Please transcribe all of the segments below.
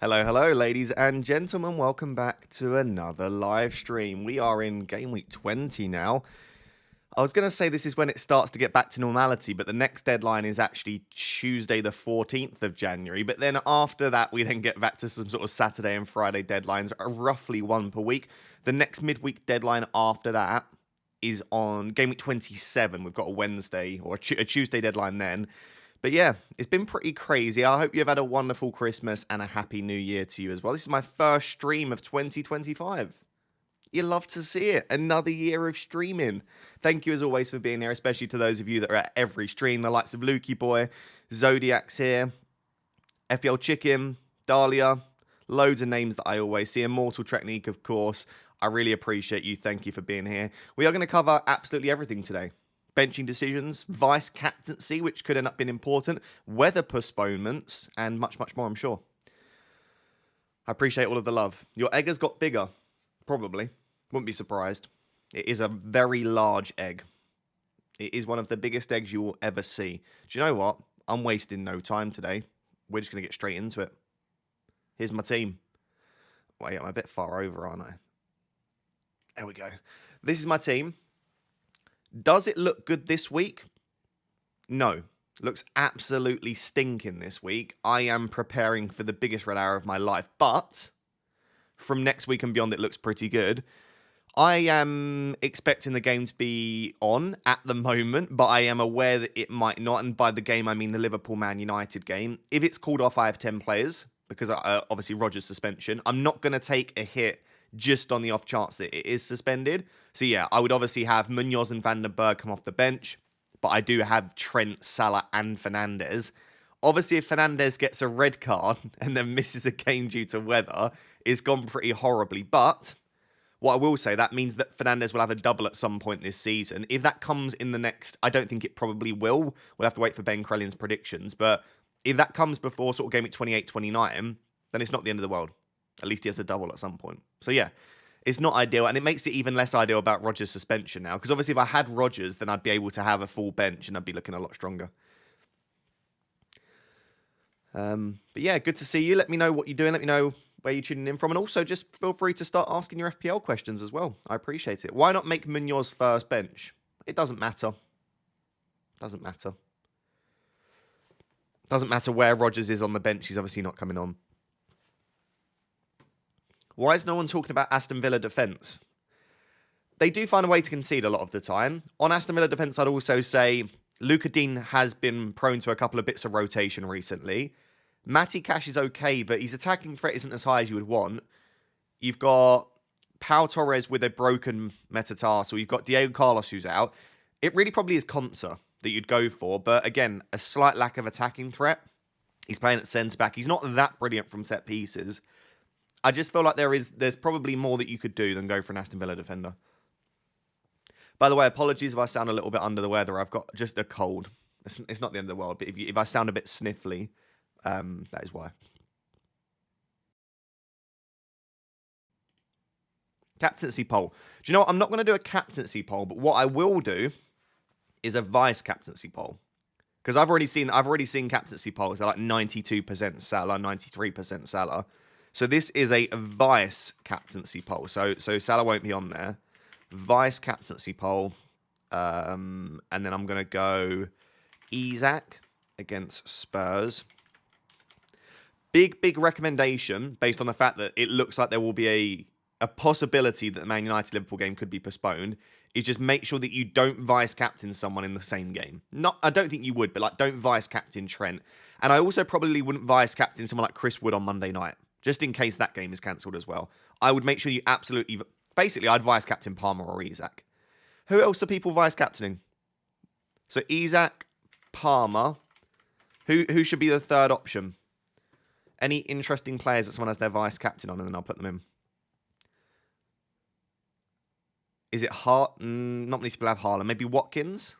Hello, hello, ladies and gentlemen. Welcome back to another live stream. We are in Game Week 20 now. I was going to say this is when it starts to get back to normality, but the next deadline is actually Tuesday, the 14th of January. But then after that, we then get back to some sort of Saturday and Friday deadlines, roughly one per week. The next midweek deadline after that is on Game Week 27. We've got a Wednesday or a Tuesday deadline then. But yeah, it's been pretty crazy. I hope you've had a wonderful Christmas and a happy new year to you as well. This is my first stream of 2025. You love to see it. Another year of streaming. Thank you as always for being here, especially to those of you that are at every stream. The likes of Lukey Boy, Zodiac's here, FPL Chicken, Dahlia, loads of names that I always see. Immortal Technique, of course. I really appreciate you. Thank you for being here. We are going to cover absolutely everything today. Benching decisions, vice captaincy, which could end up being important, weather postponements, and much, much more, I'm sure. I appreciate all of the love. Your egg has got bigger. Probably. Wouldn't be surprised. It is a very large egg. It is one of the biggest eggs you will ever see. Do you know what? I'm wasting no time today. We're just going to get straight into it. Here's my team. Wait, I'm a bit far over, aren't I? There we go. This is my team. Does it look good this week? No. Looks absolutely stinking this week. I am preparing for the biggest red hour of my life. But from next week and beyond, it looks pretty good. I am expecting the game to be on at the moment, but I am aware that it might not. And by the game, I mean the Liverpool-Man United game. If it's called off, I have 10 players because obviously Rodgers' suspension. I'm not going to take a hit just on the off chance that it is suspended. So yeah, I would obviously have Munoz and Van den Berg come off the bench, but I do have Trent, Salah and Fernandes. Obviously, if Fernandes gets a red card and then misses a game due to weather, it's gone pretty horribly. But what I will say, that means that Fernandes will have a double at some point this season. If that comes in the next, I don't think it probably will. We'll have to wait for Ben Crellion's predictions. But if that comes before sort of game at 28, 29, then it's not the end of the world. At least he has a double at some point. So yeah, it's not ideal. And it makes it even less ideal about Rodgers' suspension now. Because obviously if I had Rodgers, then I'd be able to have a full bench and I'd be looking a lot stronger. But yeah, good to see you. Let me know what you're doing. Let me know where you're tuning in from. And also just feel free to start asking your FPL questions as well. I appreciate it. Why not make Munoz first bench? It doesn't matter. Doesn't matter. Doesn't matter where Rodgers is on the bench. He's obviously not coming on. Why is no one talking about Aston Villa defence? They do find a way to concede a lot of the time. On Aston Villa defence, I'd also say Luca Dean has been prone to a couple of bits of rotation recently. Matty Cash is okay, but his attacking threat isn't as high as you would want. You've got Pau Torres with a broken metatarsal. You've got Diego Carlos who's out. It really probably is Konsa that you'd go for, but again, a slight lack of attacking threat. He's playing at centre-back. He's not that brilliant from set pieces. I just feel like there's probably more that you could do than go for an Aston Villa defender. By the way, apologies if I sound a little bit under the weather. I've got just a cold. It's not the end of the world, but if I sound a bit sniffly, that is why. Captaincy poll. Do you know what? I'm not going to do a captaincy poll, but what I will do is a vice captaincy poll. Because I've already seen captaincy polls. They're like 92% Salah, 93% Salah. So this is a vice captaincy poll. So Salah won't be on there. Vice captaincy poll. And then I'm going to go Isak against Spurs. Big recommendation based on the fact that it looks like there will be a possibility that the Man United-Liverpool game could be postponed is just make sure that you don't vice-captain someone in the same game. I don't think you would, but like don't vice-captain Trent. And I also probably wouldn't vice-captain someone like Chris Wood on Monday night, just in case that game is cancelled as well. I would make sure you absolutely... Basically, I'd vice-captain Palmer or Isak. Who else are people vice-captaining? So Isak, Palmer. Who should be the third option? Any interesting players that someone has their vice-captain on, and then I'll put them in. Is it Hart? Not many people have Haaland. Maybe Watkins?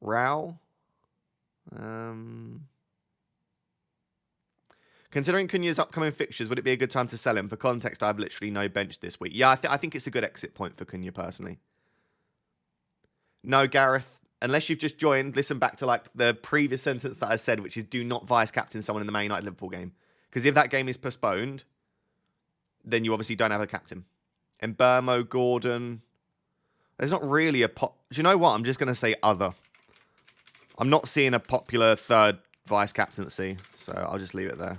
Rao? Considering Cunha's upcoming fixtures, would it be a good time to sell him? For context, I have literally no bench this week. Yeah, I think it's a good exit point for Cunha personally. No, Gareth. unless you've just joined, listen back to like the previous sentence that I said, which is do not vice captain someone in the Man United Liverpool game. Because if that game is postponed, then you obviously don't have a captain. And Burmo, Gordon, there's not really a Do you know what? I'm just going to say other. I'm not seeing a popular third vice captaincy, so I'll just leave it there.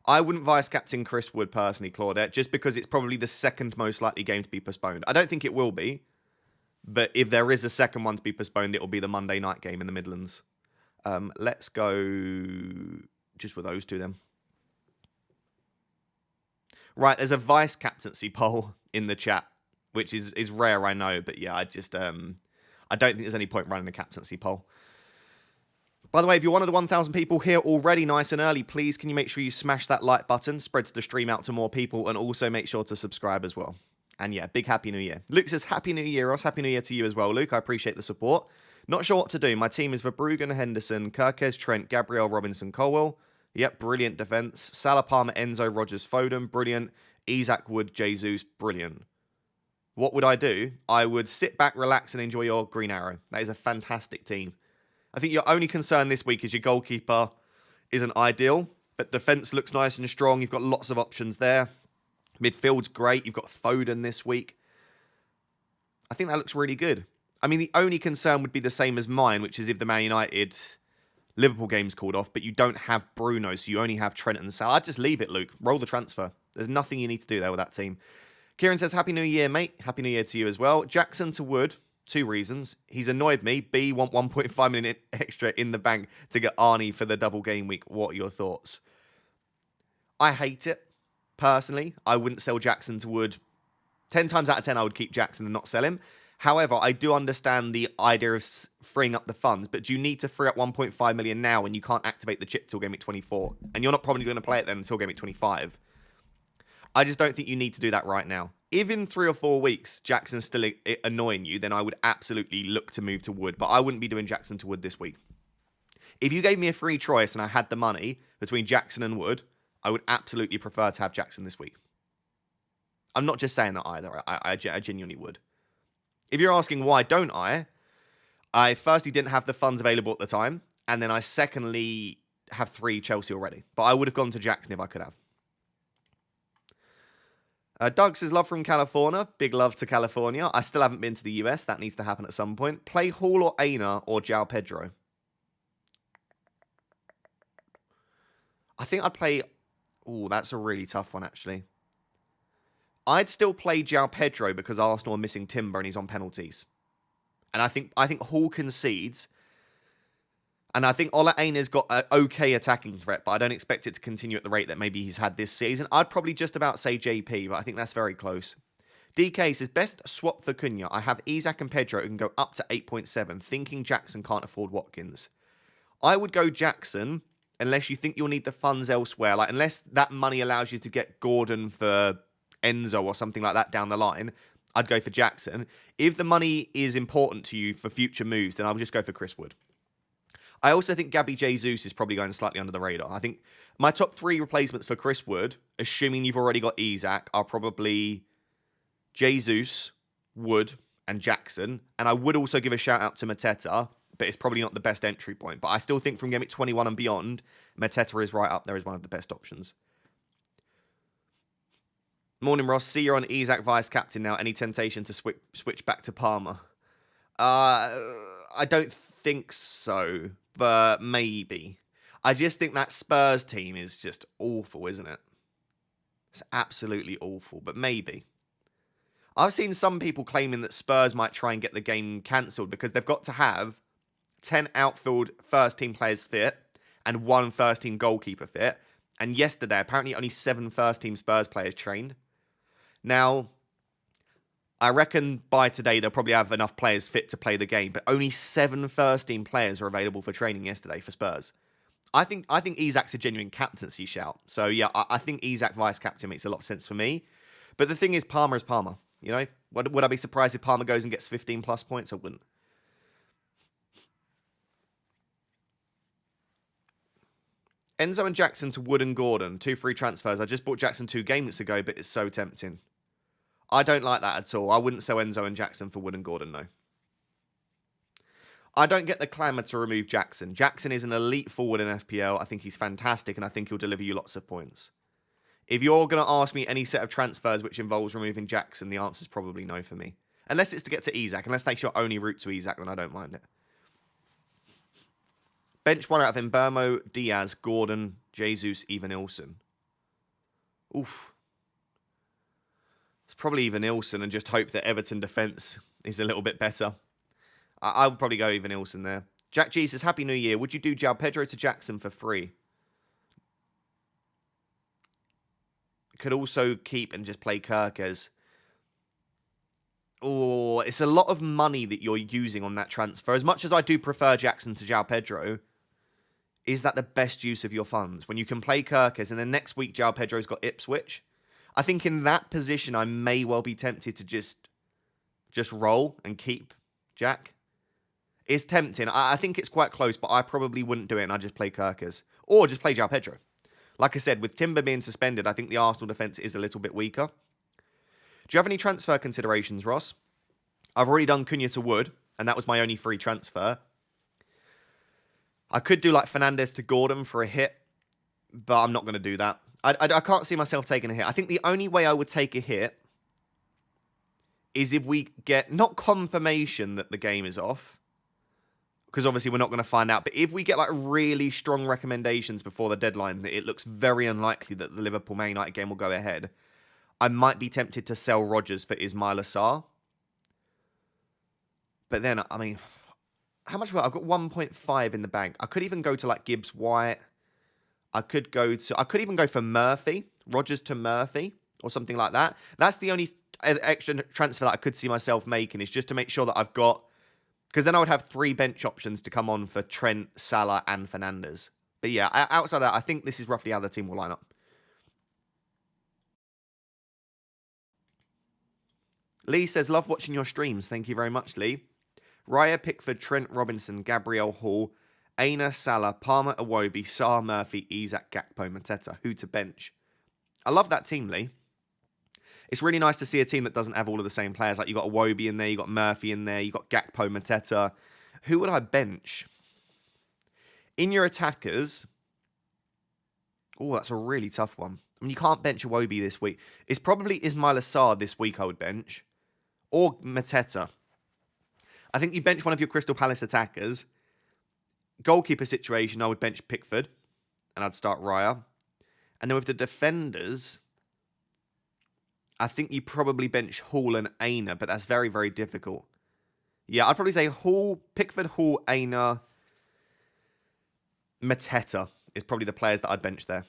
I wouldn't vice captain Chris Wood personally, Claudette, just because it's probably the second most likely game to be postponed. I don't think it will be, but if there is a second one to be postponed, it will be the Monday night game in the Midlands. Let's go just with those two then. Right, there's a vice captaincy poll in the chat, which is rare, I know, but yeah, I don't think there's any point running a captaincy poll. By the way, if you're one of the 1,000 people here already nice and early, please can you make sure you smash that like button, spreads the stream out to more people, and also make sure to subscribe as well. And yeah, big Happy New Year. Luke says, Happy New Year, Ross. Happy New Year to you as well, Luke. I appreciate the support. Not sure what to do. My team is Verbruggen, Henderson, Kirkes, Trent, Gabriel, Robinson, Colwell. Yep, brilliant defence. Salah, Palmer, Enzo, Rogers, Foden, brilliant. Isaac, Wood, Jesus, brilliant. What would I do? I would sit back, relax, and enjoy your Green Arrow. That is a fantastic team. I think your only concern this week is your goalkeeper isn't ideal, but defence looks nice and strong. You've got lots of options there. Midfield's great. You've got Foden this week. I think that looks really good. I mean, the only concern would be the same as mine, which is if the Man United Liverpool game's called off, but you don't have Bruno, so you only have Trent and Salah. I'd just leave it, Luke. Roll the transfer. There's nothing you need to do there with that team. Kieran says, Happy New Year, mate. Happy New Year to you as well. Jackson to Wood. 2 reasons. He's annoyed me. B, want 1.5 million extra in the bank to get Arnie for the double game week. What are your thoughts? I hate it. Personally, I wouldn't sell Jackson to Wood. 10 times out of 10, I would keep Jackson and not sell him. However, I do understand the idea of freeing up the funds, but do you need to free up 1.5 million now when you can't activate the chip till game week 24? And you're not probably going to play it then until game week 25. I just don't think you need to do that right now. If in 3 or 4 weeks Jackson's still annoying you, then I would absolutely look to move to Wood. But I wouldn't be doing Jackson to Wood this week. If you gave me a free choice and I had the money between Jackson and Wood, I would absolutely prefer to have Jackson this week. I'm not just saying that either. I genuinely would. If you're asking why don't I firstly didn't have the funds available at the time. And then I secondly have 3 Chelsea already. But I would have gone to Jackson if I could have. Doug says, love from California. Big love to California. I still haven't been to the US. That needs to happen at some point. Play Hall or Aina or João Pedro? I think I'd play... Oh, that's a really tough one, actually. I'd still play João Pedro because Arsenal are missing Timber and he's on penalties. And I think Hall concedes. And I think Ola Aina's got an okay attacking threat, but I don't expect it to continue at the rate that maybe he's had this season. I'd probably just about say JP, but I think that's very close. DK says, best swap for Cunha. I have Isaac and Pedro who can go up to 8.7, thinking Jackson can't afford Watkins. I would go Jackson unless you think you'll need the funds elsewhere. Like, unless that money allows you to get Gordon for Enzo or something like that down the line, I'd go for Jackson. If the money is important to you for future moves, then I would just go for Chris Wood. I also think Gabby Jesus is probably going slightly under the radar. I think my top 3 replacements for Chris Wood, assuming you've already got Isaac, are probably Jesus, Wood, and Jackson. And I would also give a shout out to Mateta, but it's probably not the best entry point. But I still think from game week 21 and beyond, Mateta is right up there as one of the best options. Morning, Ross. See you're on Isaac vice captain now. Any temptation to switch back to Palmer? I don't think so. But maybe. I just think that Spurs team is just awful, isn't it? It's absolutely awful, but maybe. I've seen some people claiming that Spurs might try and get the game cancelled because they've got to have 10 outfield first-team players fit and 1 first-team goalkeeper fit. And yesterday, apparently only 7 first-team Spurs players trained. Now, I reckon by today they'll probably have enough players fit to play the game, but only 7 first-team players were available for training yesterday for Spurs. I think Isak's a genuine captaincy shout. So yeah, I think Isak vice captain makes a lot of sense for me. But the thing is, Palmer is Palmer. You know, would I be surprised if Palmer goes and gets 15 plus points? I wouldn't. Enzo and Jackson to Wood and Gordon, 2 free transfers. I just bought Jackson 2 games ago, but it's so tempting. I don't like that at all. I wouldn't sell Enzo and Jackson for Wood and Gordon, no. I don't get the clamour to remove Jackson. Jackson is an elite forward in FPL. I think he's fantastic, and I think he'll deliver you lots of points. If you're going to ask me any set of transfers which involves removing Jackson, the answer is probably no for me. Unless it's to get to Isak. Unless that's your only route to Isak, then I don't mind it. Bench one out of Mbermo, Diaz, Gordon, Jesus, Evanilson. Oof. It's probably Evanilson and just hope that Everton defence is a little bit better. I would probably go Evanilson there. Jack G says, Happy New Year. Would you do João Pedro to Jackson for free? Could also keep and just play Kirkes. Oh, it's a lot of money that you're using on that transfer. As much as I do prefer Jackson to João Pedro, is that the best use of your funds? When you can play Kirkes and then next week João Pedro's got Ipswich. I think in that position, I may well be tempted to just roll and keep Jack. It's tempting. I think it's quite close, but I probably wouldn't do it and I'd just play Kirkes. Or just play João Pedro. Like I said, with Timber being suspended, I think the Arsenal defence is a little bit weaker. Do you have any transfer considerations, Ross? I've already done Cunha to Wood, and that was my only free transfer. I could do like Fernandes to Gordon for a hit, but I'm not going to do that. I can't see myself taking a hit. I think the only way I would take a hit is if we get, not confirmation that the game is off, because obviously we're not going to find out, but if we get like really strong recommendations before the deadline that it looks very unlikely that the Liverpool-Man United game will go ahead, I might be tempted to sell Rodgers for Ismail Assar. But then, I mean, how much? I've got 1.5 in the bank. I could even go to like Gibbs White. I could even go for Murphy, Rodgers to Murphy, or something like that. That's the only extra transfer that I could see myself making, is just to make sure that I've got, because then I would have 3 bench options to come on for Trent, Salah, and Fernandes. But yeah, outside of that, I think this is roughly how the team will line up. Lee says, love watching your streams. Thank you very much, Lee. Raya, Pickford, Trent, Robinson, Gabriel Hall, Aina, Salah, Palmer, Iwobi, Sarr, Murphy, Isak, Gakpo, Mateta. Who to bench? I love that team, Lee. It's really nice to see a team that doesn't have all of the same players. Like, you got Iwobi in there, you got Murphy in there, you got Gakpo, Mateta. Who would I bench? In your attackers... Oh, that's a really tough one. I mean, you can't bench Iwobi this week. It's probably Ismail Assar this week I would bench. Or Mateta. I think you bench one of your Crystal Palace attackers. Goalkeeper situation, I would bench Pickford. And I'd start Raya. And then with the defenders, I think you probably bench Hall and Aina, but that's very, very difficult. Yeah, I'd probably say Hall, Pickford, Hall, Aina, Mateta is probably the players that I'd bench there.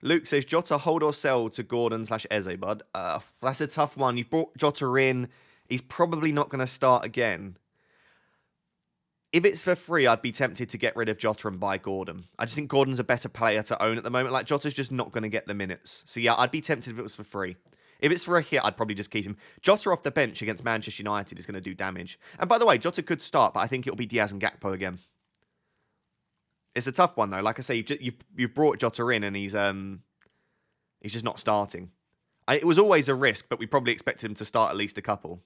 Luke says, Jota, hold or sell to Gordon/Eze, bud. That's a tough one. You've brought Jota in. He's probably not going to start again. If it's for free, I'd be tempted to get rid of Jota and buy Gordon. I just think Gordon's a better player to own at the moment. Like, Jota's just not going to get the minutes. So yeah, I'd be tempted if it was for free. If it's for a hit, I'd probably just keep him. Jota off the bench against Manchester United is going to do damage. And by the way, Jota could start, but I think it'll be Diaz and Gakpo again. It's a tough one, though. Like I say, you've brought Jota in, and he's just not starting. It was always a risk, but we probably expected him to start at least a couple.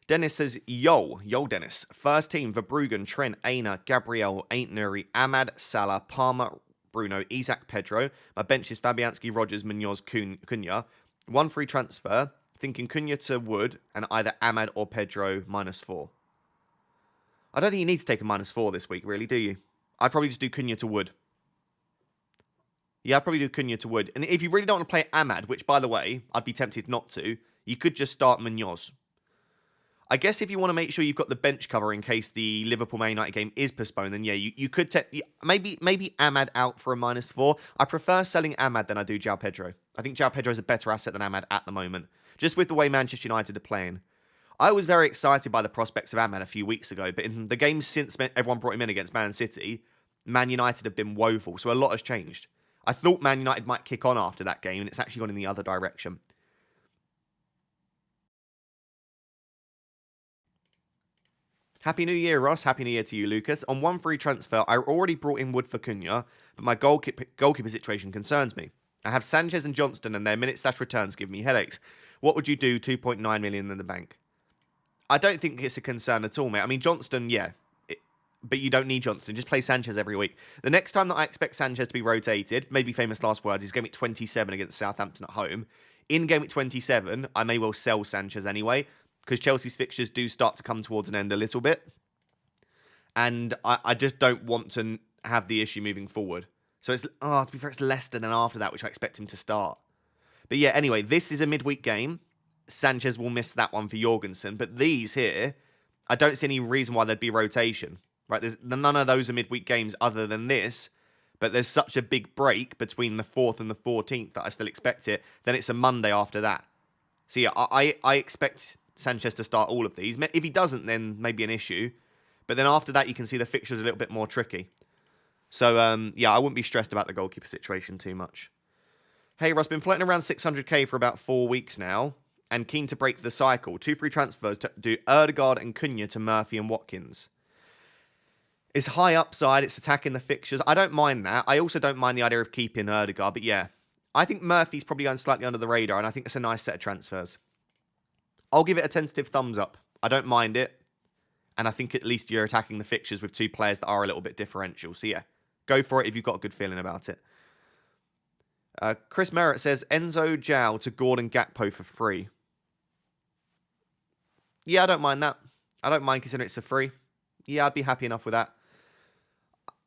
Dennis says, yo, Dennis. First team, Verbruggen, Trent, Aina, Gabriel, Ain't Nuri, Ahmad, Salah, Palmer, Bruno, Isak, Pedro. My bench is Fabianski, Rodgers, Munoz, Cunha. 1 free transfer. Thinking Cunha to Wood and either Ahmad or Pedro -4. I don't think you need to take a -4 this week, really, do you? I'd probably just do Cunha to Wood. Yeah, I'd probably do Cunha to Wood. And if you really don't want to play Ahmad, which, by the way, I'd be tempted not to, you could just start Munoz. I guess if you want to make sure you've got the bench cover in case the Liverpool-Man United game is postponed, then yeah, you could maybe Ahmad out for a -4. I prefer selling Ahmad than I do João Pedro. I think João Pedro is a better asset than Ahmad at the moment, just with the way Manchester United are playing. I was very excited by the prospects of Ahmad a few weeks ago, but in the games since everyone brought him in against Man City, Man United have been woeful, so a lot has changed. I thought Man United might kick on after that game, and it's actually gone in the other direction. Happy New Year, Ross. Happy New Year to you, Lucas. On 1 free transfer, I already brought in Wood for Cunha, but my goalkeeper situation concerns me. I have Sanchez and Johnston, and their minutes/returns give me headaches. What would you do 2.9 million in the bank? I don't think it's a concern at all, mate. I mean, Johnston, yeah. But you don't need Johnston. Just play Sanchez every week. The next time that I expect Sanchez to be rotated, maybe famous last words, is game week 27 against Southampton at home. In game week 27, I may well sell Sanchez anyway, because Chelsea's fixtures do start to come towards an end a little bit. And I just don't want to have the issue moving forward. So it's, to be fair, it's Leicester then after that, which I expect him to start. But yeah, anyway, this is a midweek game. Sanchez will miss that one for Jorgensen. But these here, I don't see any reason why there'd be rotation. Right? There's none of those are midweek games other than this. But there's such a big break between the 4th and the 14th that I still expect it. Then it's a Monday after that. So yeah, I expect Sanchez to start all of these. If he doesn't, then maybe an issue. But then after that, you can see the fixtures a little bit more tricky. So, yeah, I wouldn't be stressed about the goalkeeper situation too much. Hey, Ross, been floating around 600k for about 4 weeks now and keen to break the cycle. 2 free transfers to do Ødegaard and Cunha to Murphy and Watkins. It's high upside. It's attacking the fixtures. I don't mind that. I also don't mind the idea of keeping Ødegaard. But yeah, I think Murphy's probably going slightly under the radar, and I think it's a nice set of transfers. I'll give it a tentative thumbs up. I don't mind it. And I think at least you're attacking the fixtures with 2 players that are a little bit differential. So yeah, go for it if you've got a good feeling about it. Chris Merritt says, Enzo Zhao to Gordon Gakpo for free. Yeah, I don't mind that. I don't mind considering it's a free. Yeah, I'd be happy enough with that.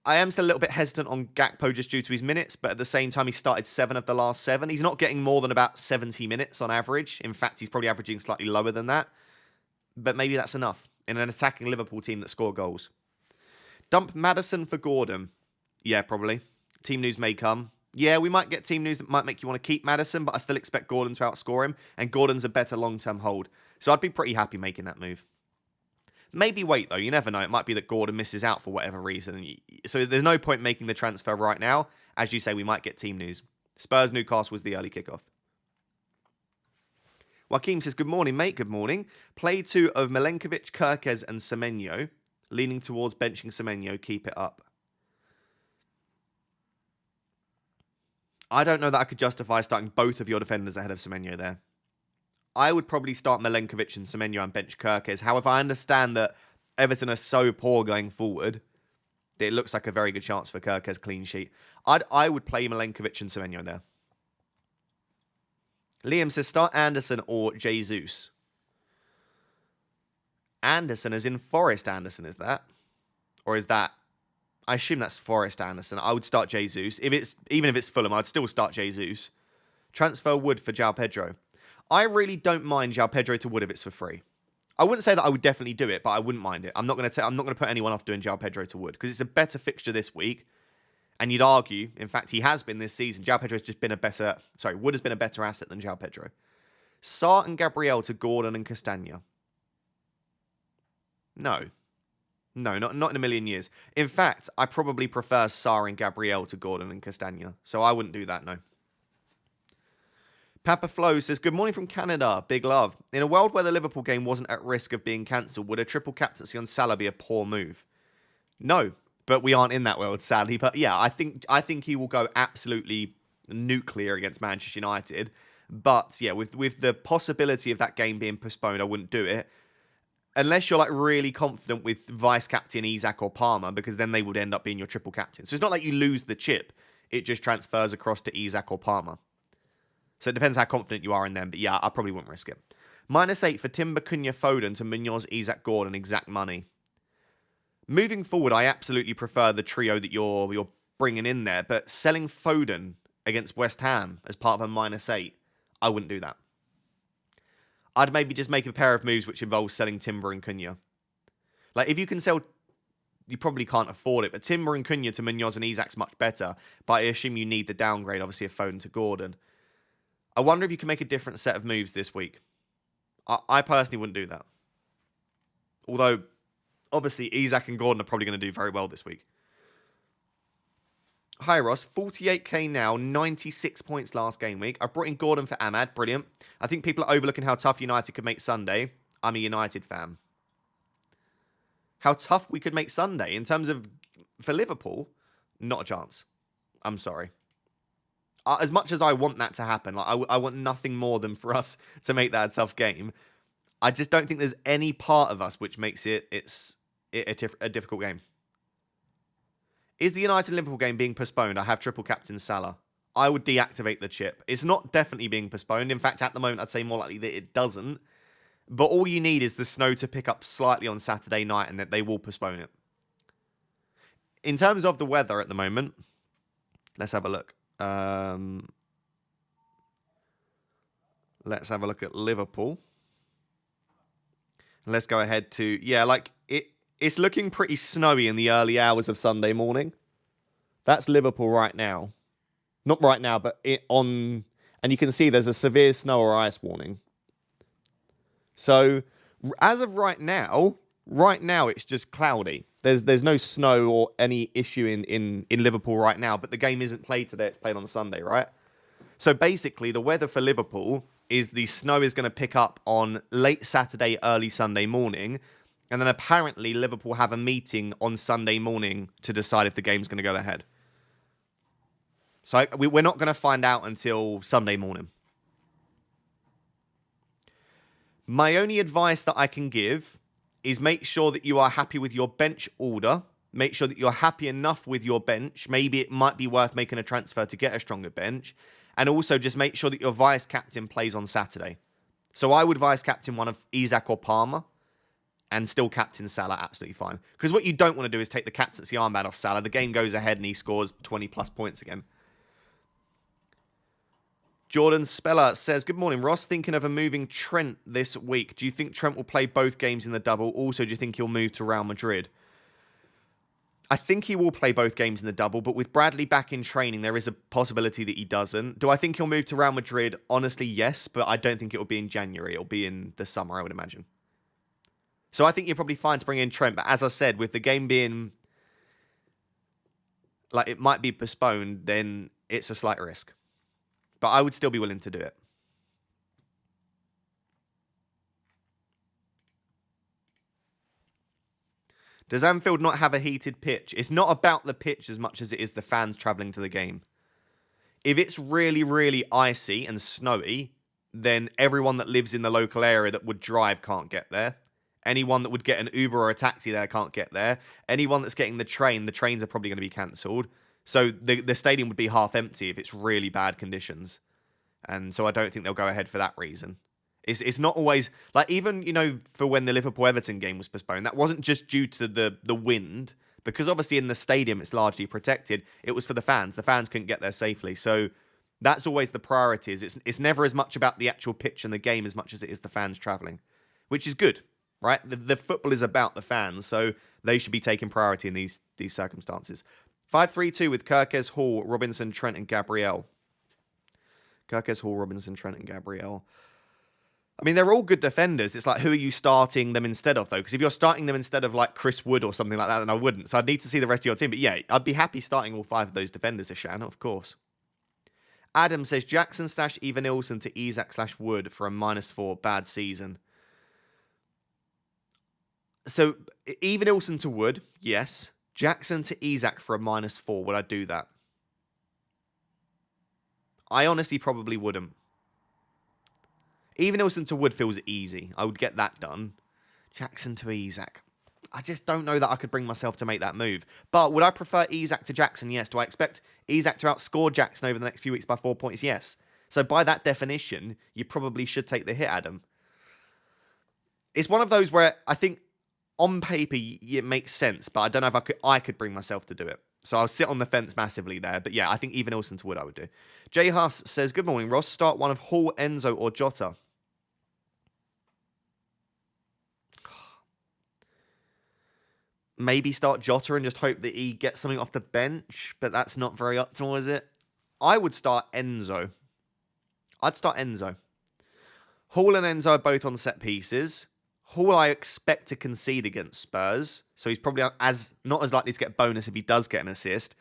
I am still a little bit hesitant on Gakpo just due to his minutes, but at the same time, he started 7 of the last 7. He's not getting more than about 70 minutes on average. In fact, he's probably averaging slightly lower than that. But maybe that's enough in an attacking Liverpool team that score goals. Dump Maddison for Gordon. Yeah, probably. Team news may come. Yeah, we might get team news that might make you want to keep Maddison, but I still expect Gordon to outscore him, and Gordon's a better long-term hold. So I'd be pretty happy making that move. Maybe wait, though. You never know. It might be that Gordon misses out for whatever reason. So there's no point making the transfer right now. As you say, we might get team news. Spurs Newcastle was the early kickoff. Joaquim says, good morning, mate. Good morning. Play 2 of Milenkovic, Kirkez and Semenyo. Leaning towards benching Semenyo. Keep it up. I don't know that I could justify starting both of your defenders ahead of Semenyo there. I would probably start Milenkovic and Semenyo and bench Kirkez. However, I understand that Everton are so poor going forward that it looks like a very good chance for Kirkez clean sheet. I would play Milenkovic and Semenyo there. Liam says, start Anderson or Jesus. Anderson as in Forest Anderson, is that? Or is that... I assume that's Forest Anderson. I would start Jesus. Even if it's Fulham, I'd still start Jesus. Transfer Wood for João Pedro. I really don't mind João Pedro to Wood if it's for free. I wouldn't say that I would definitely do it, but I wouldn't mind it. I'm not going to put anyone off doing João Pedro to Wood because it's a better fixture this week. And you'd argue, in fact, he has been this season. João Pedro's just been Wood has been a better asset than João Pedro. Sarr and Gabriel to Gordon and Castagna. No, not in a million years. In fact, I probably prefer Sarr and Gabriel to Gordon and Castagna. So I wouldn't do that, no. Papa Flo says, good morning from Canada. Big love. In a world where the Liverpool game wasn't at risk of being cancelled, would a triple captaincy on Salah be a poor move? No, but we aren't in that world, sadly. But yeah, I think he will go absolutely nuclear against Manchester United. But yeah, with the possibility of that game being postponed, I wouldn't do it. Unless you're like really confident with vice captain Isak or Palmer, because then they would end up being your triple captain. So it's not like you lose the chip. It just transfers across to Isak or Palmer. So it depends how confident you are in them. But yeah, I probably wouldn't risk it. -8 for Timber, Cunha, Foden to Munoz, Isak, Gordon, exact money. Moving forward, I absolutely prefer the trio that you're bringing in there. But selling Foden against West Ham as part of a -8, I wouldn't do that. I'd maybe just make a pair of moves which involves selling Timber and Cunha. Like, if you can sell... You probably can't afford it, but Timber and Cunha to Munoz and Isak's much better. But I assume you need the downgrade, obviously, of Foden to Gordon. I wonder if you can make a different set of moves this week. I personally wouldn't do that. Although, obviously, Isak and Gordon are probably going to do very well this week. Hi, Ross. 48k now, 96 points last game week. I brought in Gordon for Ahmad. Brilliant. I think people are overlooking how tough United could make Sunday. I'm a United fan. How tough we could make Sunday in terms of... For Liverpool, not a chance. I'm sorry. As much as I want that to happen, like I want nothing more than for us to make that a tough game. I just don't think there's any part of us which makes it a difficult game. Is the United Liverpool game being postponed? I have triple captain Salah. I would deactivate the chip. It's not definitely being postponed. In fact, at the moment, I'd say more likely that it doesn't. But all you need is the snow to pick up slightly on Saturday night and that they will postpone it. In terms of the weather at the moment, let's have a look. Let's have a look at Liverpool. Let's go ahead to, yeah, like it's looking pretty snowy in the early hours of Sunday morning. That's Liverpool right now. Not right now, but and you can see there's a severe snow or ice warning. So as of right now it's just cloudy. There's no snow or any issue in Liverpool right now, but the game isn't played today. It's played on Sunday, right? So basically, the weather for Liverpool is the snow is going to pick up on late Saturday, early Sunday morning. And then apparently Liverpool have a meeting on Sunday morning to decide if the game's going to go ahead. So we're not going to find out until Sunday morning. My only advice that I can give is make sure that you are happy with your bench order. Make sure that you're happy enough with your bench. Maybe it might be worth making a transfer to get a stronger bench. And also just make sure that your vice captain plays on Saturday. So I would vice captain one of Isak or Palmer and still captain Salah absolutely fine. Because what you don't want to do is take the captaincy armband off Salah. The game goes ahead and he scores 20 plus points again. Jordan Speller says, good morning, Ross. Thinking of a moving Trent this week. Do you think Trent will play both games in the double? Also, do you think he'll move to Real Madrid? I think he will play both games in the double, but with Bradley back in training, there is a possibility that he doesn't. Do I think he'll move to Real Madrid? Honestly, yes, but I don't think it will be in January. It'll be in the summer, I would imagine. So I think you're probably fine to bring in Trent, but as I said, with the game being like it might be postponed, then it's a slight risk. But I would still be willing to do it. Does Anfield not have a heated pitch? It's not about the pitch as much as it is the fans travelling to the game. If it's really, really icy and snowy, then everyone that lives in the local area that would drive can't get there. Anyone that would get an Uber or a taxi there can't get there. Anyone that's getting the trains are probably going to be cancelled. So the stadium would be half empty if it's really bad conditions. And so I don't think they'll go ahead for that reason. It's not always, like even, for when the Liverpool-Everton game was postponed, that wasn't just due to the wind, because obviously in the stadium it's largely protected. It was for the fans. The fans couldn't get there safely. So that's always the priority. It's never as much about the actual pitch and the game as much as it is the fans travelling, which is good, right? The football is about the fans, so they should be taking priority in these circumstances. 5-3-2 with Kirkes, Hall, Robinson, Trent and Gabriel. Kirkes, Hall, Robinson, Trent and Gabriel. I mean, they're all good defenders. It's like, who are you starting them instead of, though? Because if you're starting them instead of, like, Chris Wood or something like that, then I wouldn't. So I'd need to see the rest of your team. But, yeah, I'd be happy starting all 5 of those defenders, Ishan, of course. Adam says, Jackson / Eva Nilsson to Isak / Wood for a -4 bad season. So, Eva Nilsson to Wood, yes. Jackson to Isak for a -4. Would I do that? I honestly probably wouldn't. Even Nilsson to Wood feels easy. I would get that done. Jackson to Isak. I just don't know that I could bring myself to make that move. But would I prefer Isak to Jackson? Yes. Do I expect Isak to outscore Jackson over the next few weeks by 4 points? Yes. So by that definition, you probably should take the hit, Adam. It's one of those where I think on paper it makes sense, but I don't know if I could bring myself to do it. So I'll sit on the fence massively there. But yeah, I think even Nilsson to Wood I would do. Jay Huss says, good morning, Ross. Start one of Hall, Enzo or Jota. Maybe start Jota and just hope that he gets something off the bench. But that's not very optimal, is it? I would start Enzo. I'd start Enzo. Hall and Enzo are both on set pieces. Hall I expect to concede against Spurs, so he's probably not as likely to get a bonus if he does get an assist.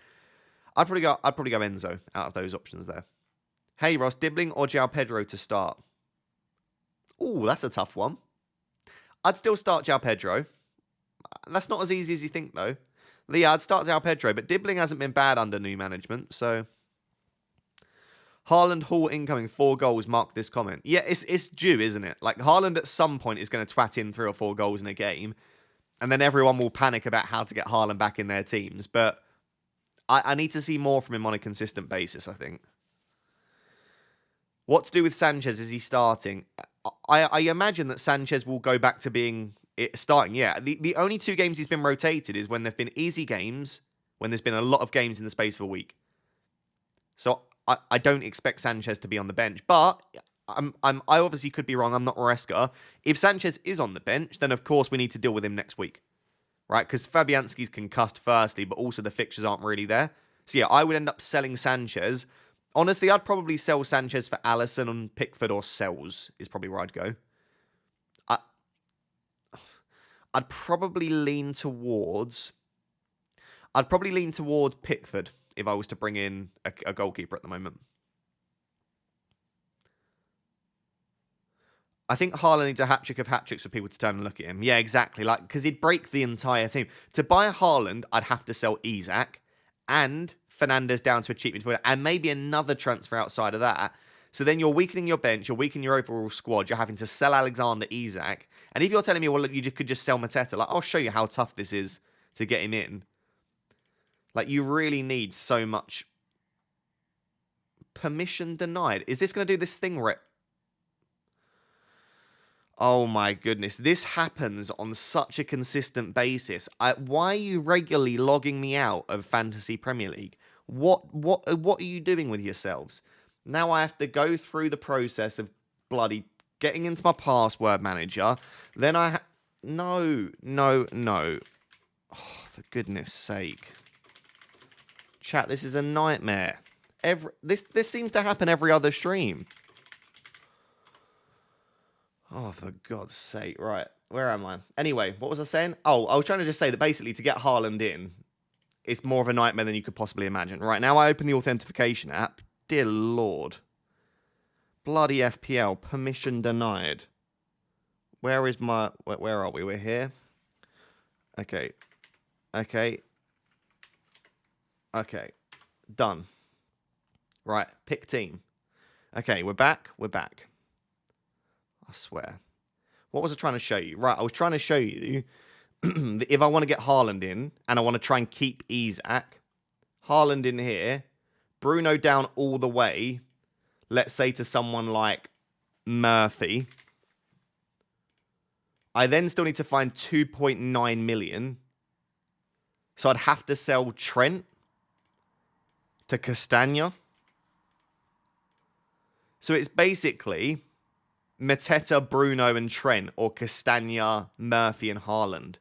I'd probably go Enzo out of those options there. Hey Ross, Dibbling or João Pedro to start? Ooh, that's a tough one. I'd still start João Pedro. That's not as easy as you think though. Yeah, I'd start João Pedro, but Dibbling hasn't been bad under new management, so Haaland, Hall incoming, 4 goals, mark this comment. Yeah, it's due, isn't it? Like, Haaland at some point is going to twat in 3 or 4 goals in a game, and then everyone will panic about how to get Haaland back in their teams. But I need to see more from him on a consistent basis, I think. What to do with Sanchez? Is he starting? I imagine that Sanchez will go back to being starting. Yeah, the only 2 games he's been rotated is when there've been easy games, when there's been a lot of games in the space of a week. So I don't expect Sanchez to be on the bench, but I obviously could be wrong. I'm not Oreska. If Sanchez is on the bench, then of course we need to deal with him next week, right? Because Fabianski's concussed firstly, but also the fixtures aren't really there. So yeah, I would end up selling Sanchez. Honestly, I'd probably sell Sanchez for Alisson on Pickford or Sells is probably where I'd go. I'd probably lean towards Pickford if I was to bring in a goalkeeper at the moment. I think Haaland needs a hat-trick of hat-tricks for people to turn and look at him. Yeah, exactly. Like, because he'd break the entire team. To buy Haaland, I'd have to sell Isak and Fernandes down to a cheap midfielder, and maybe another transfer outside of that. So then you're weakening your bench, you're weakening your overall squad, you're having to sell Alexander Isak. And if you're telling me, well, look, you could just sell Mateta, like, I'll show you how tough this is to get him in. Like, you really need so much permission denied. Is this going to do this thing where Oh my goodness, this happens on such a consistent basis. Why are you regularly logging me out of Fantasy Premier League? What are you doing with yourselves? Now I have to go through the process of bloody getting into my password manager. Then no. Oh, for goodness sake. Chat, this is a nightmare. This seems to happen every other stream. Oh, for God's sake. Right, where am I? Anyway, what was I saying? Oh, I was trying to just say that basically to get Haaland in, it's more of a nightmare than you could possibly imagine. Right, now I open the authentication app. Dear Lord. Bloody FPL. Permission denied. Where is my... Where are we? We're here. Okay. Done. Right, pick team. Okay, we're back. I swear. What was I trying to show you? Right, I was trying to show you that if I want to get Haaland in and I want to try and keep Isak, Haaland in here, Bruno down all the way, let's say to someone like Murphy. I then still need to find 2.9 million. So I'd have to sell Trent to Castagna. So it's basically Mateta, Bruno, and Trent, or Castagna, Murphy, and Haaland.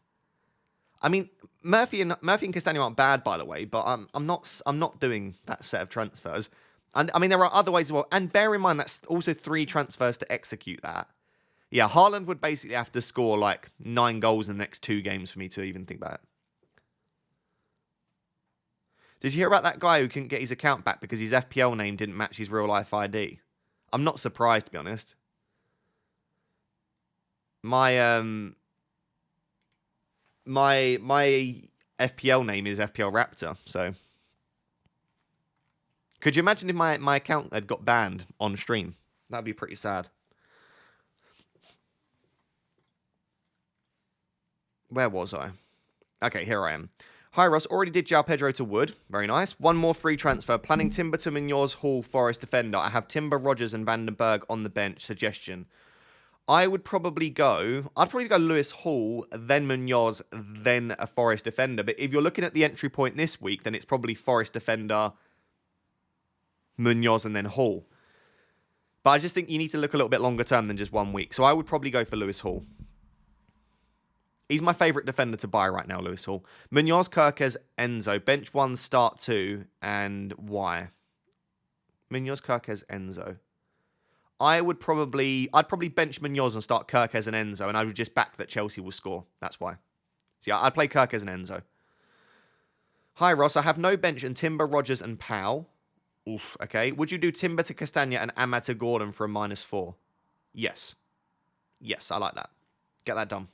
I mean, Murphy and Castagna aren't bad, by the way, but I'm not doing that set of transfers. And I mean, there are other ways as well. And bear in mind, that's also 3 transfers to execute that. Yeah, Haaland would basically have to score like 9 goals in the next 2 games for me to even think about it. Did you hear about that guy who couldn't get his account back because his FPL name didn't match his real life ID? I'm not surprised, to be honest. My FPL name is FPL Raptor, so could you imagine if my account had got banned on stream? That'd be pretty sad. Where was I? Okay, here I am. Hi, Ross. Already did João Pedro to Wood. Very nice. One more free transfer. Planning Timber to Munoz, Hall, Forest defender. I have Timber, Rogers, and Vandenberg on the bench. Suggestion. I'd probably go Lewis Hall, then Munoz, then a Forest defender. But if you're looking at the entry point this week, then it's probably Forest defender, Munoz, and then Hall. But I just think you need to look a little bit longer term than just 1 week. So I would probably go for Lewis Hall. He's my favourite defender to buy right now, Lewis Hall. Munoz, Kirkes, Enzo. Bench 1, start 2, and why? Munoz, Kirkes, Enzo. I'd probably bench Munoz and start Kirkes and Enzo, and I would just back that Chelsea will score. That's why. So yeah, I'd play Kirkes and Enzo. Hi, Ross. I have no bench and Timber, Rogers, and Powell. Oof, okay. Would you do Timber to Castagna and Ahmad to Gordon for a -4? Yes. Yes, I like that. Get that done.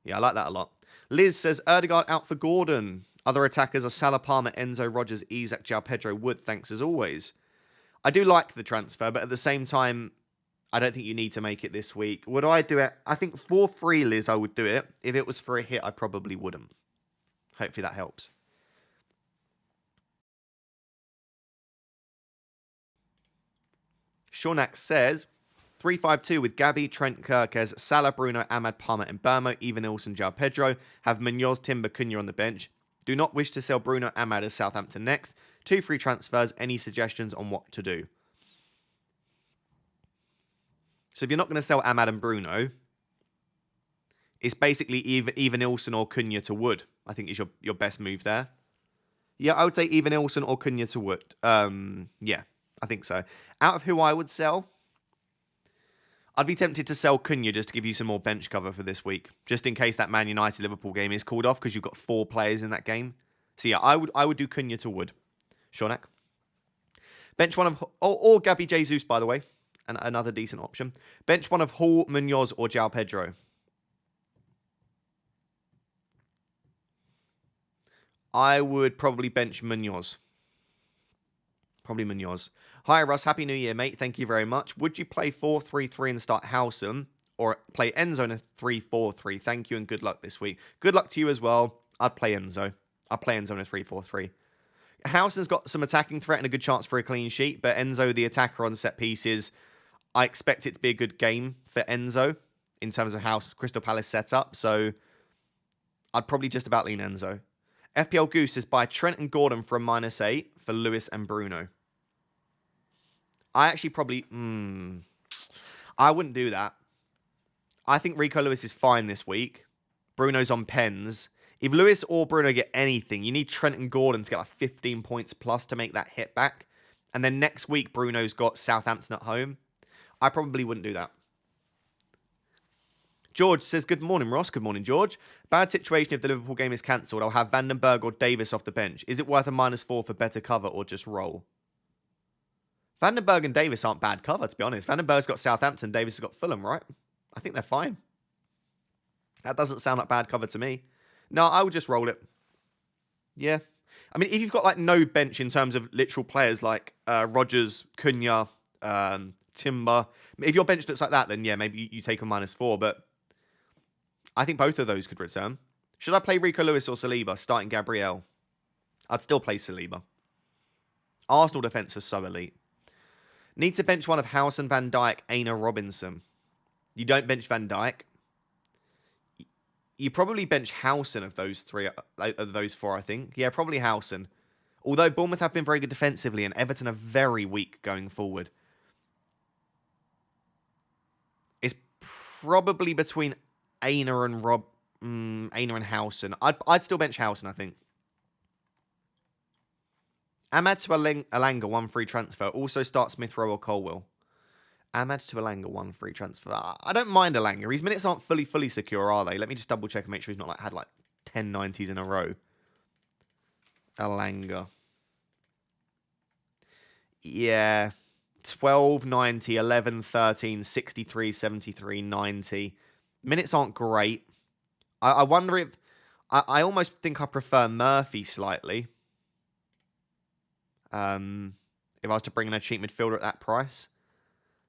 Yeah, I like that a lot. Liz says, Erdegaard out for Gordon. Other attackers are Salah, Palmer, Enzo, Rogers, Isak, João Pedro, Wood. Thanks as always. I do like the transfer, but at the same time, I don't think you need to make it this week. Would I do it? I think for free, Liz, I would do it. If it was for a hit, I probably wouldn't. Hopefully that helps. Shornak says, 3-5-2 with Gabby, Trent, Kirkes, Salah, Bruno, Ahmad, Palmer, and Burmo, even Ilson, João Pedro. Have Munoz, Timber, Cunha on the bench. Do not wish to sell Bruno, Ahmad as Southampton next. 2 free transfers. Any suggestions on what to do? So if you're not going to sell Ahmad and Bruno, it's basically either Ilson or Cunha to Wood, I think is your best move there. Yeah, I would say even Ilson or Cunha to Wood. Yeah, I think so. Out of who I would sell, I'd be tempted to sell Cunha just to give you some more bench cover for this week, just in case that Man United-Liverpool game is called off because you've got 4 players in that game. So yeah, I would do Cunha to Wood. Shornak. Bench one of... Or Gabby Jesus, by the way. And another decent option. Bench one of Hall, Munoz, or João Pedro. I would probably bench Munoz. Probably Munoz. Hi, Russ. Happy New Year, mate. Thank you very much. Would you play 4-3-3 and start Howson or play Enzo in a 3-4-3? Thank you and good luck this week. Good luck to you as well. I'd play Enzo. I'd play Enzo in a 3-4-3. Howson's got some attacking threat and a good chance for a clean sheet, but Enzo, the attacker on set pieces, I expect it to be a good game for Enzo in terms of how Crystal Palace set up, so I'd probably just about lean Enzo. FPL Goose is buy Trent and Gordon for a -8 for Lewis and Bruno. I actually probably... I wouldn't do that. I think Rico Lewis is fine this week. Bruno's on pens. If Lewis or Bruno get anything, you need Trent and Gordon to get like 15 points plus to make that hit back. And then next week, Bruno's got Southampton at home. I probably wouldn't do that. George says, good morning, Ross. Good morning, George. Bad situation if the Liverpool game is cancelled. I'll have Vandenberg or Davis off the bench. Is it worth a -4 for better cover or just roll? Vandenberg and Davis aren't bad cover, to be honest. Vandenberg's got Southampton. Davis has got Fulham, right? I think they're fine. That doesn't sound like bad cover to me. No, I would just roll it. Yeah. I mean, if you've got like no bench in terms of literal players like Rodgers, Cunha, Timber. If your bench looks like that, then yeah, maybe you take a -4. But I think both of those could return. Should I play Rico Lewis or Saliba starting Gabriel? I'd still play Saliba. Arsenal defence is so elite. Need to bench one of Howson, Van Dijk, Aina, Robinson. You don't bench Van Dijk. You probably bench Howson of those 4, I think. Yeah, probably Howson. Although Bournemouth have been very good defensively and Everton are very weak going forward. It's probably between Aina and Aina and Howson. I'd still bench Howson, I think. Ahmad to Alanga, 1 free transfer. Also start Smith Rowe or Colwill. Ahmad to Alanga, 1 free transfer. I don't mind Alanga. His minutes aren't fully secure, are they? Let me just double check and make sure he's not had 10 90s in a row. Alanga. Yeah. 12, 90, 11, 13, 63, 73, 90. Minutes aren't great. I wonder if... I almost think I prefer Murphy slightly. If I was to bring in a cheap midfielder at that price.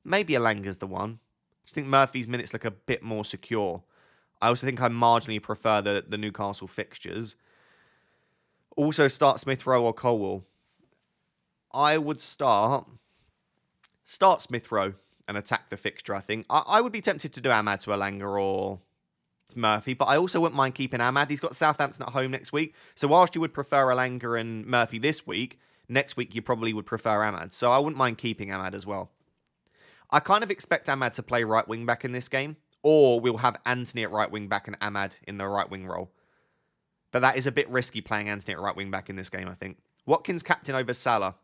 Maybe Alanga's the one. I just think Murphy's minutes look a bit more secure. I also think I marginally prefer the Newcastle fixtures. Also start Smith Rowe or Colwill. I would start Smith Rowe and attack the fixture, I think. I would be tempted to do Ahmad to Alanga or Murphy, but I also wouldn't mind keeping Ahmad. He's got Southampton at home next week. So whilst you would prefer Alanga and Murphy this week, next week you probably would prefer Ahmad. So I wouldn't mind keeping Ahmad as well. I kind of expect Ahmad to play right wing back in this game, or we'll have Anthony at right wing back and Ahmad in the right wing role. But that is a bit risky playing Anthony at right wing back in this game, I think. Watkins captain over Salah.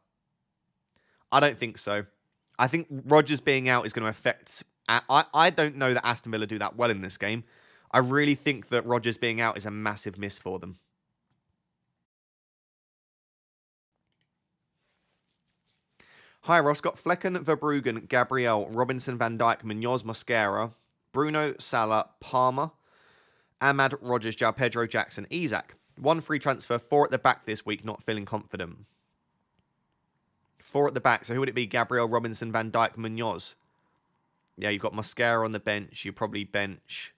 I don't think so. I think Rodgers being out is going to affect... I don't know that Aston Villa do that well in this game. I really think that Rodgers being out is a massive miss for them. Hi, Ross. Got Flecken, Verbruggen, Gabriel, Robinson, Van Dijk, Munoz, Mosquera, Bruno, Salah, Palmer, Ahmad, Rodgers, João Pedro, Jackson, Isak. 1 free transfer, 4 at the back this week, not feeling confident. 4 at the back. So who would it be? Gabriel, Robinson, Van Dijk, Munoz. Yeah, you've got Mosquera on the bench. You probably bench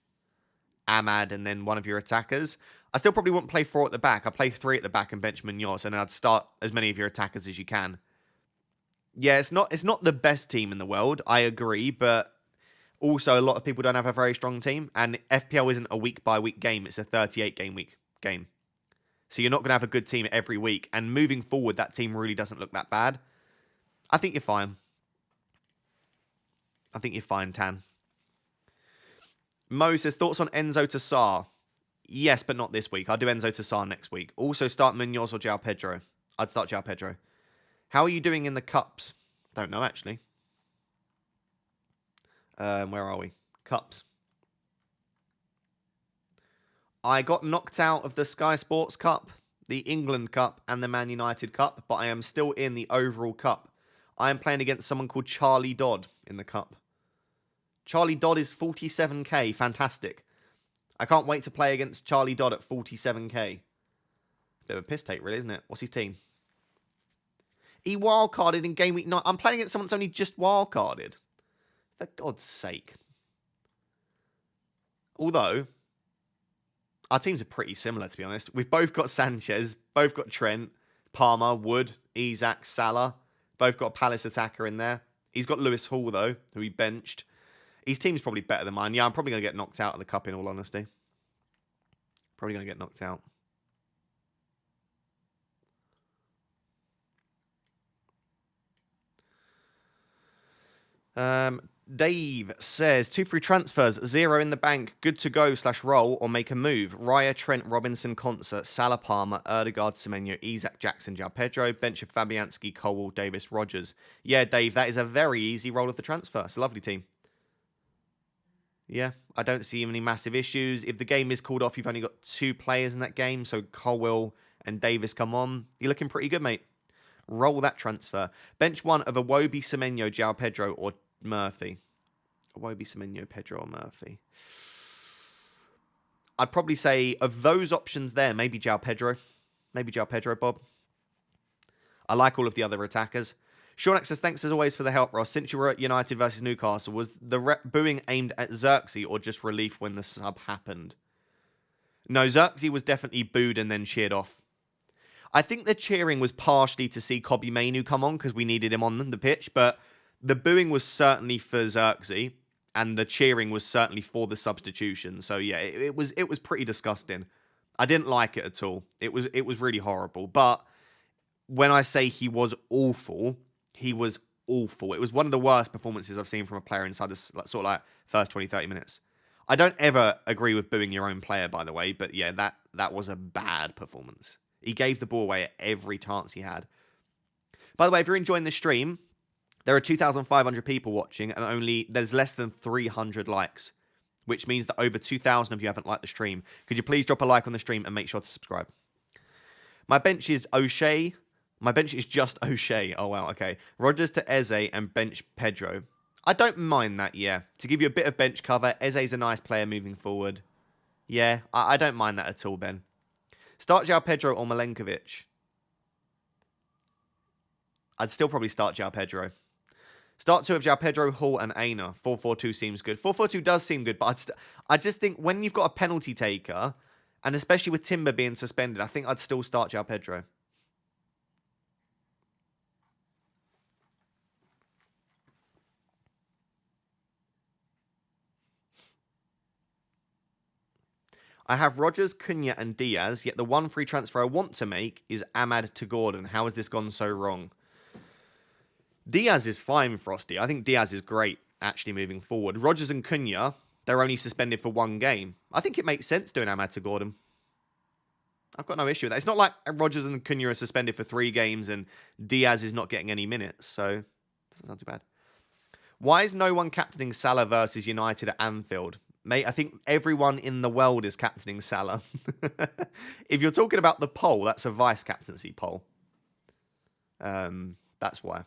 Ahmad and then one of your attackers. I still probably wouldn't play 4 at the back. I'd play 3 at the back and bench Munoz, and I'd start as many of your attackers as you can. Yeah, it's not the best team in the world. I agree, but also a lot of people don't have a very strong team, and FPL isn't a week-by-week game. It's a 38-game week game. So you're not going to have a good team every week, and moving forward, that team really doesn't look that bad. I think you're fine. I think you're fine, Tan. Mo says, thoughts on Enzo to Sarr? Yes, but not this week. I'll do Enzo to Sarr next week. Also, start Munoz or João Pedro. I'd start João Pedro. How are you doing in the cups? Don't know, actually. Where are we? Cups. I got knocked out of the Sky Sports Cup, the England Cup, and the Man United Cup, but I am still in the overall cup. I am playing against someone called Charlie Dodd in the cup. Charlie Dodd is 47k. Fantastic. I can't wait to play against Charlie Dodd at 47k. Bit of a piss take, really, isn't it? What's his team? He wildcarded in game week 9. I'm playing against someone that's only just wildcarded. For God's sake. Although, our teams are pretty similar, to be honest. We've both got Sanchez, both got Trent, Palmer, Wood, Isak, Salah. Both got a Palace attacker in there. He's got Lewis Hall, though, who he benched. His team's probably better than mine. Yeah, I'm probably going to get knocked out of the cup, in all honesty. Probably going to get knocked out. Dave says, 2 free transfers, 0 in the bank, good to go / roll or make a move. Raya, Trent, Robinson, Concert, Salah, Palmer, Erdegaard, Semenyo, Isak, Jackson, João Pedro, bench of Fabianski, Colwell, Davis, Rogers. Yeah, Dave, that is a very easy roll of the transfer. It's a lovely team. Yeah, I don't see any massive issues. If the game is called off, you've only got 2 players in that game, so Colwell and Davis come on. You're looking pretty good, mate. Roll that transfer. Bench 1 of Iwobi, Semenyo, João Pedro, or Murphy. Iwobi, Semenyo, Pedro, or Murphy. I'd probably say, of those options there, maybe João Pedro. Maybe João Pedro, Bob. I like all of the other attackers. Sean says, thanks as always for the help, Ross. Since you were at United versus Newcastle, was the booing aimed at Xerxes or just relief when the sub happened? No, Xerxes was definitely booed and then cheered off. I think the cheering was partially to see Kobbie Mainoo come on because we needed him on the pitch, but the booing was certainly for Xerxes and the cheering was certainly for the substitution. So yeah, it was pretty disgusting. I didn't like it at all. It was really horrible. But when I say he was awful, he was awful. It was one of the worst performances I've seen from a player inside this sort of like first 20, 30 minutes. I don't ever agree with booing your own player, by the way, but yeah, that was a bad performance. He gave the ball away at every chance he had. By the way, if you're enjoying the stream, there are 2,500 people watching and there's less than 300 likes, which means that over 2,000 of you haven't liked the stream. Could you please drop a like on the stream and make sure to subscribe? My bench is O'Shea. My bench is just O'Shea. Oh, wow. Okay. Rogers to Eze and bench Pedro. I don't mind that, yeah. To give you a bit of bench cover, Eze's a nice player moving forward. Yeah, I don't mind that at all, Ben. Start João Pedro or Milenkovic. I'd still probably start João Pedro. Start 2 of João Pedro, Hall, and Aina. 4-4-2 seems good. 4-4-2 does seem good, but I just think when you've got a penalty taker, and especially with Timber being suspended, I think I'd still start João Pedro. I have Rogers, Cunha, and Diaz, yet the one free transfer I want to make is Ahmad to Gordon. How has this gone so wrong? Diaz is fine, Frosty. I think Diaz is great, actually, moving forward. Rogers and Cunha, they're only suspended for 1 game. I think it makes sense doing Ahmad to Gordon. I've got no issue with that. It's not like Rogers and Cunha are suspended for 3 games and Diaz is not getting any minutes, so it doesn't sound too bad. Why is no one captaining Salah versus United at Anfield? Mate, I think everyone in the world is captaining Salah. If you're talking about the poll, that's a vice-captaincy poll. That's why.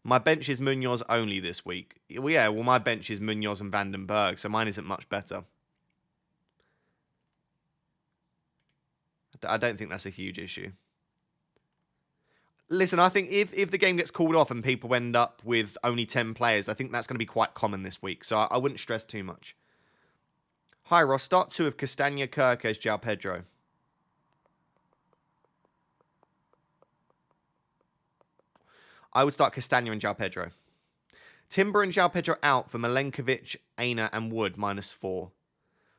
My bench is Munoz only this week. Well, yeah, well, my bench is Munoz and Vandenberg, so mine isn't much better. I don't think that's a huge issue. Listen, I think if the game gets called off and people end up with only 10 players, I think that's going to be quite common this week. So I wouldn't stress too much. Hi, Ross. Start 2 of Castagna, Kirkes, João Pedro. I would start Castagna and João Pedro. Timber and João Pedro out for Milenkovic, Aina, and Wood, -4.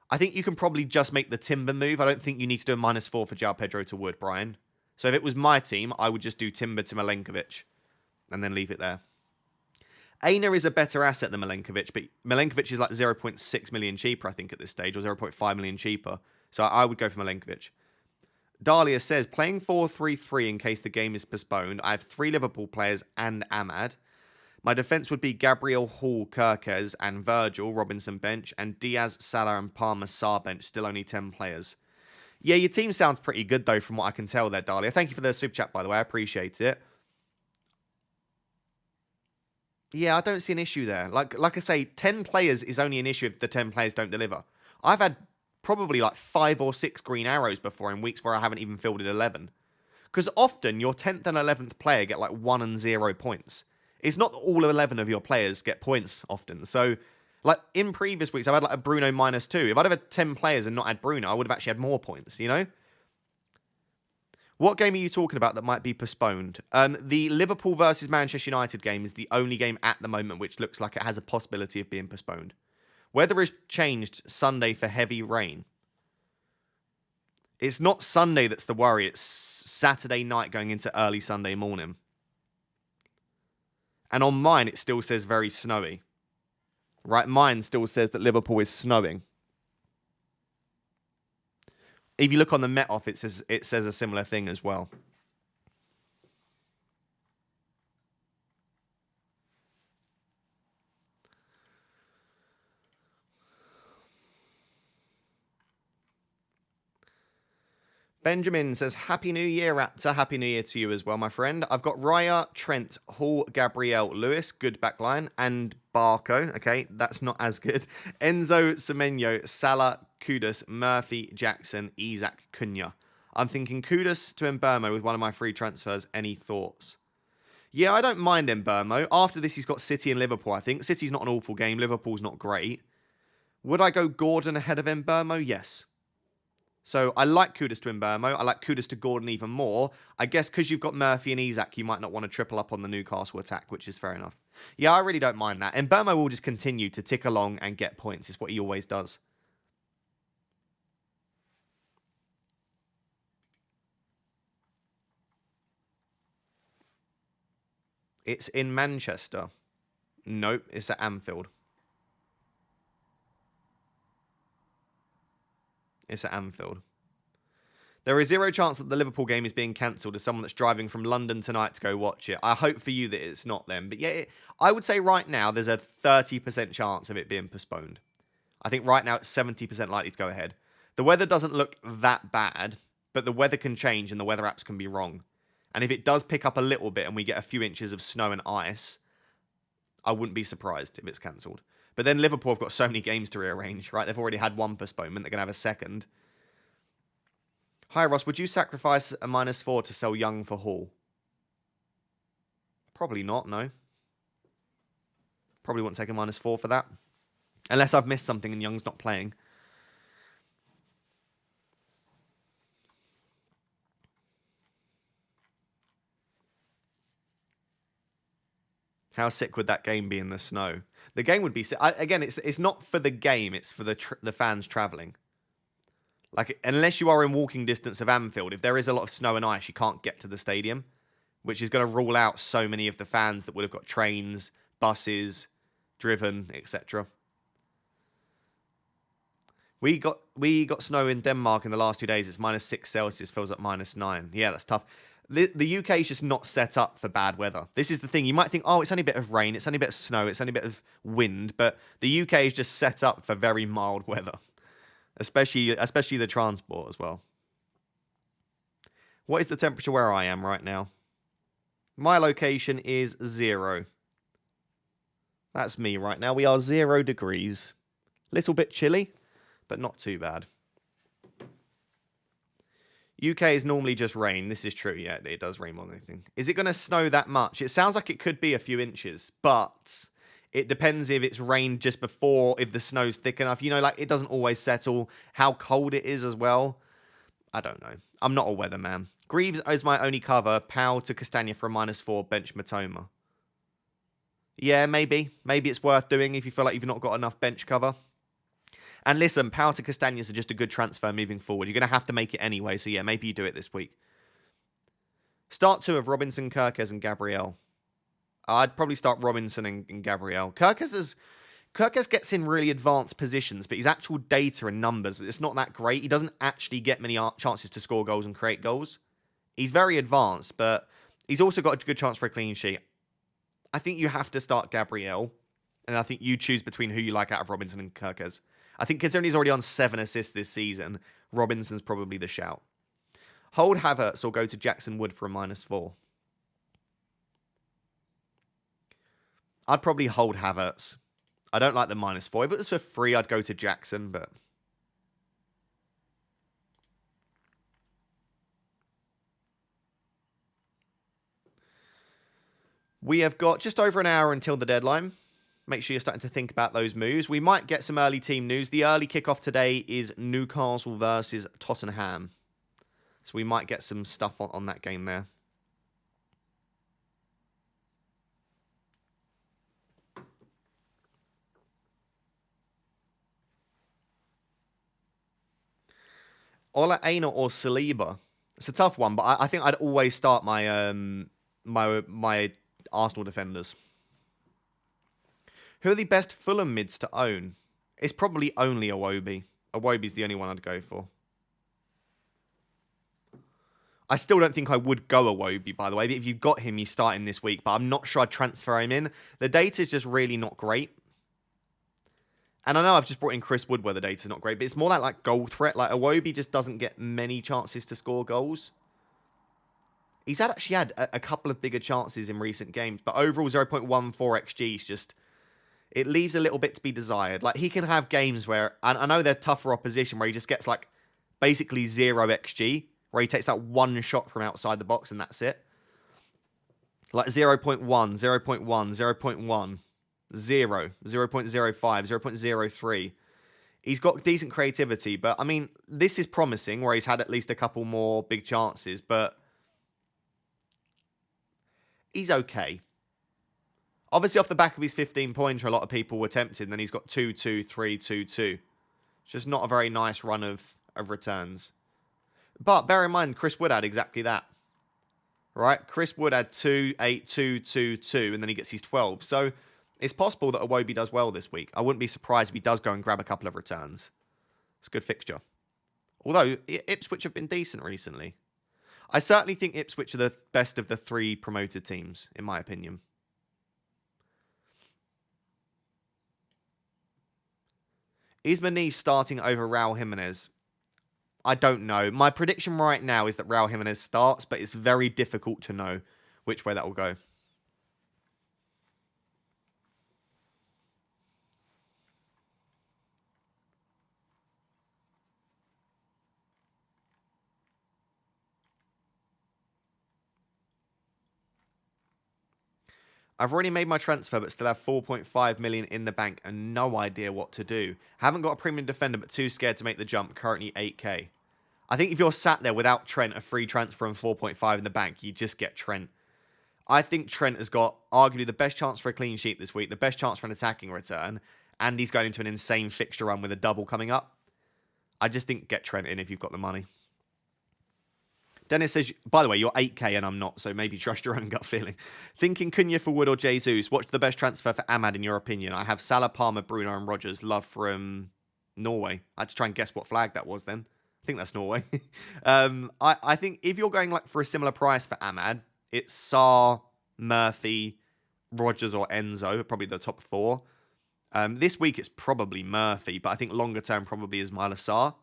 I think you can probably just make the Timber move. I don't think you need to do a -4 for João Pedro to Wood, Brian. So if it was my team, I would just do Timber to Milenkovic and then leave it there. Aina is a better asset than Milenkovic, but Milenkovic is like 0.6 million cheaper, I think, at this stage, or 0.5 million cheaper. So I would go for Milenkovic. Dahlia says, playing 4-3-3 in case the game is postponed. I have 3 Liverpool players and Ahmad. My defence would be Gabriel, Hall, Kirkes, and Virgil, Robinson bench, and Diaz, Salah, and Palmer, Sarr bench, still only 10 players. Yeah, your team sounds pretty good, though, from what I can tell there, Dahlia. Thank you for the super chat, by the way. I appreciate it. Yeah, I don't see an issue there. Like I say, 10 players is only an issue if the 10 players don't deliver. I've had probably like 5 or 6 green arrows before in weeks where I haven't even fielded 11. Because often your 10th and 11th player get like 1 and 0 points. It's not that all 11 of your players get points often. So, like in previous weeks, I've had like a Bruno -2. If I'd have had 10 players and not had Bruno, I would have actually had more points, you know? What game are you talking about that might be postponed? The Liverpool versus Manchester United game is the only game at the moment which looks like it has a possibility of being postponed. Weather has changed Sunday for heavy rain. It's not Sunday that's the worry. It's Saturday night going into early Sunday morning. And on mine, it still says very snowy. Right, mine still says that Liverpool is snowing. If you look on the Met Off, it says a similar thing as well. Benjamin says, Happy New Year, Raptor. Happy New Year to you as well, my friend. I've got Raya, Trent, Hall, Gabriel, Lewis, good backline, and Barco. Okay, that's not as good. Enzo, Semenyo, Salah, Kudus, Murphy, Jackson, Isaac, Cunha. I'm thinking Kudus to Mbermo with one of my free transfers. Any thoughts? Yeah, I don't mind Mbermo. After this, he's got City and Liverpool, I think. City's not an awful game. Liverpool's not great. Would I go Gordon ahead of Mbermo? Yes. So I like Kudus to Mbermo. I like Kudus to Gordon even more. I guess because you've got Murphy and Isaac, you might not want to triple up on the Newcastle attack, which is fair enough. Yeah, I really don't mind that. And Mbermo will just continue to tick along and get points. It's what he always does. It's in Manchester. Nope, it's at Anfield. It's at Anfield. There is 0 chance that the Liverpool game is being cancelled as someone that's driving from London tonight to go watch it. I hope for you that it's not them. But yeah, I would say right now there's a 30% chance of it being postponed. I think right now it's 70% likely to go ahead. The weather doesn't look that bad, but the weather can change and the weather apps can be wrong. And if it does pick up a little bit and we get a few inches of snow and ice, I wouldn't be surprised if it's cancelled. But then Liverpool have got so many games to rearrange, right? They've already had one postponement. They're going to have a second. Hi, Ross. Would you sacrifice a -4 to sell Young for Hall? Probably not, no. Probably wouldn't take a -4 for that. Unless I've missed something and Young's not playing. How sick would that game be in the snow? The game would be sick. Again, it's not for the game. It's for the fans travelling. Like, unless you are in walking distance of Anfield, if there is a lot of snow and ice, you can't get to the stadium, which is going to rule out so many of the fans that would have got trains, buses, driven, etc. We got snow in Denmark in the last 2 days. It's -6 Celsius, feels like -9. Yeah, that's tough. The UK is just not set up for bad weather. This is the thing. You might think, oh, it's only a bit of rain, it's only a bit of snow, it's only a bit of wind, but the UK is just set up for very mild weather. Especially the transport as well. What is the temperature where I am right now? My location is 0. That's me right now. We are 0 degrees. Little bit chilly, but not too bad. UK is normally just rain. This is true. Yeah, it does rain more than anything. Is it going to snow that much? It sounds like it could be a few inches, but it depends if it's rained just before, if the snow's thick enough. You know, like it doesn't always settle. How cold it is as well. I don't know. I'm not a weatherman. Greaves is my only cover. Pow to Castagna for a -4. Bench Matoma. Yeah, maybe. Maybe it's worth doing if you feel like you've not got enough bench cover. And listen, Power to Castagnas are just a good transfer moving forward. You're going to have to make it anyway. So yeah, maybe you do it this week. Start 2 of Robinson, Kirkes, and Gabriel. I'd probably start Robinson and Gabriel. Kirkes gets in really advanced positions, but his actual data and numbers, it's not that great. He doesn't actually get many chances to score goals and create goals. He's very advanced, but he's also got a good chance for a clean sheet. I think you have to start Gabriel, and I think you choose between who you like out of Robinson and Kirkes. I think considering he's already on 7 assists this season, Robinson's probably the shout. Hold Havertz or go to Jackson Wood for a -4. I'd probably hold Havertz. I don't like the -4. If it was for free, I'd go to Jackson, but... We have got just over an hour until the deadline. Make sure you're starting to think about those moves. We might get some early team news. The early kickoff today is Newcastle versus Tottenham. So we might get some stuff on that game there. Ola Aina or Saliba? It's a tough one, but I think I'd always start my my Arsenal defenders. Who are the best Fulham mids to own? It's probably only Iwobi. Iwobi's the only one I'd go for. I still don't think I would go Iwobi, by the way. But if you've got him, you start him this week. But I'm not sure I'd transfer him in. The data's just really not great. And I know I've just brought in Chris Wood where the data's not great. But it's more like goal threat. Like Iwobi just doesn't get many chances to score goals. He's actually had a couple of bigger chances in recent games. But overall, 0.14 XG is just... It leaves a little bit to be desired. Like, he can have games where... And I know they're tougher opposition, where he just gets, like, basically 0 XG. Where he takes that one shot from outside the box and that's it. Like 0.1, 0.1, 0.1, 0, 0.05, 0.03. He's got decent creativity. But, I mean, this is promising, where he's had at least a couple more big chances. But he's okay. Obviously, off the back of his 15 points, a lot of people were tempted. And then he's got 2-2, 3-2-2. It's just not a very nice run of returns. But bear in mind, Chris Wood had exactly that. Right? Chris Wood had 2, 8, 2, 2, 2, and then he gets his 12. So it's possible that Iwobi does well this week. I wouldn't be surprised if he does go and grab a couple of returns. It's a good fixture. Although, Ipswich have been decent recently. I certainly think Ipswich are the best of the 3 promoted teams, in my opinion. Is Maniz starting over Raul Jimenez? I don't know. My prediction right now is that Raul Jimenez starts, but it's very difficult to know which way that will go. I've already made my transfer, but still have 4.5 million in the bank and no idea what to do. Haven't got a premium defender, but too scared to make the jump. Currently 8k. I think if you're sat there without Trent, a free transfer and 4.5 in the bank, you just get Trent. I think Trent has got arguably the best chance for a clean sheet this week, the best chance for an attacking return, and he's going into an insane fixture run with a double coming up. I just think get Trent in if you've got the money. Dennis says, by the way, you're 8k and I'm not, so maybe trust your own gut feeling. Thinking Cunha for Wood or Jesus, what's the best transfer for Ahmad in your opinion? I have Salah, Palmer, Bruno and Rodgers. Love from Norway. I had to try and guess what flag that was then. I think that's Norway. I think if you're going like for a similar price for Ahmad, it's Sarr, Murphy, Rodgers or Enzo, probably the top 4. This week it's probably Murphy, but I think longer term probably is Myla Sarr.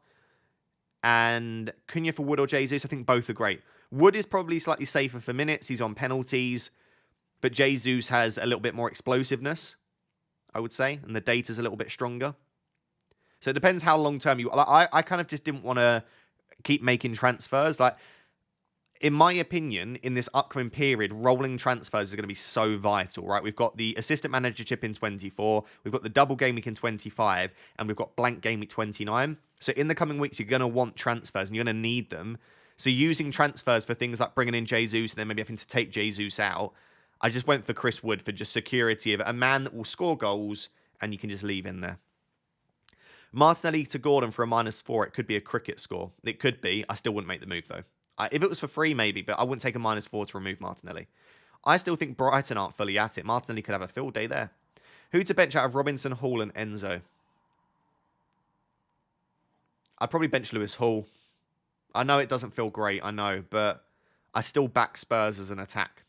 And Cunha for Wood or Jesus, I think both are great. Wood is probably slightly safer for minutes. He's on penalties. But Jesus has a little bit more explosiveness, I would say. And the data's a little bit stronger. So it depends how long term you... I kind of just didn't want to keep making transfers. Like, in my opinion, in this upcoming period, rolling transfers are going to be so vital, right? We've got the assistant manager chip in 24, we've got the double game week in 25, and we've got blank game week 29. So in the coming weeks, you're going to want transfers and you're going to need them. So using transfers for things like bringing in Jesus and then maybe having to take Jesus out, I just went for Chris Wood for just security of a man that will score goals and you can just leave in there. Martinelli to Gordon for a -4. It could be a cricket score. It could be. I still wouldn't make the move, though. If it was for free, maybe, but I wouldn't take a -4 to remove Martinelli. I still think Brighton aren't fully at it. Martinelli could have a field day there. Who to bench out of Robinson, Hall, and Enzo? I'd probably bench Lewis Hall. I know it doesn't feel great, I know, but I still back Spurs as an attack,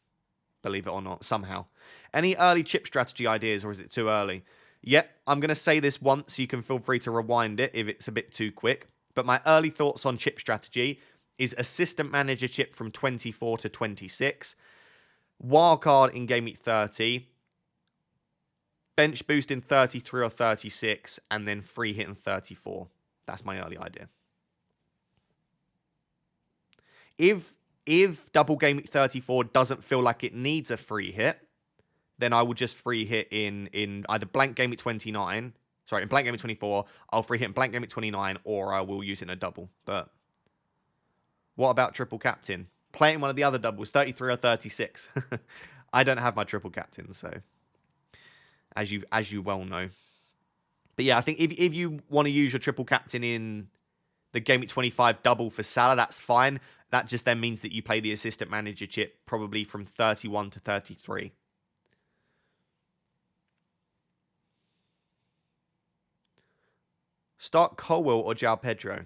believe it or not, somehow. Any early chip strategy ideas, or is it too early? Yep, I'm going to say this once. You can feel free to rewind it if it's a bit too quick. But my early thoughts on chip strategy is assistant manager chip from 24 to 26. Wildcard in game week 30. Bench boost in 33 or 36. And then free hit in 34. That's my early idea. If double game week 34 doesn't feel like it needs a free hit, then I will just free hit in either blank game week 29. Sorry, in blank game week 24, I'll free hit in blank game week 29, or I will use it in a double. But what about triple captain? Play it in one of the other doubles, 33 or 36. I don't have my triple captain, so as you well know. But yeah, I think if you want to use your triple captain in the game week 25 double for Salah, that's fine. That just then means that you play the assistant manager chip probably from 31 to 33. Start Colwell or João Pedro.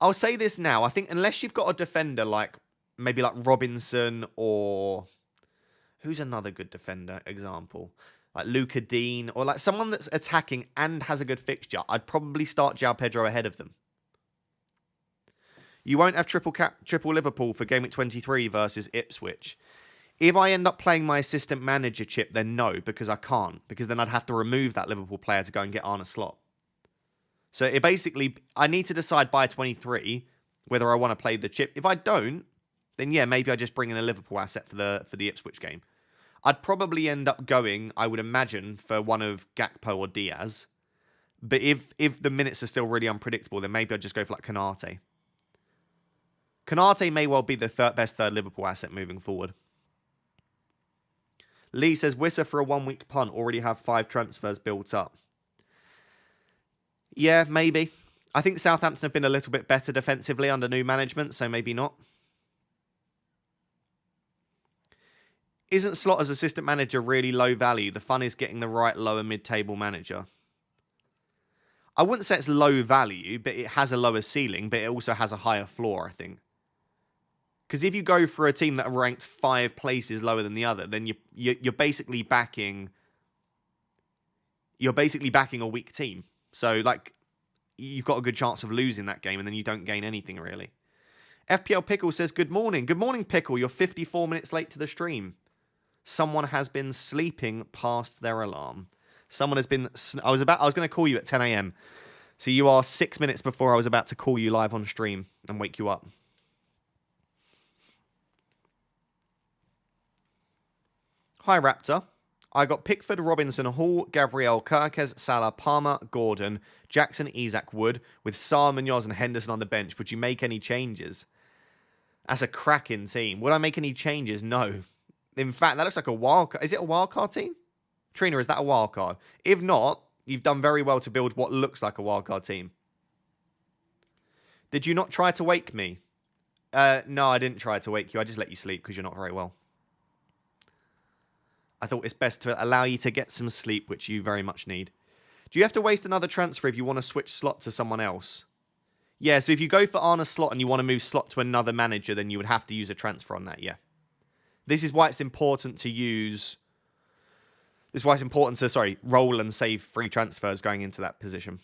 I'll say this now. I think unless you've got a defender like maybe like Robinson or who's another good defender example? Like Luca Dean or like someone that's attacking and has a good fixture, I'd probably start João Pedro ahead of them. You won't have triple Liverpool for game week 23 versus Ipswich. If I end up playing my assistant manager chip, then no, because I can't. Because then I'd have to remove that Liverpool player to go and get Arne Slot. So it basically, I need to decide by 23 whether I want to play the chip. If I don't, then yeah, maybe I just bring in a Liverpool asset for the Ipswich game. I'd probably end up going, I would imagine, for one of Gakpo or Diaz. But if the minutes are still really unpredictable, then maybe I'd just go for like Konate. Konate may well be the best third Liverpool asset moving forward. Lee says, Wissa for a 1 week punt, already have 5 transfers built up. Yeah, maybe. I think Southampton have been a little bit better defensively under new management, so maybe not. Isn't Slot as assistant manager really low value? The fun is getting the right lower mid-table manager. I wouldn't say it's low value, but it has a lower ceiling, but it also has a higher floor, I think. Because if you go for a team that are ranked 5 places lower than the other, then you're basically backing a weak team. So, like, you've got a good chance of losing that game, and then you don't gain anything, really. FPL Pickle says, good morning. Good morning, Pickle. You're 54 minutes late to the stream. Someone has been sleeping past their alarm. Someone has been... I was going to call you at 10 a.m. So you are 6 minutes before I was about to call you live on stream and wake you up. Hi, Raptor. I got Pickford, Robinson, Hall, Gabriel, Kirkes, Salah, Palmer, Gordon, Jackson, Isak, Wood, with Sarr, Munoz, and Henderson on the bench. Would you make any changes? That's a cracking team. Would I make any changes? No. In fact, that looks like a wild card. Is it a wild card team? Trina, is that a wild card? If not, you've done very well to build what looks like a wild card team. Did you not try to wake me? No, I didn't try to wake you. I just let you sleep because you're not very well. I thought it's best to allow you to get some sleep, which you very much need. Do you have to waste another transfer if you want to switch Slot to someone else? Yeah, so if you go for Arne Slot and you want to move Slot to another manager, then you would have to use a transfer on that, yeah. This is why it's important to use... This is why it's important to, roll and save free transfers going into that position.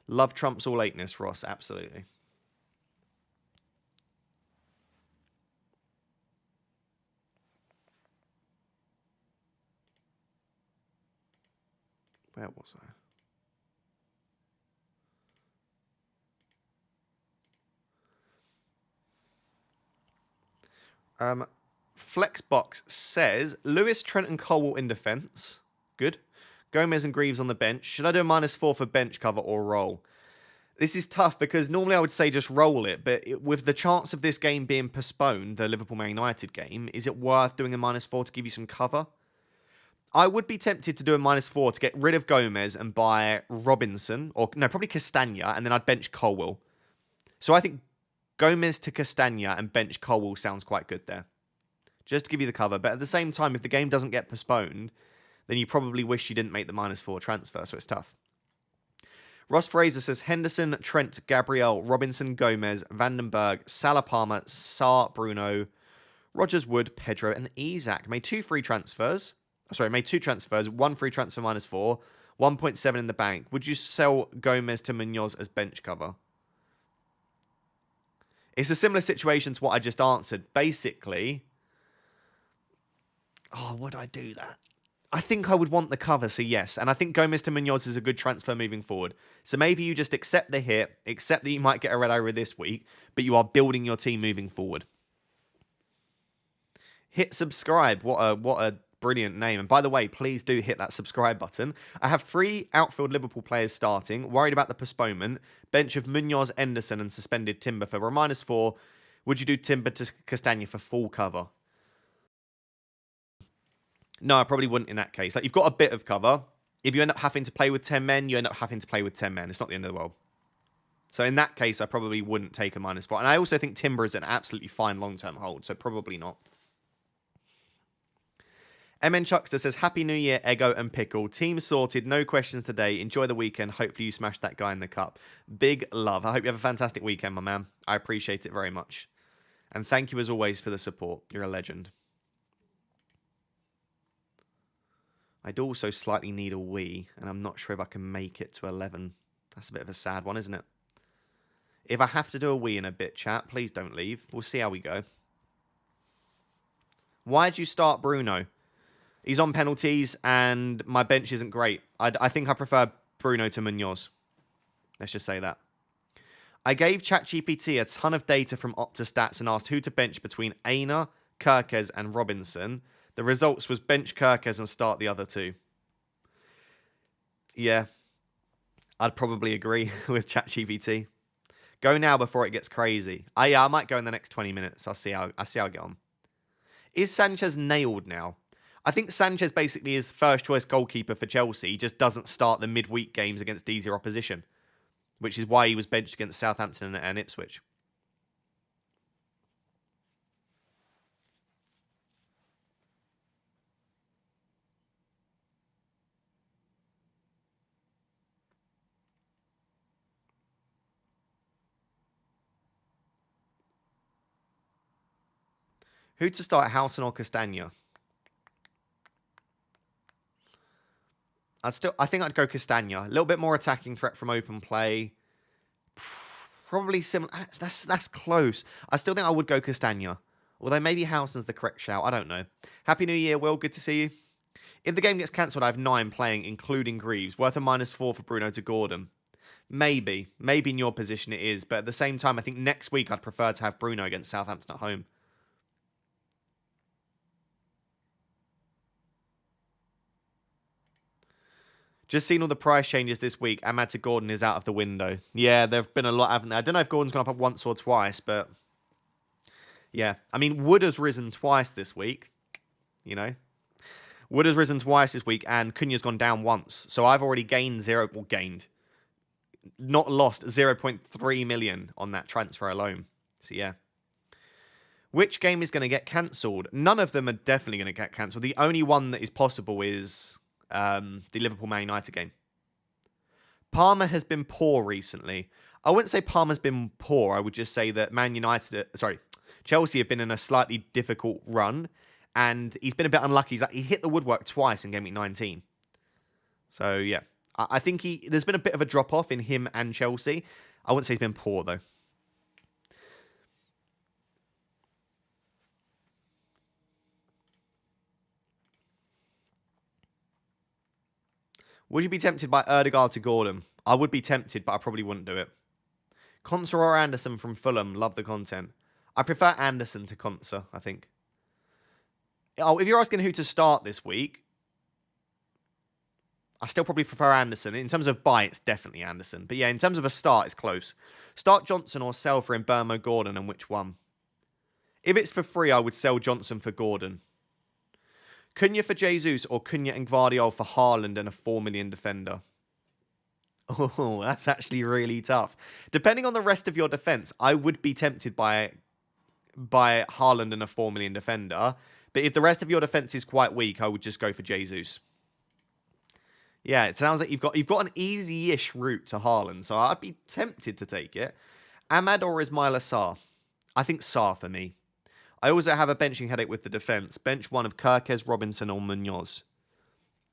Love trumps all lateness, Ross, absolutely. Where was I? Flexbox says Lewis, Trent, and Colwell in defence. Good. Gomez and Greaves on the bench. Should I do a -4 for bench cover or roll? This is tough because normally I would say just roll it, but with the chance of this game being postponed, the Liverpool-Man United game, is it worth doing a -4 to give you some cover? I would be tempted to do a -4 to get rid of Gomez and buy Robinson, or no, probably Castagna, and then I'd bench Colwell. So I think Gomez to Castagna and bench Colwell sounds quite good there. Just to give you the cover. But at the same time, if the game doesn't get postponed, then you probably wish you didn't make the -4 transfer, so it's tough. Ross Fraser says Henderson, Trent, Gabriel, Robinson, Gomez, Vandenberg, Salah, Palmer, Sarr, Bruno, Rogers, Wood, Pedro, and Isak. Made two transfers, 1 free transfer -4, 1.7 in the bank. Would you sell Gomez to Munoz as bench cover? It's a similar situation to what I just answered. Basically, would I do that? I think I would want the cover, so yes. And I think Gomez to Munoz is a good transfer moving forward. So maybe you just accept the hit, accept that you might get a red arrow this week, but you are building your team moving forward. Hit subscribe. What a brilliant name. And by the way, please do hit that subscribe button. I have 3 outfield Liverpool players starting. Worried about the postponement. Bench of Munoz, Henderson, and suspended Timber for a -4. Would you do Timber to Castagna for full cover? No, I probably wouldn't in that case. Like, you've got a bit of cover. If you end up having to play with 10 men, you end up having to play with 10 men. It's not the end of the world. So in that case, I probably wouldn't take a -4. And I also think Timber is an absolutely fine long-term hold, so probably not. MN Chuckster says, Happy New Year, Ego and Pickle. Team sorted, no questions today. Enjoy the weekend. Hopefully you smash that guy in the cup. Big love. I hope you have a fantastic weekend, my man. I appreciate it very much. And thank you as always for the support. You're a legend. I'd also slightly need a wee, and I'm not sure if I can make it to 11. That's a bit of a sad one, isn't it? If I have to do a wee in a bit, chat, please don't leave. We'll see how we go. Why'd you start Bruno? He's on penalties, and my bench isn't great. I think I prefer Bruno to Munoz. Let's just say that. I gave ChatGPT a ton of data from Opta and asked who to bench between Aina, Kirkes, and Robinson. The results was bench Kirkes and start the other two. Yeah, I'd probably agree with ChatGPT. Go now before it gets crazy. I might go in the next 20 minutes. I'll see how I get on. Is Sanchez nailed now? I think Sanchez basically is first choice goalkeeper for Chelsea. He just doesn't start the midweek games against easier opposition, which is why he was benched against Southampton and Ipswich. Who to start, Howson or Castagna? I think I'd go Castagna. A little bit more attacking threat from open play. Probably similar. That's close. I still think I would go Castagna. Although maybe Howson's the correct shout. I don't know. Happy New Year, Will. Good to see you. If the game gets cancelled, I have 9 playing, including Greaves. Worth a -4 for Bruno to Gordon. Maybe. Maybe in your position it is. But at the same time, I think next week I'd prefer to have Bruno against Southampton at home. Just seen all the price changes this week. Ahmad to Gordon is out of the window. Yeah, there have been a lot, haven't there? I don't know if Gordon's gone up once or twice, but yeah. I mean, Wood has risen twice this week, you know. Wood has risen twice this week, and Cunha's gone down once. So I've already gained not lost 0.3 million on that transfer alone. So yeah. Which game is going to get cancelled? None of them are definitely going to get cancelled. The only one that is possible is the Liverpool-Man United game. Palmer has been poor recently. I wouldn't say Palmer's been poor. I would just say that Chelsea have been in a slightly difficult run, and he's been a bit unlucky. He hit the woodwork twice in Game Week 19. So, yeah. I think there's been a bit of a drop-off in him and Chelsea. I wouldn't say he's been poor, though. Would you be tempted by Erdegaard to Gordon? I would be tempted, but I probably wouldn't do it. Conser or Anderson from Fulham. Love the content. I prefer Anderson to Konsa, I think. Oh, if you're asking who to start this week, I still probably prefer Anderson. In terms of buy, it's definitely Anderson. But yeah, in terms of a start, it's close. Start Johnson or sell for Mbermo Gordon, and which one? If it's for free, I would sell Johnson for Gordon. Cunha for Jesus or Cunha and Gvardiol for Haaland and a 4 million defender? Oh, that's actually really tough. Depending on the rest of your defense, I would be tempted by Haaland and a 4 million defender. But if the rest of your defense is quite weak, I would just go for Jesus. Yeah, it sounds like you've got an easy-ish route to Haaland, so I'd be tempted to take it. Ahmad or Ismaila Sarr? I think Sarr for me. I also have a benching headache with the defense. Bench one of Kirkes, Robinson, or Munoz.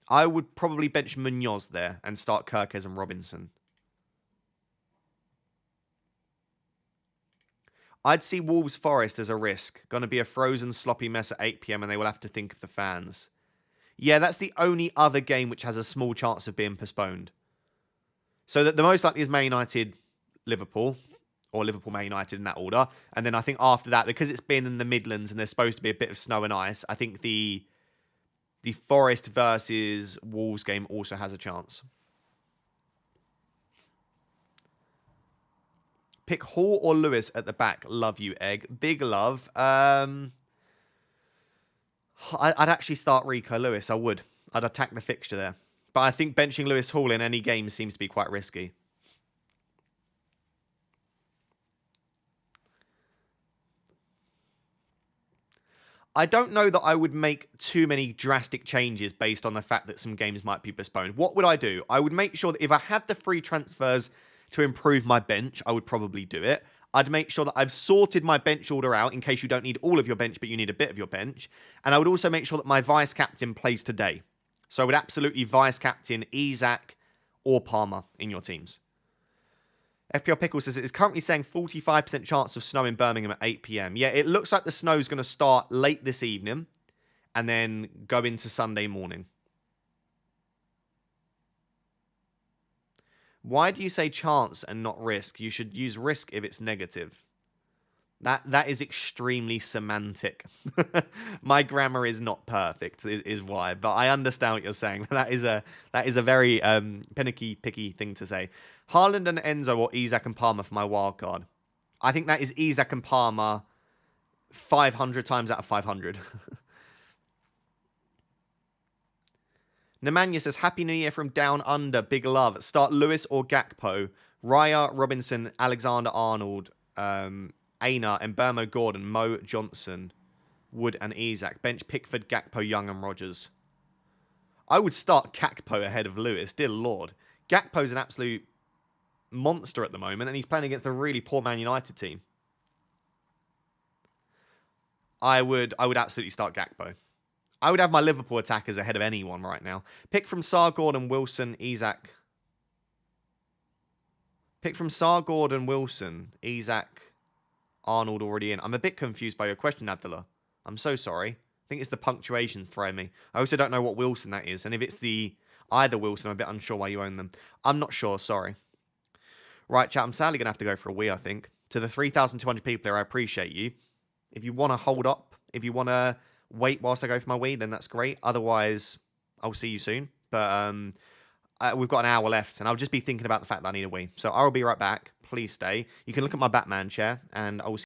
I would probably bench Munoz there and start Kirkes and Robinson. I'd see Wolves Forest as a risk. Going to be a frozen, sloppy mess at 8 p.m. and they will have to think of the fans. Yeah, that's the only other game which has a small chance of being postponed. So that the most likely is Man United, Liverpool, or Liverpool, Man United in that order. And then I think after that, because it's been in the Midlands and there's supposed to be a bit of snow and ice, I think the Forest versus Wolves game also has a chance. Pick Hall or Lewis at the back. Love you, Egg. Big love. I'd actually start Rico Lewis. I would. I'd attack the fixture there. But I think benching Lewis Hall in any game seems to be quite risky. I don't know that I would make too many drastic changes based on the fact that some games might be postponed. What would I do? I would make sure that if I had the free transfers to improve my bench, I would probably do it. I'd make sure that I've sorted my bench order out in case you don't need all of your bench, but you need a bit of your bench. And I would also make sure that my vice captain plays today. So I would absolutely vice captain Isak or Palmer in your teams. FPL Pickle says it is currently saying 45% chance of snow in Birmingham at 8 p.m. Yeah, it looks like the snow is going to start late this evening and then go into Sunday morning. Why do you say chance and not risk? You should use risk if it's negative. That is extremely semantic. My grammar is not perfect, is why. But I understand what you're saying. That is a very pinicky, picky thing to say. Haaland and Enzo or Isak and Palmer for my wild card. I think that is Isak and Palmer 500 times out of 500. Nemanja says, Happy New Year from Down Under. Big love. Start Lewis or Gakpo. Raya, Robinson, Alexander-Arnold, Aina, Mbermo Gordon, Mo Johnson, Wood and Isak. Bench Pickford, Gakpo, Young and Rogers. I would start Gakpo ahead of Lewis. Dear Lord. Gakpo's an absolute monster at the moment, and he's playing against a really poor Man United team. I would absolutely start Gakpo. I would have my Liverpool attackers ahead of anyone right now. Pick from Sarr, Gordon, Wilson, Isak. Pick from Sarr, Gordon, Wilson, Isak, Arnold already in. I'm a bit confused by your question, Abdullah. I'm so sorry. I think it's the punctuations throwing me. I also don't know what Wilson that is. And if it's either Wilson, I'm a bit unsure why you own them. I'm not sure, sorry. Right, chat, I'm sadly going to have to go for a wee, I think. To the 3,200 people here, I appreciate you. If you want to hold up, if you want to wait whilst I go for my wee, then that's great. Otherwise, I'll see you soon. But we've got an hour left, and I'll just be thinking about the fact that I need a wee. So I'll be right back. Please stay. You can look at my Batman chair, and I will see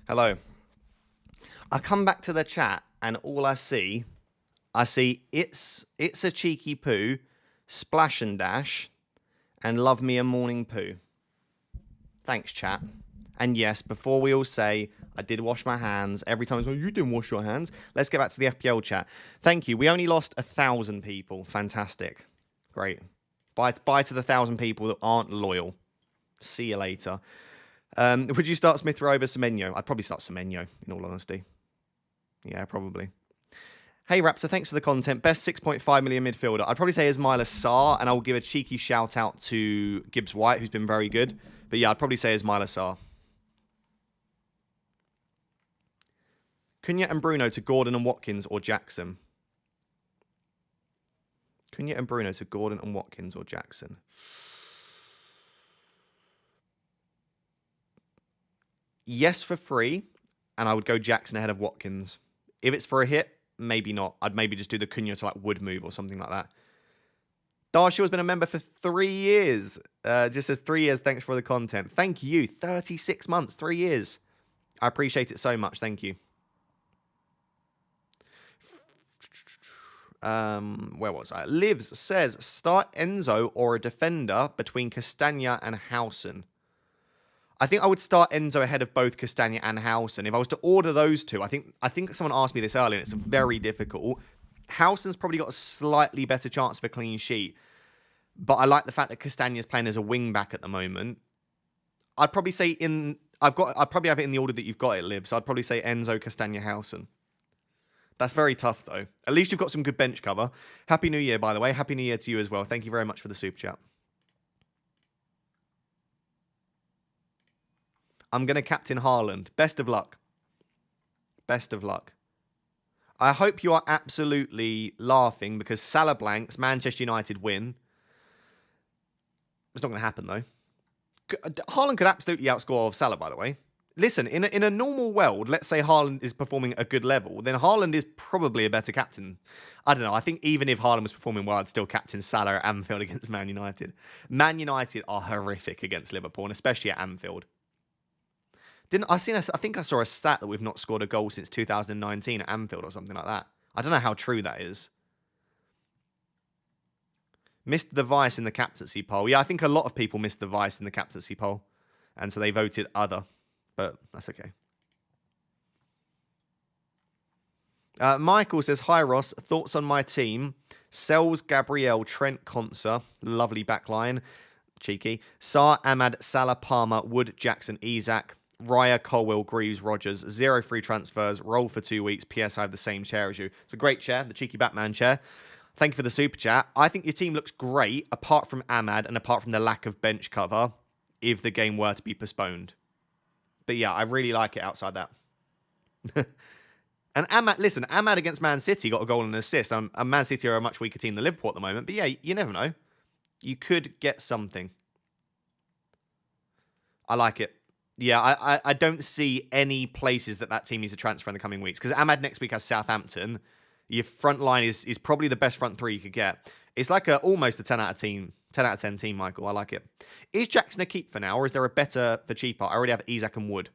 Hello. I come back to the chat and all I see it's a cheeky poo, splash and dash, and love me a morning poo. Thanks, chat. And yes, before we all say, I did wash my hands, every time it's like, you didn't wash your hands. Let's get back to the FPL chat. Thank you. We only lost 1,000 people. Fantastic. Great. Bye to the 1,000 people that aren't loyal. See you later. Would you start Smith Rowe over Semenyo? I'd probably start Semenyo, in all honesty. Yeah, probably. Hey, Raptor, thanks for the content. Best 6.5 million midfielder. I'd probably say Ismaila Sarr, and I will give a cheeky shout out to Gibbs White, who's been very good. But yeah, I'd probably say Ismaila Sarr. Cunha and Bruno to Gordon and Watkins or Jackson? Cunha and Bruno to Gordon and Watkins or Jackson? Yes for free, and I would go Jackson ahead of Watkins. If it's for a hit, maybe not. I'd maybe just do the Cunha to like Wood move or something like that. Darshil has been a member for 3 years. Just says 3 years. Thanks for the content. Thank you. 36 months, 3 years. I appreciate it so much. Thank you. Where was I? Lives says start Enzo or a defender between Castagna and Howson. I think I would start Enzo ahead of both Castagna and Howson. If I was to order those two, I think someone asked me this earlier, and it's very difficult. Howson's probably got a slightly better chance of a clean sheet, but I like the fact that Castagna's playing as a wing back at the moment. I'd probably say I'd probably have it in the order that you've got it, Liv. So I'd probably say Enzo, Castagna, Howson. That's very tough, though. At least you've got some good bench cover. Happy New Year, by the way. Happy New Year to you as well. Thank you very much for the super chat. I'm going to captain Haaland. Best of luck. Best of luck. I hope you are absolutely laughing because Salah blanks, Manchester United win. It's not going to happen, though. Haaland could absolutely outscore Salah, by the way. Listen, in a normal world, let's say Haaland is performing at a good level, then Haaland is probably a better captain. I don't know. I think even if Haaland was performing well, I'd still captain Salah at Anfield against Man United. Man United are horrific against Liverpool, and especially at Anfield. I think I saw a stat that we've not scored a goal since 2019 at Anfield or something like that. I don't know how true that is. Missed the vice in the captaincy poll. Yeah, I think a lot of people missed the vice in the captaincy poll. And so they voted other. But that's okay. Michael says, hi Ross, thoughts on my team? Sells, Gabriel, Trent, Conser. Lovely backline. Cheeky. Sarr, Ahmad, Salah, Palmer, Wood, Jackson, Isak. Raya, Colwell, Greaves, Rogers, 0 free transfers, roll for 2 weeks. PS, I have the same chair as you. It's a great chair, the cheeky Batman chair. Thank you for the super chat. I think your team looks great, apart from Ahmad and apart from the lack of bench cover, if the game were to be postponed. But yeah, I really like it outside that. And Ahmad, listen, Ahmad against Man City got a goal and an assist. And Man City are a much weaker team than Liverpool at the moment. But yeah, you never know. You could get something. I like it. Yeah, I don't see any places that team needs to transfer in the coming weeks. Because Ahmad next week has Southampton. Your front line is probably the best front three you could get. It's like almost a 10 out of 10 team, Michael. I like it. Is Jackson a keep for now, or is there a better for cheaper? I already have Isak and Wood.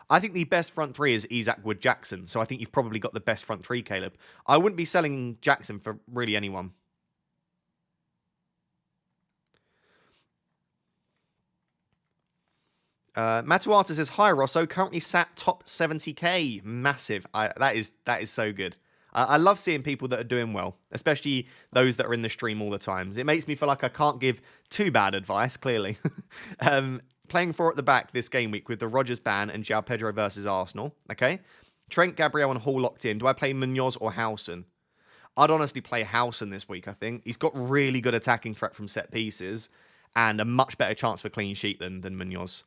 I think the best front three is Isak, Wood, Jackson. So I think you've probably got the best front three, Caleb. I wouldn't be selling Jackson for really anyone. Matuata says, hi, Rosso. Currently sat top 70k. Massive. That is so good. I love seeing people that are doing well, especially those that are in the stream all the time. It makes me feel like I can't give too bad advice, clearly. Playing 4 at the back this game week with the Rodgers ban and João Pedro versus Arsenal. Okay. Trent, Gabriel, and Hall locked in. Do I play Munoz or Howson? I'd honestly play Howson this week, I think. He's got really good attacking threat from set pieces and a much better chance for clean sheet than Munoz.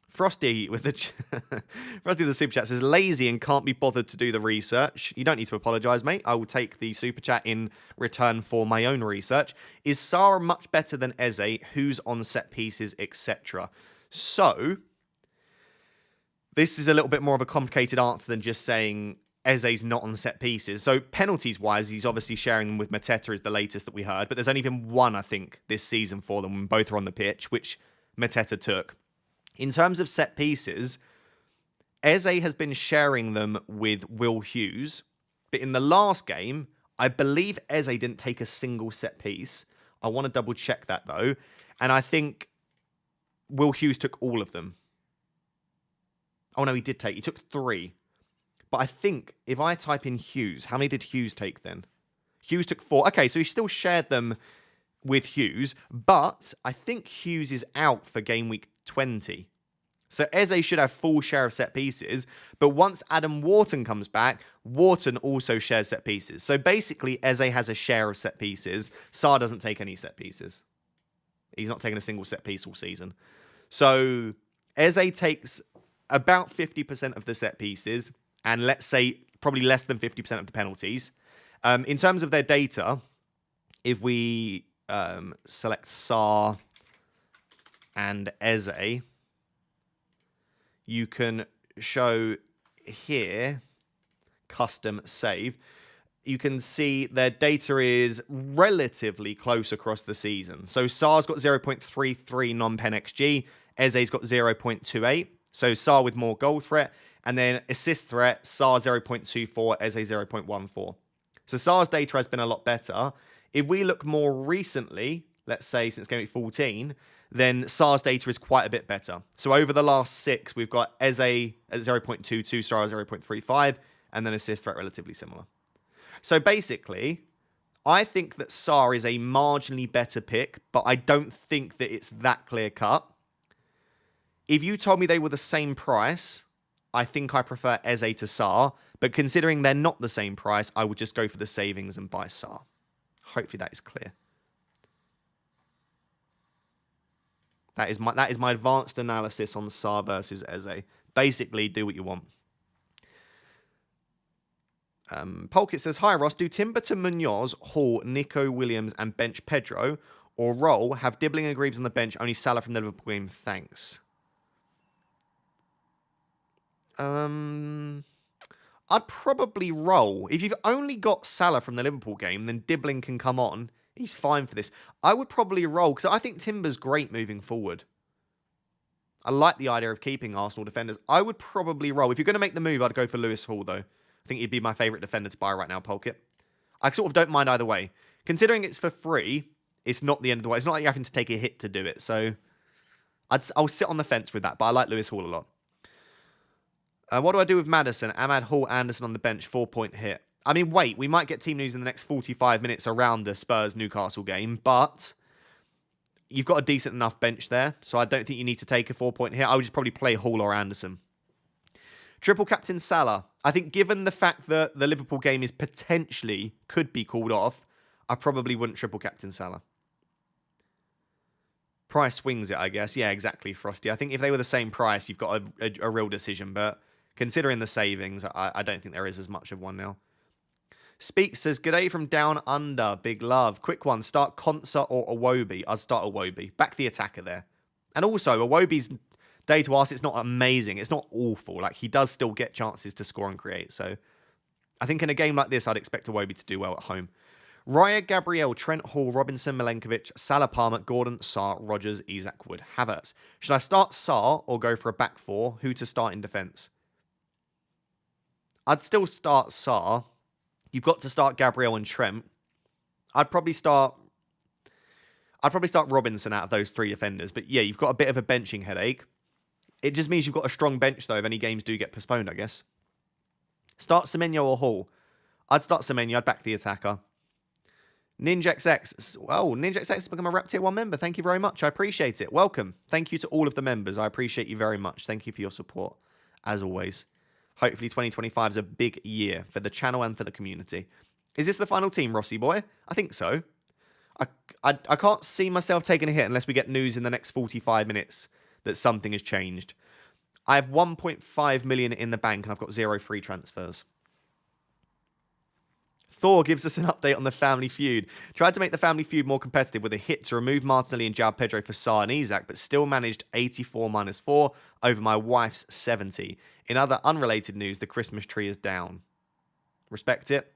Frosty with the super chat says, lazy and can't be bothered to do the research. You don't need to apologise, mate. I will take the super chat in return for my own research. Is Sarr much better than Eze? Who's on set pieces, etc.? So, this is a little bit more of a complicated answer than just saying Eze's not on set pieces. So, penalties-wise, he's obviously sharing them with Mateta is the latest that we heard. But there's only been one, I think, this season for them when both are on the pitch, which Mateta took. In terms of set pieces, Eze has been sharing them with Will Hughes, but in the last game, I believe Eze didn't take a single set piece. I want to double check that though. And I think Will Hughes took all of them. Oh no, he did take. He took 3. But I think if I type in Hughes, how many did Hughes take then? Hughes took 4. Okay, so he still shared them with Hughes, but I think Hughes is out for game week 20. So Eze should have full share of set pieces, but once Adam Wharton comes back, Wharton also shares set pieces. So basically, Eze has a share of set pieces. Saar doesn't take any set pieces. He's not taking a single set piece all season. So Eze takes about 50% of the set pieces, and let's say probably less than 50% of the penalties. In terms of their data, if we select Saar and Eze, you can show here, custom save. You can see their data is relatively close across the season. So Saar's got 0.33 non-pen XG. Eze's got 0.28. So Saar with more goal threat. And then assist threat, Saar 0.24, Eze 0.14. So Saar's data has been a lot better. If we look more recently, let's say since game week 14, then Saar's data is quite a bit better. So over the last 6, we've got Eze at 0.22, Saar at 0.35, and then assist threat relatively similar. So basically, I think that Saar is a marginally better pick, but I don't think that it's that clear cut. If you told me they were the same price, I think I prefer Eze to Saar, but considering they're not the same price, I would just go for the savings and buy Saar. Hopefully that is clear. That is my advanced analysis on Saar versus Eze. Basically, do what you want. Polkit says, hi Ross, do Timber to Munoz, Hall, Nico Williams and bench Pedro, or roll, have Dibbling and Greaves on the bench, only Salah from the Liverpool game, thanks. I'd probably roll. If you've only got Salah from the Liverpool game, then Dibbling can come on. He's fine for this. I would probably roll, because I think Timber's great moving forward. I like the idea of keeping Arsenal defenders. I would probably roll. If you're going to make the move, I'd go for Lewis Hall, though. I think he'd be my favourite defender to buy right now, Polkit. I sort of don't mind either way. Considering it's for free, it's not the end of the way. It's not like you're having to take a hit to do it. So I'll sit on the fence with that, but I like Lewis Hall a lot. What do I do with Maddison? Ahmad, Hall, Anderson on the bench, 4-point hit. I mean, wait, we might get team news in the next 45 minutes around the Spurs-Newcastle game, but you've got a decent enough bench there, so I don't think you need to take a 4-point hit. I would just probably play Hall or Anderson. Triple captain Salah. I think given the fact that the Liverpool game is potentially, could be called off, I probably wouldn't triple captain Salah. Price swings it, I guess. Yeah, exactly, Frosty. I think if they were the same price, you've got a real decision, but considering the savings, I don't think there is as much of one now. Speak says, g'day from down under. Big love. Quick one. Start Concert or Iwobi. I'd start Iwobi. Back the attacker there. And also, Iwobi's data, whilst it's not amazing, it's not awful. Like, he does still get chances to score and create. So, I think in a game like this, I'd expect Iwobi to do well at home. Raya, Gabriel, Trent Hall, Robinson, Milenkovic, Salah Palmer, Gordon, Saar, Rodgers, Isak, Wood, Havertz. Should I start Saar or go for a back four? Who to start in defence? I'd still start Saar. You've got to start Gabriel and Trent. I'd probably start Robinson out of those 3 defenders. But yeah, you've got a bit of a benching headache. It just means you've got a strong bench, though, if any games do get postponed, I guess. Start Semenyo or Hall. I'd start Semenyo. I'd back the attacker. NinjaXX. Well, NinjaXX has become a Rep Tier 1 member. Thank you very much. I appreciate it. Welcome. Thank you to all of the members. I appreciate you very much. Thank you for your support, as always. Hopefully 2025 is a big year for the channel and for the community. Is this the final team, Rossi boy? I think so. I can't see myself taking a hit unless we get news in the next 45 minutes that something has changed. I have 1.5 million in the bank and I've got 0 free transfers. Thor gives us an update on the Family Feud. Tried to make the Family Feud more competitive with a hit to remove Martinelli and João Pedro for Saar and Isak, but still managed 84-4 over my wife's 70. In other unrelated news, the Christmas tree is down. Respect it.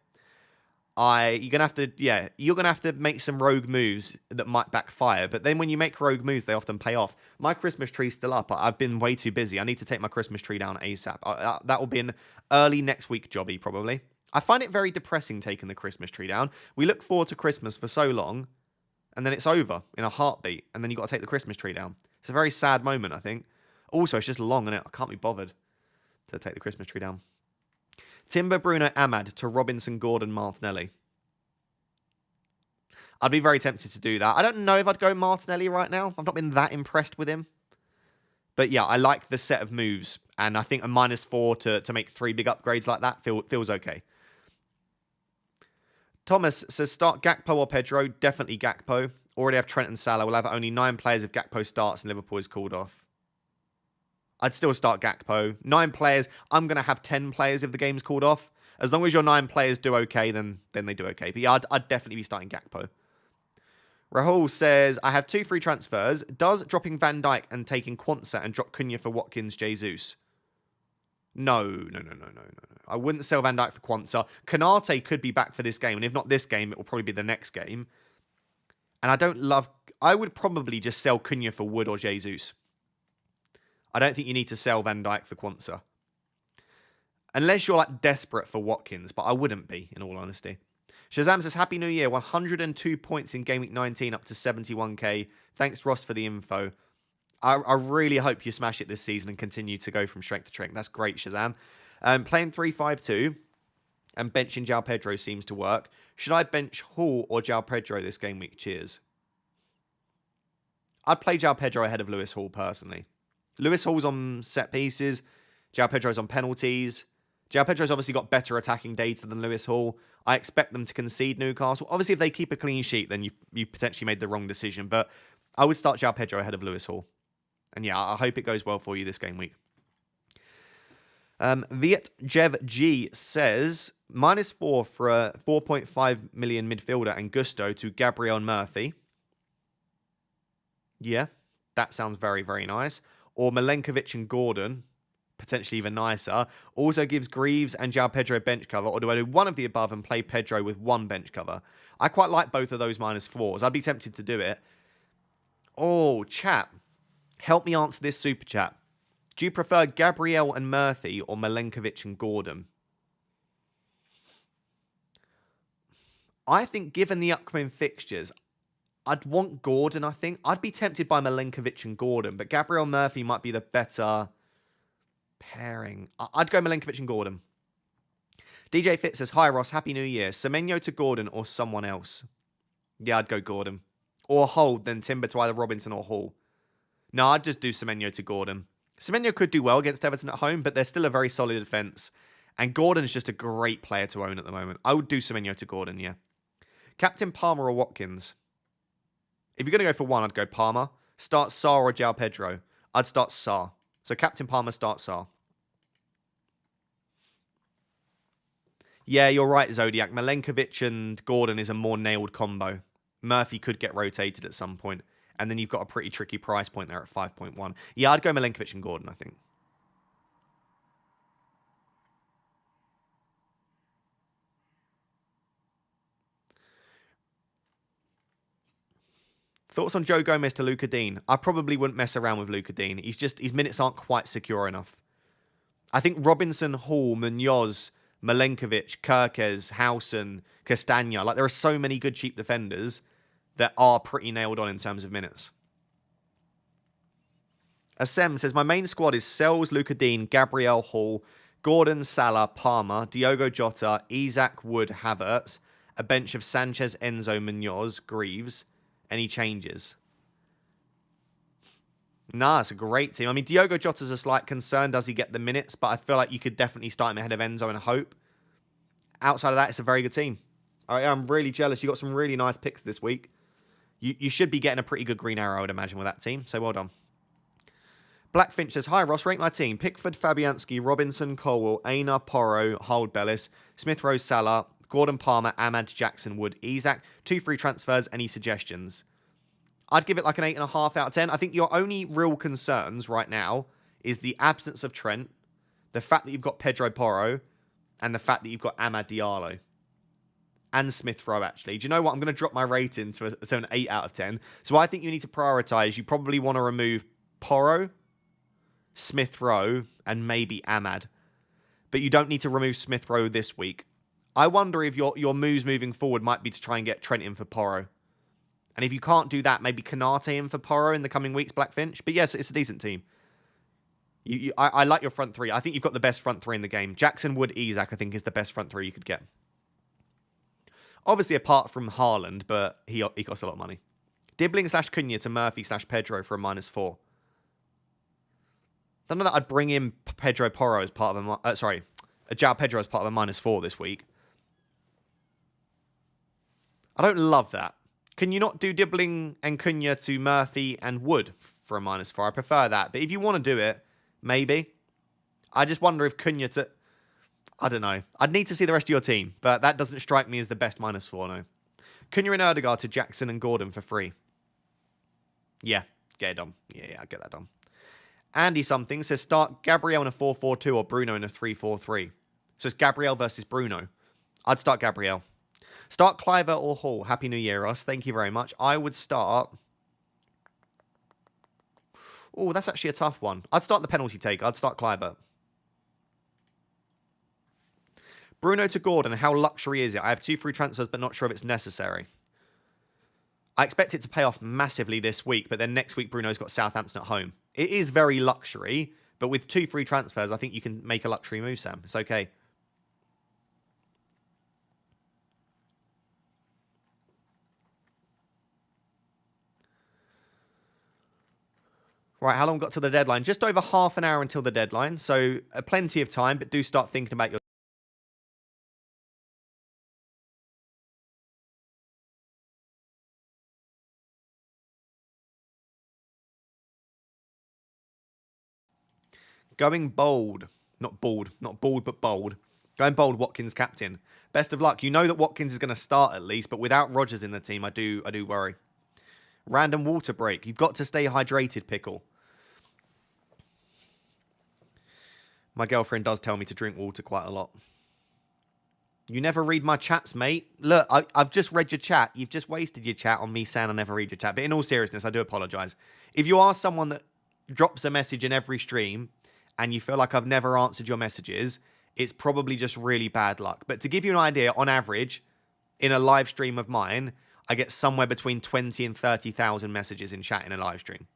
you're gonna have to, yeah, you're gonna have to make some rogue moves that might backfire. But then when you make rogue moves, they often pay off. My Christmas tree's still up. I've been way too busy. I need to take my Christmas tree down ASAP. That will be an early next week jobby probably. I find it very depressing taking the Christmas tree down. We look forward to Christmas for so long, and then it's over in a heartbeat, and then you got to take the Christmas tree down. It's a very sad moment, I think. Also, it's just long, and I can't be bothered to take the Christmas tree down. Timber, Bruno, Ahmad to Robinson, Gordon, Martinelli. I'd be very tempted to do that. I don't know if I'd go Martinelli right now. I've not been that impressed with him. But yeah, I like the set of moves. And I think a -4 to make 3 big upgrades like that feels okay. Thomas says start Gakpo or Pedro. Definitely Gakpo. Already have Trent and Salah. We'll have only 9 players if Gakpo starts and Liverpool is called off. I'd still start Gakpo. 9 players. I'm going to have 10 players if the game's called off. As long as your 9 players do okay, then they do okay. But yeah, I'd definitely be starting Gakpo. Rahul says, I have 2 free transfers. Does dropping Van Dijk and taking Quansah and drop Cunha for Watkins, Jesus? No. I wouldn't sell Van Dijk for Quansah. Konate could be back for this game. And if not this game, it will probably be the next game. And I would probably just sell Cunha for Wood or Jesus. I don't think you need to sell Van Dijk for Quansah. Unless you're like desperate for Watkins, but I wouldn't be, in all honesty. Shazam says, Happy New Year. 102 points in Game Week 19 up to 71k. Thanks, Ross, for the info. I really hope you smash it this season and continue to go from strength to strength. That's great, Shazam. Playing 3-5-2 and benching João Pedro seems to work. Should I bench Hall or João Pedro this game week? Cheers. I'd play João Pedro ahead of Lewis Hall, personally. Lewis Hall's on set pieces. João Pedro's on penalties. João Pedro's obviously got better attacking data than Lewis Hall. I expect them to concede Newcastle. Obviously, if they keep a clean sheet, then you've potentially made the wrong decision. But I would start João Pedro ahead of Lewis Hall. And yeah, I hope it goes well for you this game week. Viet Jev G says, -4 for a 4.5 million midfielder and Gusto to Gabriel Murphy. Yeah, that sounds very, very nice. Or Milenkovic and Gordon, potentially even nicer. Also gives Greaves and João Pedro bench cover. Or do I do one of the above and play Pedro with 1 bench cover? I quite like both of those -4s. I'd be tempted to do it. Oh, chat. Help me answer this super chat. Do you prefer Gabriel and Murphy or Milenkovic and Gordon? I think given the upcoming fixtures, I'd want Gordon, I think. I'd be tempted by Milenkovic and Gordon, but Gabriel Murphy might be the better pairing. I'd go Milenkovic and Gordon. DJ Fit says, Hi Ross, Happy New Year. Semenyo to Gordon or someone else? Yeah, I'd go Gordon. Or hold, then Timber to either Robinson or Hall. No, I'd just do Semenyo to Gordon. Semenyo could do well against Everton at home, but they're still a very solid defence. And Gordon's just a great player to own at the moment. I would do Semenyo to Gordon, yeah. Captain Palmer or Watkins? If you're going to go for one, I'd go Palmer. Start Sarr or João Pedro? I'd start Sarr. So Captain Palmer, start Sarr. Yeah, you're right, Zodiac. Milenkovic and Gordon is a more nailed combo. Murphy could get rotated at some point. And then you've got a pretty tricky price point there at 5.1. Yeah, I'd go Milenkovic and Gordon, I think. Thoughts on Joe Gomez to Luca Dean? I probably wouldn't mess around with Luca Dean. His minutes aren't quite secure enough. I think Robinson, Hall, Munoz, Milenkovic, Kirkes, Howson, Castagna. Like, there are so many good cheap defenders that are pretty nailed on in terms of minutes. Asem says, my main squad is Sells, Luca Dean, Gabriel Hall, Gordon, Salah, Palmer, Diogo Jota, Isak, Wood, Havertz, a bench of Sanchez, Enzo, Munoz, Greaves. Any changes? Nah, it's a great team. I mean, Diogo Jota's a slight concern. Does he get the minutes? But I feel like you could definitely start him ahead of Enzo and Hope. Outside of that, it's a very good team. I'm really jealous. You got some really nice picks this week. You should be getting a pretty good green arrow, I would imagine, with that team. So well done. Blackfinch says, Hi Ross, rate my team. Pickford, Fabianski, Robinson, Colwell, Aina, Porro, Hold Bellis, Smith Rowe, Salah, Gordon Palmer, Ahmad, Jackson, Wood, Isak. 2 free transfers. Any suggestions? I'd give it like an 8.5 out of 10. I think your only real concerns right now is the absence of Trent, the fact that you've got Pedro Porro, and the fact that you've got Amad Diallo. and Smith Rowe, actually. Do you know what? I'm going to drop my rating to an 8 out of 10. So I think you need to prioritise. You probably want to remove Porro, Smith Rowe, and maybe Ahmad. But you don't need to remove Smith Rowe this week. I wonder if your moves moving forward might be to try and get Trent in for Porro. And if you can't do that, maybe Kanate in for Porro in the coming weeks, Blackfinch. But yes, it's a decent team. I like your front three. I think you've got the best front three in the game. Jackson, Wood, Isak, I think, is the best front three you could get. Obviously, apart from Haaland, but he costs a lot of money. Dibbling / Cunha to Murphy / Pedro for a -4. Don't know that I'd bring in Pedro Porro as part of a... João Pedro as part of a -4 this week. I don't love that. Can you not do Dibbling and Cunha to Murphy and Wood for a -4? I prefer that. But if you want to do it, maybe. I just wonder if Cunha to... I don't know. I'd need to see the rest of your team, but that doesn't strike me as the best -4, no. Cunha and Ødegaard to Jackson and Gordon for free. Yeah, get it done. Yeah, I'll get that done. Andy something says start Gabriel in a 4-4-2 or Bruno in a 3-4-3. So it's Gabriel versus Bruno. I'd start Gabriel. Start Cliver or Hall. Happy New Year, Ross. Thank you very much. I would start... Oh, that's actually a tough one. I'd start the penalty taker. I'd start Cliver. Bruno to Gordon. How luxury is it? I have 2 free transfers, but not sure if it's necessary. I expect it to pay off massively this week, but then next week Bruno's got Southampton at home. It is very luxury, but with 2 free transfers, I think you can make a luxury move, Sam. It's okay. Right, how long got to the deadline? Just over half an hour until the deadline, so plenty of time, but do start thinking about your... Going bold. Not bald, but bold. Going bold, Watkins captain. Best of luck. You know that Watkins is going to start at least, but without Rodgers in the team, I do worry. Random water break. You've got to stay hydrated, Pickle. My girlfriend does tell me to drink water quite a lot. You never read my chats, mate. Look, I've just read your chat. You've just wasted your chat on me saying I never read your chat. But in all seriousness, I do apologise. If you are someone that drops a message in every stream and you feel like I've never answered your messages, it's probably just really bad luck. But to give you an idea, on average, in a live stream of mine, I get somewhere between 20 and 30,000 messages in chat in a live stream.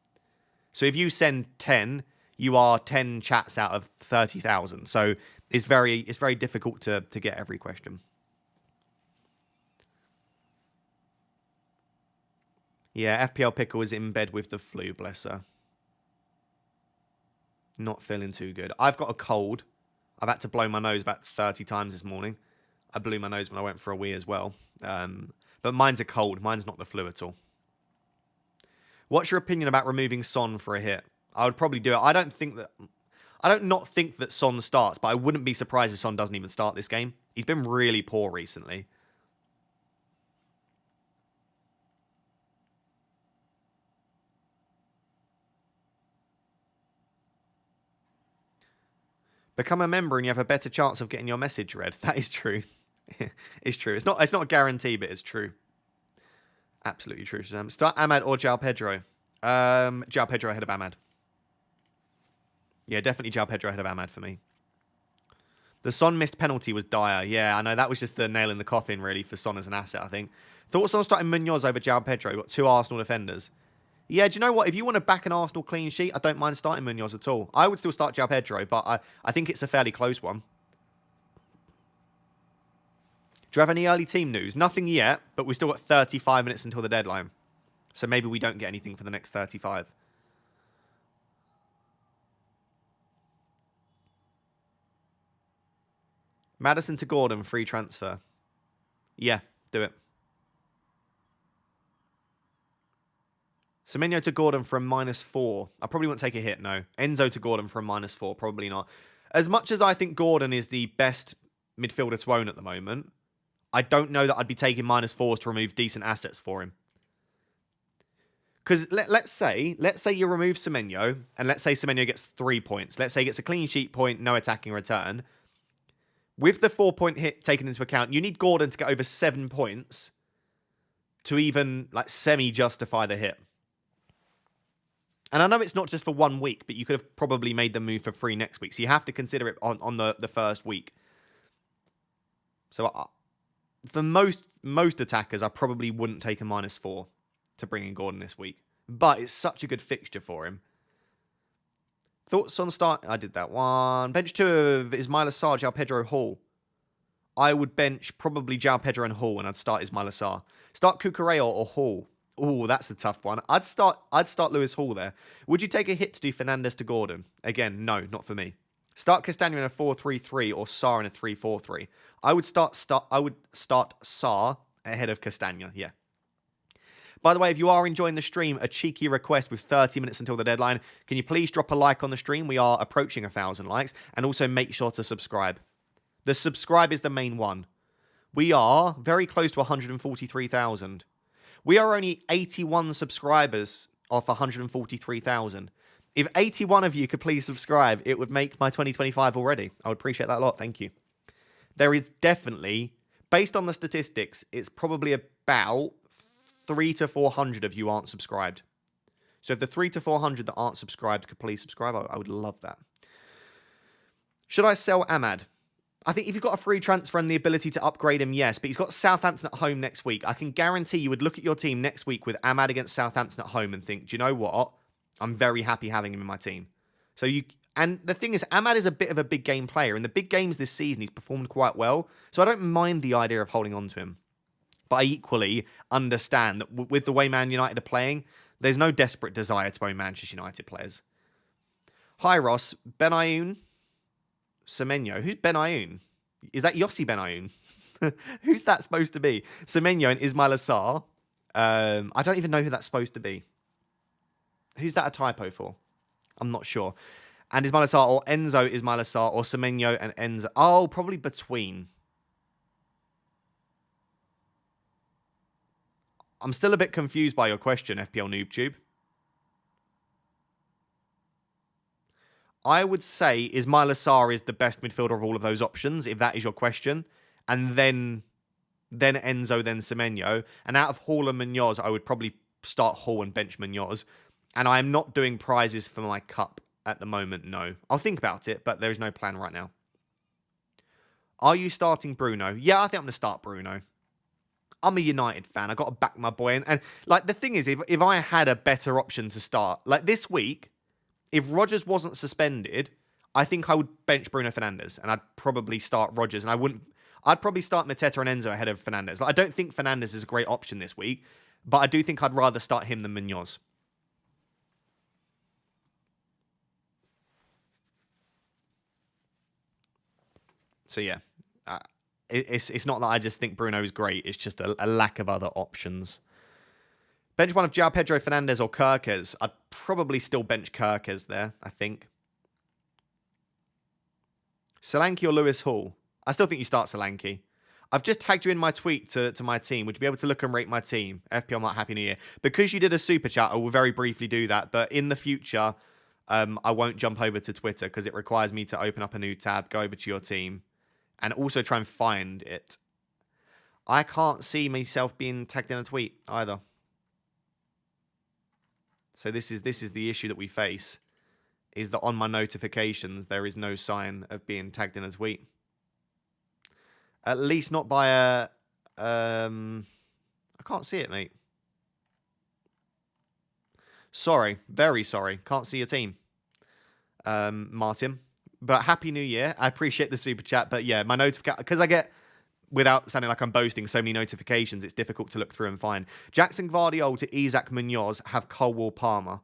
So if you send 10, you are 10 chats out of 30,000. So it's very difficult to get every question. Yeah, FPL Pickle is in bed with the flu, bless her. Not feeling too good. I've got a cold. I've had to blow my nose about 30 times this morning. I blew my nose when I went for a wee as well. But mine's a cold. Mine's not the flu at all. What's your opinion about removing Son for a hit? I would probably do it. I don't not think that Son starts, but I wouldn't be surprised if Son doesn't even start this game. He's been really poor recently. Become a member and you have a better chance of getting your message read. That is true. It's true. It's not a guarantee, but it's true. Absolutely true. Start Ahmad or João Pedro. João Pedro ahead of Ahmad. Yeah, definitely João Pedro ahead of Ahmad for me. The Son missed penalty was dire. Yeah, I know. That was just the nail in the coffin, really, for Son as an asset, I think. Thoughts on starting Munoz over João Pedro? Got 2 Arsenal defenders. Yeah, do you know what? If you want to back an Arsenal clean sheet, I don't mind starting Munoz at all. I would still start João Pedro, but I think it's a fairly close one. Do you have any early team news? Nothing yet, but we've still got 35 minutes until the deadline. So maybe we don't get anything for the next 35. Maddison to Gordon, free transfer. Yeah, do it. Semenyo to Gordon for a -4. I probably won't take a hit, no. Enzo to Gordon for a -4, probably not. As much as I think Gordon is the best midfielder to own at the moment, I don't know that I'd be taking -4s to remove decent assets for him. Because let's say you remove Semenyo, and let's say Semenyo gets 3 points. Let's say he gets a clean sheet point, no attacking return. With the 4-point hit taken into account, you need Gordon to get over 7 points to even like semi-justify the hit. And I know it's not just for 1 week, but you could have probably made the move for free next week. So you have to consider it on the first week. So for most attackers, I probably wouldn't take a -4 to bring in Gordon this week. But it's such a good fixture for him. Thoughts on start? I did that one. Bench 2 of Ismail Assar, João Pedro, Hall. I would bench probably João Pedro and Hall, and I'd start Ismail Assar. Start Cucurella or Hall. Oh, that's a tough one. I'd start Lewis Hall there. Would you take a hit to do Fernandes to Gordon? Again, no, not for me. Start Castagna in a 4-3-3 or Sarr in a 3-4-3. I would start Sarr ahead of Castagna. Yeah. By the way, if you are enjoying the stream, a cheeky request with 30 minutes until the deadline. Can you please drop a like on the stream? We are approaching 1,000 likes. And also make sure to subscribe. The subscribe is the main one. We are very close to 143,000. We are only 81 subscribers off 143,000. If 81 of you could please subscribe, it would make my 2025 already. I would appreciate that a lot. Thank you. There is definitely, based on the statistics, it's probably about 300 to 400 of you aren't subscribed. So if the 300 to 400 that aren't subscribed could please subscribe, I would love that. Should I sell Ahmad? I think if you've got a free transfer and the ability to upgrade him, yes. But he's got Southampton at home next week. I can guarantee you would look at your team next week with Ahmad against Southampton at home and think, do you know what? I'm very happy having him in my team. And the thing is, Ahmad is a bit of a big game player. In the big games this season, he's performed quite well. So I don't mind the idea of holding on to him. But I equally understand that with the way Man United are playing, there's no desperate desire to own Manchester United players. Hi, Ross. Benayoun. Semenyo. Who's Benayoun? Is that Yossi Benayoun? Who's that supposed to be? Semenyo and Ismail Assar. I don't even know who that's supposed to be. Who's that a typo for? I'm not sure. And Ismail Assar or Enzo Ismail Assar or Semenyo and Enzo. Oh, probably between. I'm still a bit confused by your question, FPL NoobTube. I would say Ismail Assar is the best midfielder of all of those options, if that is your question. And then Enzo, then Semenyo. And out of Hall and Munoz, I would probably start Hall and bench Munoz. And I am not doing prizes for my cup at the moment, no. I'll think about it, but there is no plan right now. Are you starting Bruno? Yeah, I think I'm going to start Bruno. I'm a United fan. I got to back my boy. And like the thing is, if I had a better option to start, like this week, if Rodgers wasn't suspended, I think I would bench Bruno Fernandes and I'd probably start Rodgers. And I'd probably start Mateta and Enzo ahead of Fernandes. Like, I don't think Fernandes is a great option this week, but I do think I'd rather start him than Munoz. So yeah, it's not that I just think Bruno is great. It's just a lack of other options. Bench one of João Pedro, Fernandes or Kirkes. I'd probably still bench Kirkes there, I think. Solanke or Lewis Hall? I still think you start Solanke. I've just tagged you in my tweet to my team. Would you be able to look and rate my team? FPL Mark, Happy New Year. Because you did a super chat, I will very briefly do that. But in the future, I won't jump over to Twitter because it requires me to open up a new tab, go over to your team, and also try and find it. I can't see myself being tagged in a tweet either. So this is the issue that we face, is that on my notifications, there is no sign of being tagged in a tweet. At least not by a... I can't see it, mate. Sorry. Very sorry. Can't see your team, Martin. But Happy New Year. I appreciate the super chat. But yeah, my notification... Because I get, without sounding like I'm boasting, so many notifications, it's difficult to look through and find. Jackson Gvardiol to Isaac Munoz have Colwell Palmer.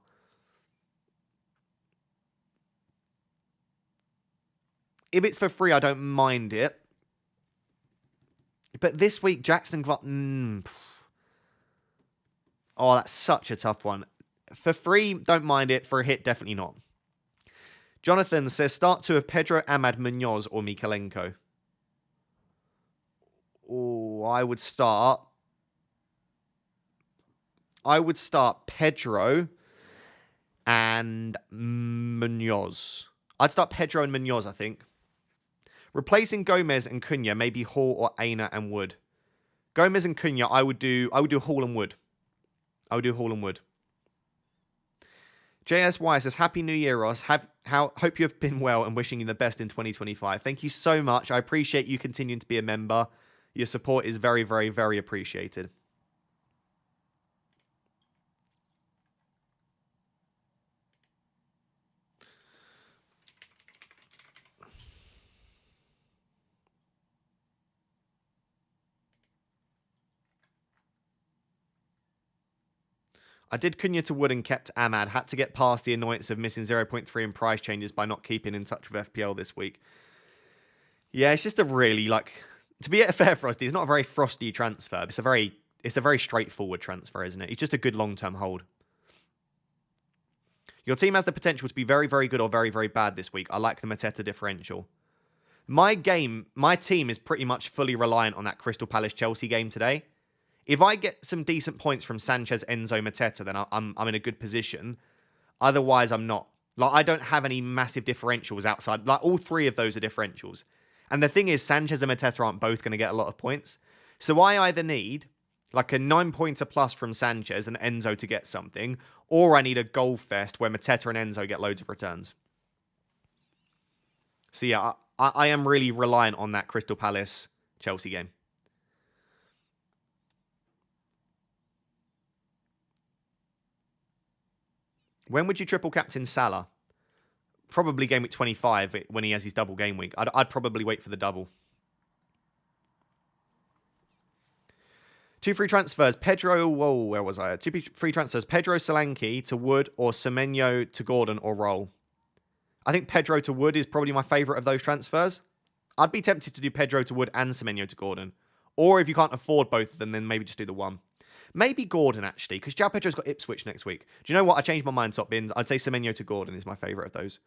If it's for free, I don't mind it. But this week, Jackson Gvardiol... Oh, that's such a tough one. For free, don't mind it. For a hit, definitely not. Jonathan says, start two of Pedro, Ahmad, Munoz, or Mikalenko. Oh, I would start Pedro and Munoz. I'd start Pedro and Munoz, I think. Replacing Gomez and Cunha, maybe Hall or Aina and Wood. Gomez and Cunha, I would do Hall and Wood. I would do Hall and Wood. JSY says, Happy New Year, Ross. Hope you have been well and wishing you the best in 2025. Thank you so much. I appreciate you continuing to be a member. Your support is very, very, very appreciated. I did Cunha to Wood and kept Ahmad. Had to get past the annoyance of missing 0.3 in price changes by not keeping in touch with FPL this week. Yeah, it's just a really, to be fair, Frosty, it's not a very frosty transfer. It's a very straightforward transfer, isn't it? It's just a good long-term hold. Your team has the potential to be very, very good or very, very bad this week. I like the Mateta differential. My team is pretty much fully reliant on that Crystal Palace-Chelsea game today. If I get some decent points from Sanchez, Enzo, Mateta, then I'm in a good position. Otherwise, I'm not. I don't have any massive differentials outside. All three of those are differentials. And the thing is, Sanchez and Mateta aren't both going to get a lot of points. So I either need a 9-pointer plus from Sanchez and Enzo to get something, or I need a goal fest where Mateta and Enzo get loads of returns. So yeah, I am really reliant on that Crystal Palace-Chelsea game. When would you triple captain Salah? Probably game week 25 when he has his double game week. I'd probably wait for the double. 2 free transfers. Pedro, where was I? 2 free transfers. Pedro Solanke to Wood or Semenyo to Gordon or Roll. I think Pedro to Wood is probably my favourite of those transfers. I'd be tempted to do Pedro to Wood and Semenyo to Gordon. Or if you can't afford both of them, then maybe just do the one. Maybe Gordon, actually, because João Pedro's got Ipswich next week. Do you know what? I changed my mind, top bins. I'd say Semenyo to Gordon is my favourite of those.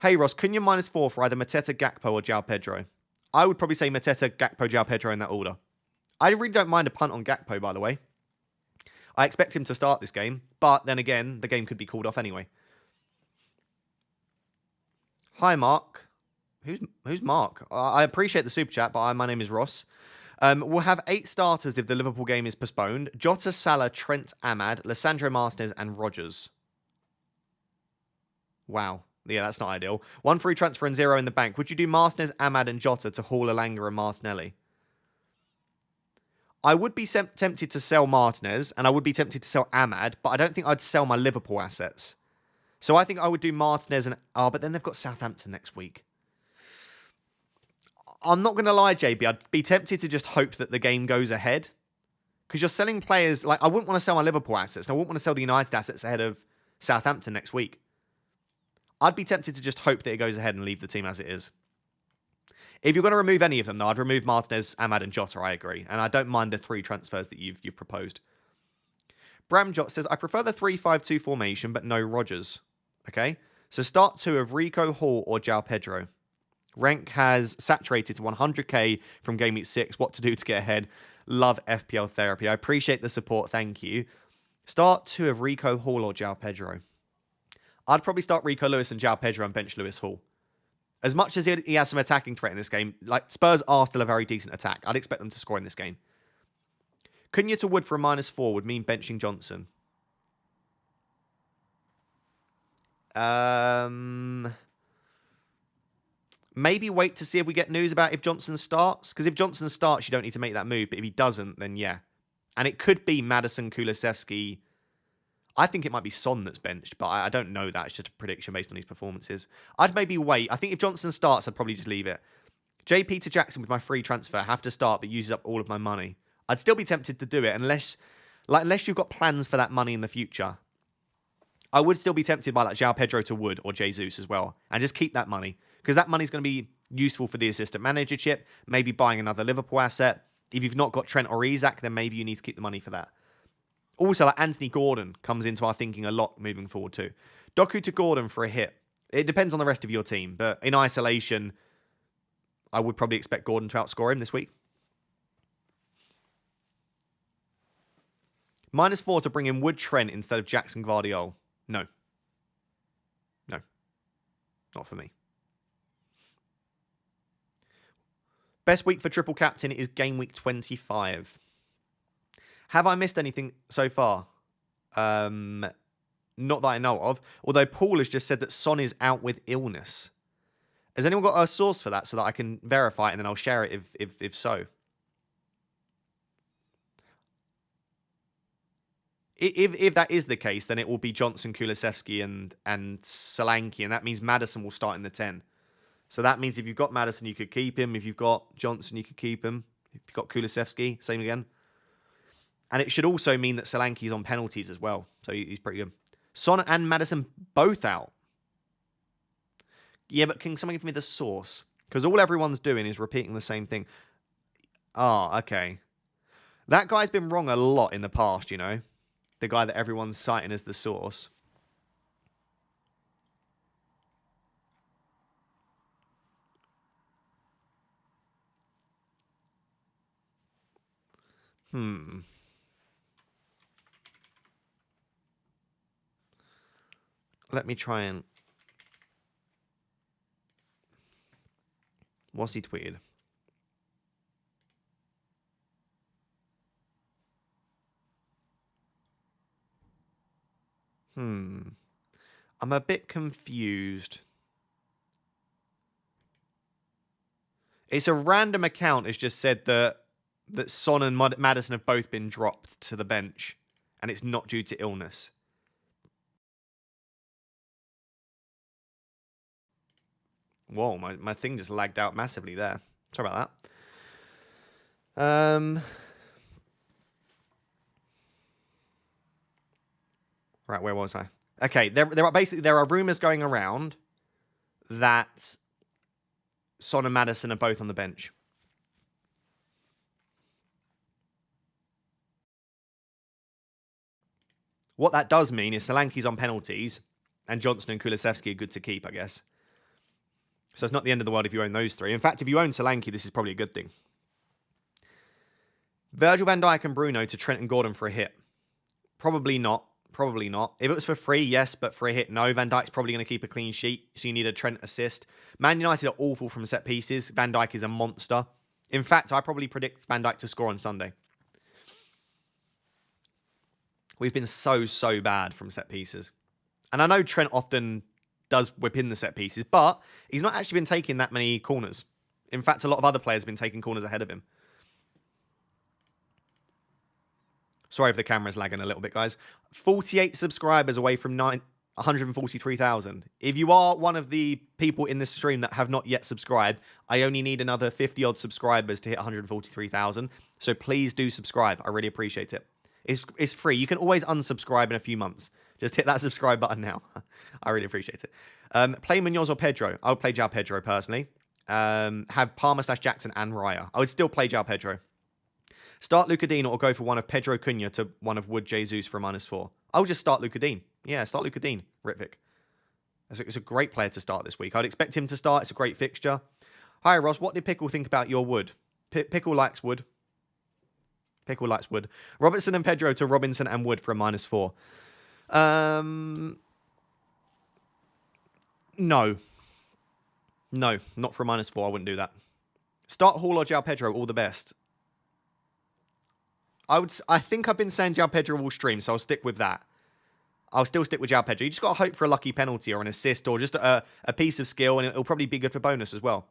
Hey, Ross, Cunha -4 for either Mateta, Gakpo, or João Pedro. I would probably say Mateta, Gakpo, João Pedro in that order. I really don't mind a punt on Gakpo, by the way. I expect him to start this game, but then again, the game could be called off anyway. Hi, Mark. Who's Mark? I appreciate the super chat, but my name is Ross. We'll have 8 starters if the Liverpool game is postponed. Jota, Salah, Trent, Ahmad, Lissandro Martinez, and Rodgers. Wow. Yeah, that's not ideal. 1 free transfer and 0 in the bank. Would you do Martinez, Ahmad, and Jota to Hall, Elanga, and Martinelli? I would be tempted to sell Martinez, and I would be tempted to sell Ahmad, but I don't think I'd sell my Liverpool assets. So I think I would do Martinez and... but then they've got Southampton next week. I'm not going to lie, JB. I'd be tempted to just hope that the game goes ahead. Because you're selling players... I wouldn't want to sell my Liverpool assets. And I wouldn't want to sell the United assets ahead of Southampton next week. I'd be tempted to just hope that it goes ahead and leave the team as it is. If you're going to remove any of them, though, I'd remove Martinez, Ahmad, and Jota, I agree. And I don't mind the 3 transfers that you've proposed. Bramjot says, I prefer the 3-5-2 formation, but no Rodgers. Okay? So start 2 of Rico, Hall, or João Pedro. Rank has saturated to 100k from Game Week 6. What to do to get ahead. Love FPL therapy. I appreciate the support. Thank you. Start 2 of Rico, Hall, or João Pedro. I'd probably start Rico Lewis and João Pedro and bench Lewis Hall. As much as he has some attacking threat in this game, Spurs are still a very decent attack. I'd expect them to score in this game. Cunha to Wood for a -4 would mean benching Johnson. Maybe wait to see if we get news about if Johnson starts. Because if Johnson starts, you don't need to make that move. But if he doesn't, then yeah. And it could be Maddison, Kulusevski. I think it might be Son that's benched, but I don't know that. It's just a prediction based on his performances. I'd maybe wait. I think if Johnson starts, I'd probably just leave it. JP to Jackson with my free transfer. Have to start, but uses up all of my money. I'd still be tempted to do it unless you've got plans for that money in the future. I would still be tempted by João Pedro to Wood or Jesus as well. And just keep that money. Because that money's going to be useful for the assistant managership. Maybe buying another Liverpool asset. If you've not got Trent or Isak, then maybe you need to keep the money for that. Also, Anthony Gordon comes into our thinking a lot moving forward too. Doku to Gordon for a hit. It depends on the rest of your team. But in isolation, I would probably expect Gordon to outscore him this week. -4 to bring in Wood Trent instead of Jackson Gvardiol. No. No. Not for me. Best week for triple captain is game week 25. Have I missed anything so far? Not that I know of. Although Paul has just said that Son is out with illness. Has anyone got a source for that so that I can verify it and then I'll share it if so? If that is the case, then it will be Johnson, Kulusevski, and Solanke, and that means Maddison will start in the 10. So that means if you've got Maddison, you could keep him. If you've got Johnson, you could keep him. If you've got Kulusevski, same again. And it should also mean that Solanke's on penalties as well. So he's pretty good. Son and Maddison both out. Yeah, but can someone give me the source? Because all everyone's doing is repeating the same thing. Oh, okay. That guy's been wrong a lot in the past, you know. The guy that everyone's citing as the source. Let me try and... What's he tweeted? I'm a bit confused. It's a random account has just said that Son and Maddison have both been dropped to the bench, and it's not due to illness. Whoa, my thing just lagged out massively there. Sorry about that. Right, where was I? Okay, there are rumours going around that Son and Maddison are both on the bench. What that does mean is Solanke's on penalties, and Johnson and Kulusevski are good to keep, I guess. So it's not the end of the world if you own those three. In fact, if you own Solanke, this is probably a good thing. Virgil van Dijk and Bruno to Trent and Gordon for a hit. Probably not. Probably not. If it was for free, yes, but for a hit, no. Van Dijk's probably going to keep a clean sheet, so you need a Trent assist. Man United are awful from set pieces. Van Dijk is a monster. In fact, I probably predict Van Dijk to score on Sunday. We've been so bad from set pieces. And I know Trent often does whip in the set pieces, but he's not actually been taking that many corners. In fact, a lot of other players have been taking corners ahead of him. Sorry if the camera's lagging a little bit, guys. 48 subscribers away from 143,000. If you are one of the people in this stream that have not yet subscribed, I only need another 50-odd subscribers to hit 143,000. So please do subscribe. I really appreciate it. It's free. You can always unsubscribe in a few months. Just hit that subscribe button now. I really appreciate it. Play Munoz or Pedro. I would play João Pedro personally. Have Palmer/Jackson and Raya. I would still play João Pedro. Start Luca Dean or go for one of Pedro Cunha to one of Wood Jesus for -4. I would just start Luca Dean. Yeah, start Luca Dean, Ritvik. It's a great player to start this week. I'd expect him to start. It's a great fixture. Hi, Ross. What did Pickle think about your Wood? Pickle likes Wood. Pickle likes Wood. Robertson and Pedro to Robinson and Wood for a -4. No. No, not for a -4. I wouldn't do that. Start Hall or João Pedro, all the best. I think I've been saying João Pedro all stream, so I'll stick with that. I'll still stick with João Pedro. You just got to hope for a lucky penalty or an assist or just a piece of skill, and it'll probably be good for bonus as well.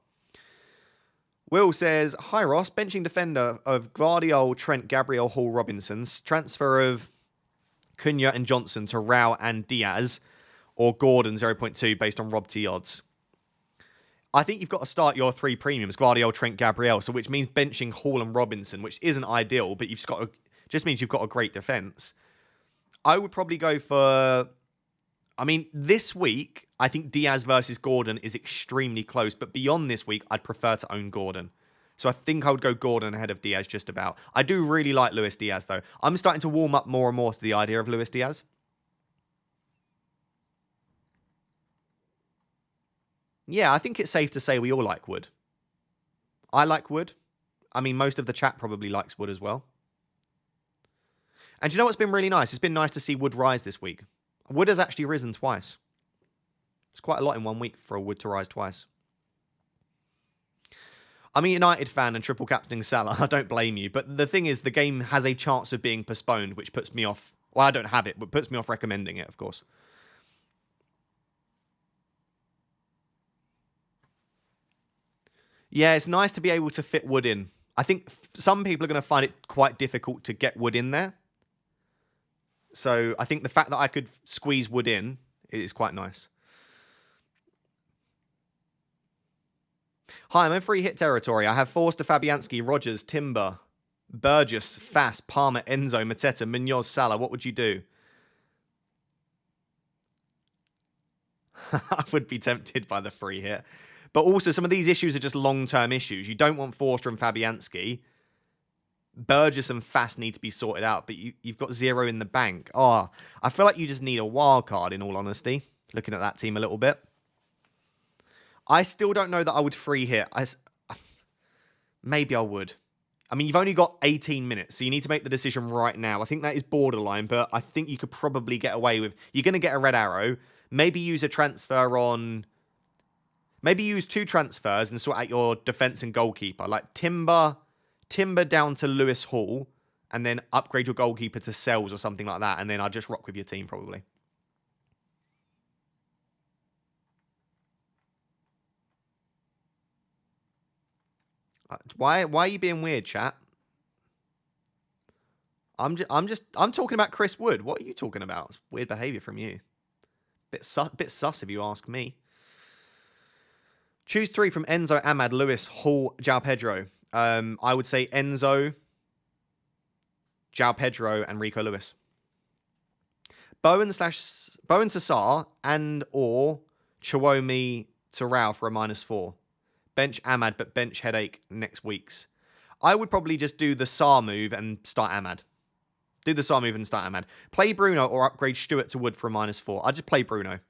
Will says, hi Ross, benching defender of Guardiola, Trent, Gabriel, Hall, Robinsons, transfer of Cunha and Johnson to Rao and Diaz, or Gordon 0.2 based on Rob T odds. I think you've got to start your three premiums, Guardiola, Trent, Gabriel, so which means benching Hall and Robinson, which isn't ideal, but just means you've got a great defence. I would probably go for... I mean, this week, I think Diaz versus Gordon is extremely close, but beyond this week, I'd prefer to own Gordon. So I think I would go Gordon ahead of Diaz just about. I do really like Luis Diaz, though. I'm starting to warm up more and more to the idea of Luis Diaz. Yeah, I think it's safe to say we all like Wood. I like Wood. I mean, most of the chat probably likes Wood as well. And you know what's been really nice? It's been nice to see Wood rise this week. Wood has actually risen twice. It's quite a lot in 1 week for a Wood to rise twice. I'm a United fan and triple captaining Salah. I don't blame you. But the thing is, the game has a chance of being postponed, which puts me off. Well, I don't have it, but puts me off recommending it, of course. Yeah, it's nice to be able to fit Wood in. I think some people are going to find it quite difficult to get Wood in there. So I think the fact that I could squeeze Wood in is quite nice. Hi, I'm in free hit territory. I have Forster, Fabianski, Rogers, Timber, Burgess, Fass, Palmer, Enzo, Mateta, Munoz, Salah. What would you do? I would be tempted by the free hit. But also, some of these issues are just long-term issues. You don't want Forster and Fabianski. Burgess and Fass need to be sorted out, but you've got 0 in the bank. Oh, I feel like you just need a wild card, in all honesty, looking at that team a little bit. I still don't know that I would free hit. Maybe I would. I mean, you've only got 18 minutes, so you need to make the decision right now. I think that is borderline, but I think you could probably get away with... You're going to get a red arrow. Maybe use a transfer on... Maybe use 2 transfers and sort out your defence and goalkeeper. Like Timber down to Lewis Hall, and then upgrade your goalkeeper to Sells or something like that, and then I'll just rock with your team probably. Why are you being weird, chat? I'm talking about Chris Wood. What are you talking about? It's weird behaviour from you. Bit sus if you ask me. Choose 3 from Enzo, Ahmad, Lewis, Hall, João Pedro. I would say Enzo, João Pedro, and Rico Lewis. Bowen Sassar and or Chiwomi Terrell for a -4. Bench Ahmad, but bench headache next week's. I would probably just do the Saar move and start Ahmad. Do the Saar move and start Ahmad. Play Bruno or upgrade Stewart to Wood for a -4. I'd just play Bruno.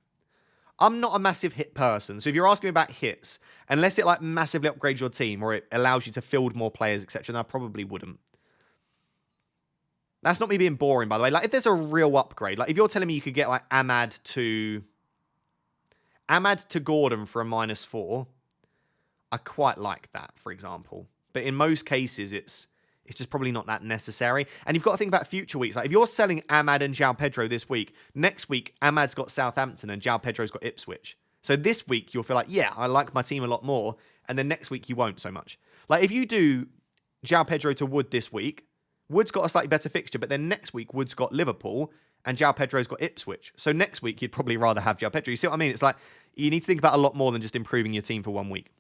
I'm not a massive hit person, so if you're asking me about hits, unless it like massively upgrades your team or it allows you to field more players, etc., then I probably wouldn't. That's not me being boring, by the way. Like, if there's a real upgrade, like if you're telling me you could get like Ahmad to Gordon for a -4, I quite like that, for example. But in most cases, it's just probably not that necessary. And you've got to think about future weeks. Like if you're selling Ahmad and João Pedro this week, next week, Ahmad's got Southampton and João Pedro's got Ipswich. So this week, you'll feel like, yeah, I like my team a lot more. And then next week, you won't so much. Like if you do João Pedro to Wood this week, Wood's got a slightly better fixture. But then next week, Wood's got Liverpool and João Pedro's got Ipswich. So next week, you'd probably rather have João Pedro. You see what I mean? It's like you need to think about a lot more than just improving your team for 1 week.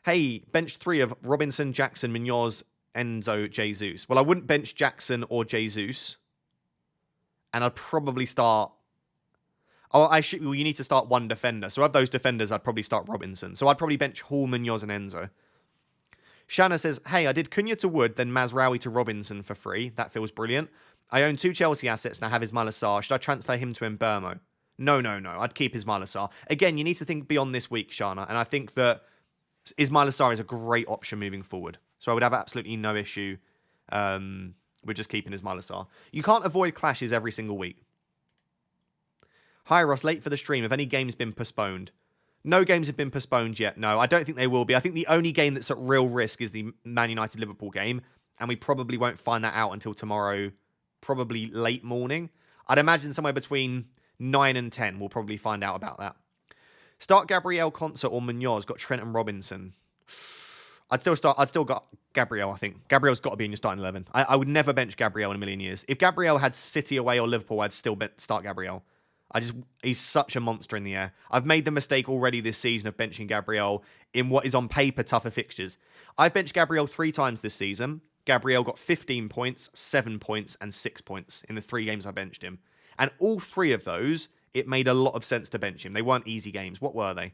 Hey, bench 3 of Robinson, Jackson, Munoz, Enzo, Jesus. Well, I wouldn't bench Jackson or Jesus. And I'd probably start... Oh, well, you need to start 1 defender. So of those defenders, I'd probably start Robinson. So I'd probably bench Hall, Munoz, and Enzo. Shanna says, hey, I did Cunha to Wood, then Mazraoui to Robinson for free. That feels brilliant. I own 2 Chelsea assets and I have Ismail Assar. Should I transfer him to Mbermo? No. I'd keep Ismail Assar. Again, you need to think beyond this week, Shana. And I think that Ismail Assar is a great option moving forward. So I would have absolutely no issue with just keeping Ismail Assar. You can't avoid clashes every single week. Hi, Ross. Late for the stream. Have any games been postponed? No games have been postponed yet. No, I don't think they will be. I think the only game that's at real risk is the Man United-Liverpool game. And we probably won't find that out until tomorrow, probably late morning. I'd imagine somewhere between 9 and 10 we'll probably find out about that. Start Gabriel, Concert, or Munoz. Got Trent and Robinson. I'd still got Gabriel, I think. Gabriel's got to be in your starting 11. I would never bench Gabriel in a million years. If Gabriel had City away or Liverpool, I'd still start Gabriel. He's such a monster in the air. I've made the mistake already this season of benching Gabriel in what is on paper tougher fixtures. I've benched Gabriel 3 times this season. Gabriel got 15 points, 7 points, and 6 points in the 3 games I benched him. And all 3 of those, it made a lot of sense to bench him. They weren't easy games. What were they?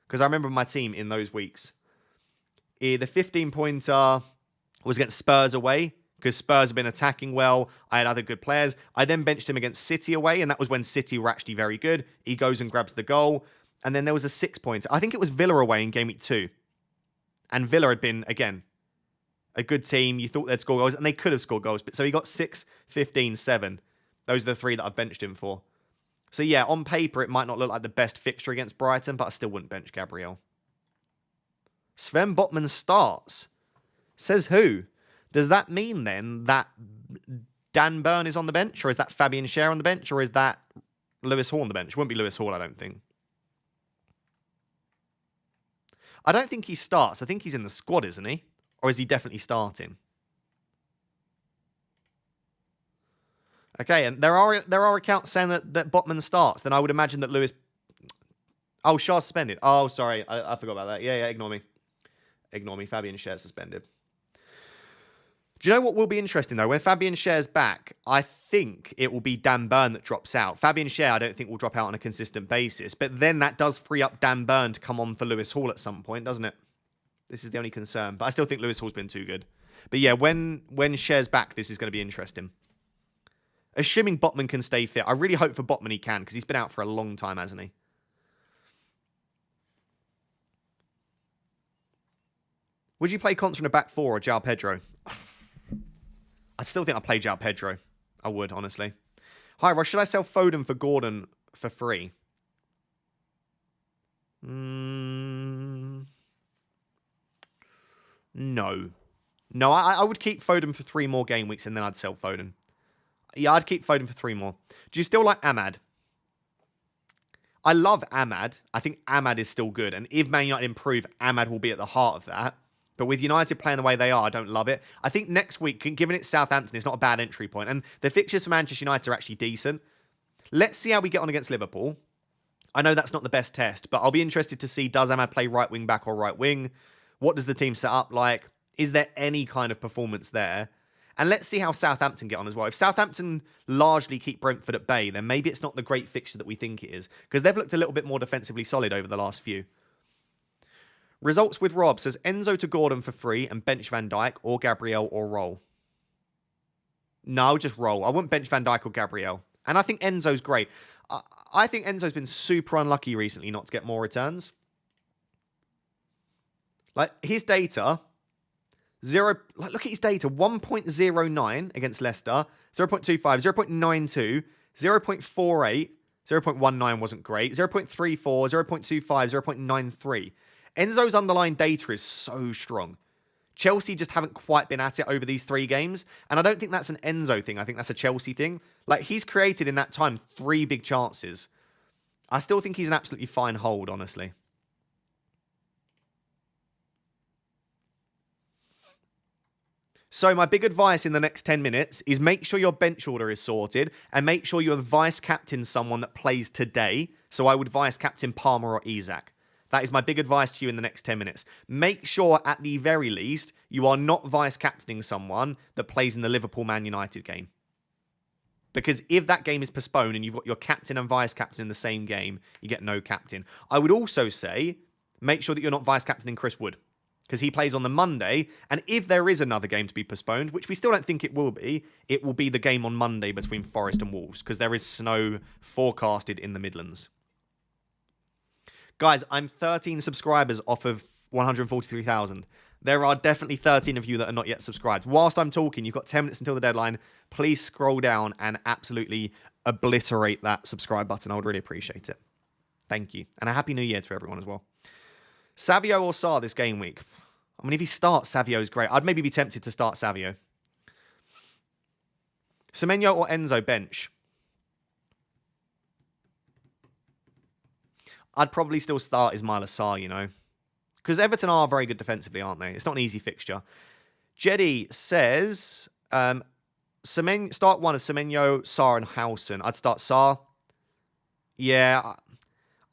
Because I remember my team in those weeks. The 15-pointer was against Spurs away, because Spurs have been attacking well. I had other good players. I then benched him against City away, and that was when City were actually very good. He goes and grabs the goal. And then there was a 6-pointer. I think it was Villa away in Game Week 2. And Villa had been, again, a good team. You thought they'd score goals, and they could have scored goals. But so he got 6, 15, 7. Those are the 3 that I've benched him for. So yeah, on paper, it might not look like the best fixture against Brighton, but I still wouldn't bench Gabriel. Sven Botman starts. Says who? Does that mean then that Dan Burn is on the bench, or is that Fabian Schär on the bench, or is that Lewis Hall on the bench? It wouldn't be Lewis Hall, I don't think. I don't think he starts. I think he's in the squad, isn't he? Or is he definitely starting? Okay, and there are accounts saying that Botman starts. Then I would imagine that Lewis... Oh, Schär's suspended. Oh, sorry. I forgot about that. Yeah, ignore me. Ignore me. Fabian Schär's suspended. Do you know what will be interesting, though? When Fabian Schär's back, I think it will be Dan Burn that drops out. Fabian Schär, I don't think, will drop out on a consistent basis. But then that does free up Dan Burn to come on for Lewis Hall at some point, doesn't it? This is the only concern. But I still think Lewis Hall's been too good. But yeah, when Schär's back, this is going to be interesting. Assuming Botman can stay fit. I really hope for Botman he can, because he's been out for a long time, hasn't he? Would you play Contra in a back four or João Pedro? I still think I'd play João Pedro. I would, honestly. Hi, Rush. Should I sell Foden for Gordon for free? No. No, I would keep Foden for 3 more game weeks and then I'd sell Foden. Yeah, I'd keep Foden for 3 more. Do you still like Ahmad? I love Ahmad. I think Ahmad is still good. And if Man United improve, Ahmad will be at the heart of that. But with United playing the way they are, I don't love it. I think next week, given it's Southampton, it's not a bad entry point. And the fixtures for Manchester United are actually decent. Let's see how we get on against Liverpool. I know that's not the best test, but I'll be interested to see, does Ahmad play right wing back or right wing? What does the team set up like? Is there any kind of performance there? And let's see how Southampton get on as well. If Southampton largely keep Brentford at bay, then maybe it's not the great fixture that we think it is. Because they've looked a little bit more defensively solid over the last few. Results with Rob says Enzo to Gordon for free and bench Van Dijk or Gabriel or roll. No, just roll. I wouldn't bench Van Dijk or Gabriel. And I think Enzo's great. I think Enzo's been super unlucky recently not to get more returns. Like, his data... look at his data. 1.09 against Leicester. 0.25, 0.92, 0.48, 0.19 wasn't great. 0.34, 0.25, 0.93. Enzo's underlying data is so strong. Chelsea just haven't quite been at it over these 3 games. And I don't think that's an Enzo thing. I think that's a Chelsea thing. Like, he's created in that time 3 big chances. I still think he's an absolutely fine hold, honestly. So my big advice in the next 10 minutes is make sure your bench order is sorted and make sure you have vice captain someone that plays today. So I would vice captain Palmer or Isak. That is my big advice to you in the next 10 minutes. Make sure at the very least you are not vice captaining someone that plays in the Liverpool-Man United game. Because if that game is postponed and you've got your captain and vice captain in the same game, you get no captain. I would also say make sure that you're not vice captaining Chris Wood. Because he plays on the Monday, and if there is another game to be postponed, which we still don't think it will be the game on Monday between Forest and Wolves, because there is snow forecasted in the Midlands. Guys, I'm 13 subscribers off of 143,000. There are definitely 13 of you that are not yet subscribed. Whilst I'm talking, you've got 10 minutes until the deadline. Please scroll down and absolutely obliterate that subscribe button. I would really appreciate it. Thank you. And a Happy New Year to everyone as well. Savio or Sarr this game week? I mean, if he starts, Savio's great. I'd maybe be tempted to start Savio. Semenyo or Enzo bench? I'd probably still start Ismaila Sarr, you know. Because Everton are very good defensively, aren't they? It's not an easy fixture. Jedi says, start one of Semenyo, Sarr and Howson. I'd start Sarr. Yeah,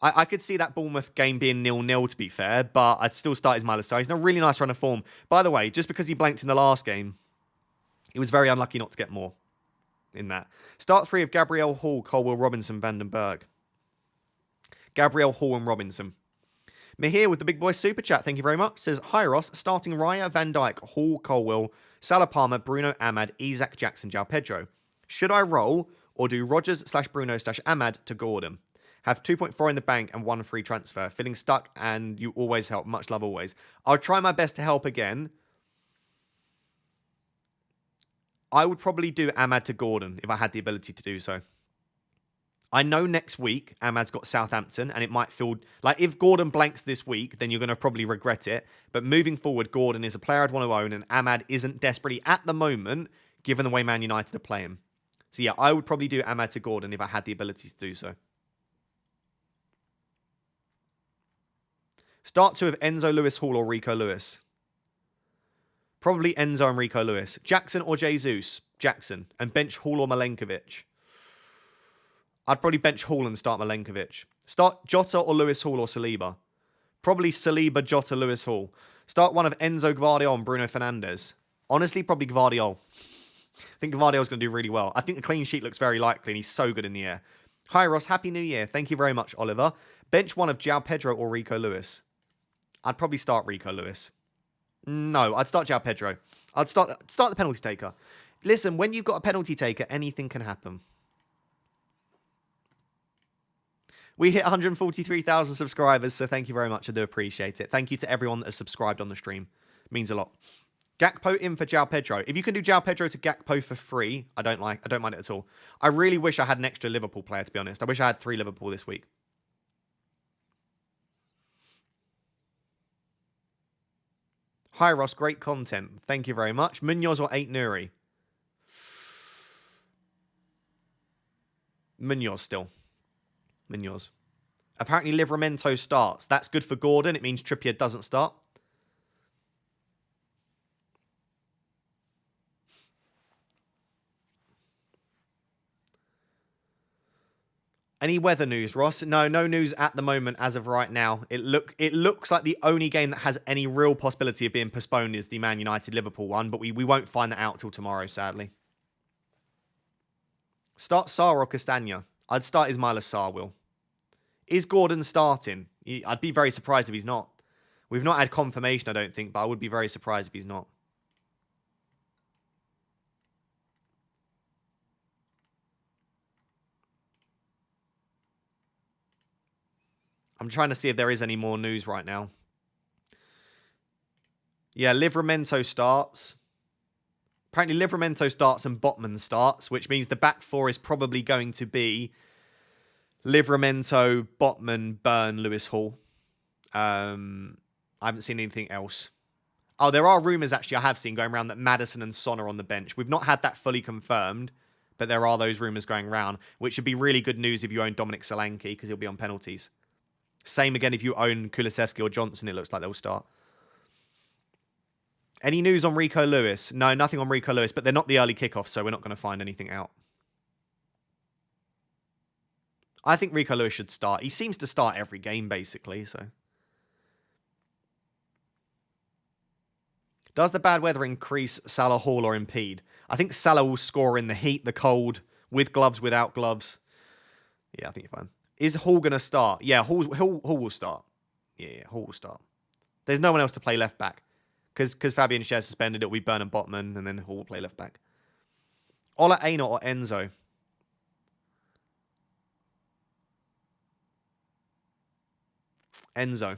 I could see that Bournemouth game being 0-0, to be fair, but I'd still start Ismaila Sarr. He's in a really nice run of form. By the way, just because he blanked in the last game, he was very unlucky not to get more in that. Start 3 of Gabriel, Hall, Colwell, Robinson, Vandenberg. Gabriel, Hall and Robinson. Mihir with the big boy super chat, thank you very much. Says, hi Ross, starting Raya, Van Dijk, Hall, Colwell, Salah Palmer, Bruno, Ahmad, Isak, Jackson, João Pedro. Should I roll or do Rodgers/Bruno/Ahmad to Gordon? Have 2.4 in the bank and 1 free transfer. Feeling stuck and you always help. Much love always. I'll try my best to help again. I would probably do Ahmad to Gordon if I had the ability to do so. I know next week Ahmad's got Southampton, and it might feel like if Gordon blanks this week, then you're going to probably regret it. But moving forward, Gordon is a player I'd want to own, and Ahmad isn't desperately at the moment, given the way Man United are playing. So yeah, I would probably do Ahmad to Gordon if I had the ability to do so. Start 2 of Enzo, Lewis Hall, or Rico Lewis. Probably Enzo and Rico Lewis. Jackson or Jesus? Jackson. And bench Hall or Milenkovic. I'd probably bench Hall and start Milenkovic. Start Jota or Lewis Hall or Saliba. Probably Saliba, Jota, Lewis Hall. Start one of Enzo, Gvardiol and Bruno Fernandes. Honestly, probably Gvardiol. I think Gvardiol's going to do really well. I think the clean sheet looks very likely and he's so good in the air. Hi Ross, Happy New Year. Thank you very much, Oliver. Bench one of João Pedro or Rico Lewis. I'd probably start Rico Lewis. No, I'd start João Pedro. I'd start the penalty taker. Listen, when you've got a penalty taker, anything can happen. We hit 143,000 subscribers, so thank you very much. I do appreciate it. Thank you to everyone that has subscribed on the stream. It means a lot. Gakpo in for João Pedro. If you can do João Pedro to Gakpo for free, I don't mind it at all. I really wish I had an extra Liverpool player, to be honest. I wish I had 3 Liverpool this week. Hi Ross, great content. Thank you very much. Munoz or 8 Nuri? Munoz still. Munoz. Apparently Livramento starts. That's good for Gordon. It means Trippier doesn't start. Any weather news, Ross? No news at the moment as of right now. It looks like the only game that has any real possibility of being postponed is the Man United-Liverpool one, but we won't find that out till tomorrow, sadly. Start Sarr or Castagna? I'd start Ismaila Sarr, Will. Is Gordon starting? I'd be very surprised if he's not. We've not had confirmation, I don't think, but I would be very surprised if he's not. I'm trying to see if there is any more news right now. Yeah, Livramento starts. Apparently Livramento starts and Botman starts, which means the back 4 is probably going to be Livramento, Botman, Burn, Lewis Hall. I haven't seen anything else. Oh, there are rumours, actually, I have seen going around that Maddison and Son are on the bench. We've not had that fully confirmed, but there are those rumours going around, which would be really good news if you own Dominic Solanke, because he'll be on penalties. Same again if you own Kulusevski or Johnson, it looks like they'll start. Any news on Rico Lewis? No, nothing on Rico Lewis, but they're not the early kickoff, so we're not going to find anything out. I think Rico Lewis should start. He seems to start every game, basically, so. Does the bad weather increase Salah, Hall, or impede? I think Salah will score in the heat, the cold, with gloves, without gloves. Yeah, I think you're fine. Is Hall going to start? Yeah, Hall will start. Yeah, Hall will start. There's no one else to play left back. Because Fabian Schär suspended, it'll be Burn and Botman, and then Hall will play left back. Ola Aina or Enzo? Enzo.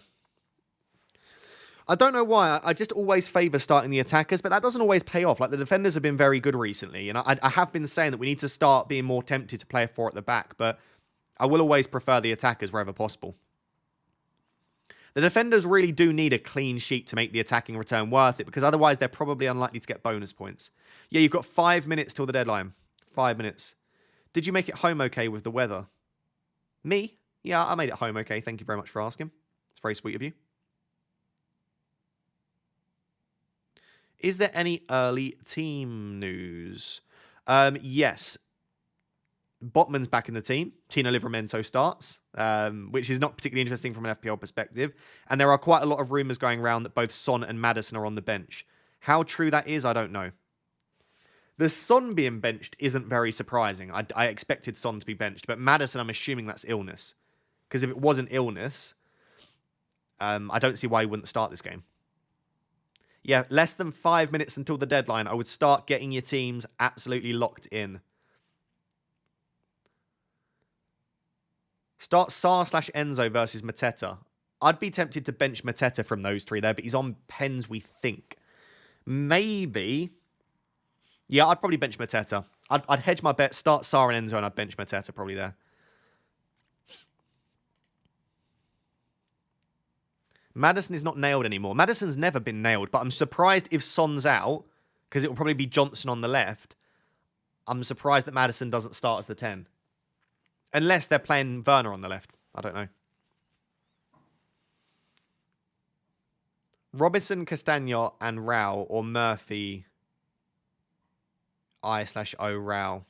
I don't know why. I just always favour starting the attackers, but that doesn't always pay off. Like, the defenders have been very good recently, and I have been saying that we need to start being more tempted to play a 4 at the back, but I will always prefer the attackers wherever possible. The defenders really do need a clean sheet to make the attacking return worth it, because otherwise they're probably unlikely to get bonus points. Yeah, you've got 5 minutes till the deadline. 5 minutes. Did you make it home okay with the weather? Me? Yeah, I made it home okay. Thank you very much for asking. It's very sweet of you. Is there any early team news? Yes. Botman's back in the team. Tino Livramento starts, which is not particularly interesting from an FPL perspective. And there are quite a lot of rumours going around that both Son and Maddison are on the bench. How true that is, I don't know. The Son being benched isn't very surprising. I expected Son to be benched, but Maddison, I'm assuming that's illness. Because if it wasn't illness, I don't see why he wouldn't start this game. Yeah, less than 5 minutes until the deadline. I would start getting your teams absolutely locked in. Start Sarr/Enzo versus Mateta. I'd be tempted to bench Mateta from those 3 there, but he's on pens, we think. Maybe. Yeah, I'd probably bench Mateta. I'd hedge my bet, start Sarr and Enzo, and I'd bench Mateta probably there. Maddison is not nailed anymore. Maddison's never been nailed, but I'm surprised if Son's out, because it will probably be Johnson on the left. I'm surprised that Maddison doesn't start as the 10. Unless they're playing Werner on the left. I don't know. Robinson, Castagno, and Rao, or Murphy, I/O Rao.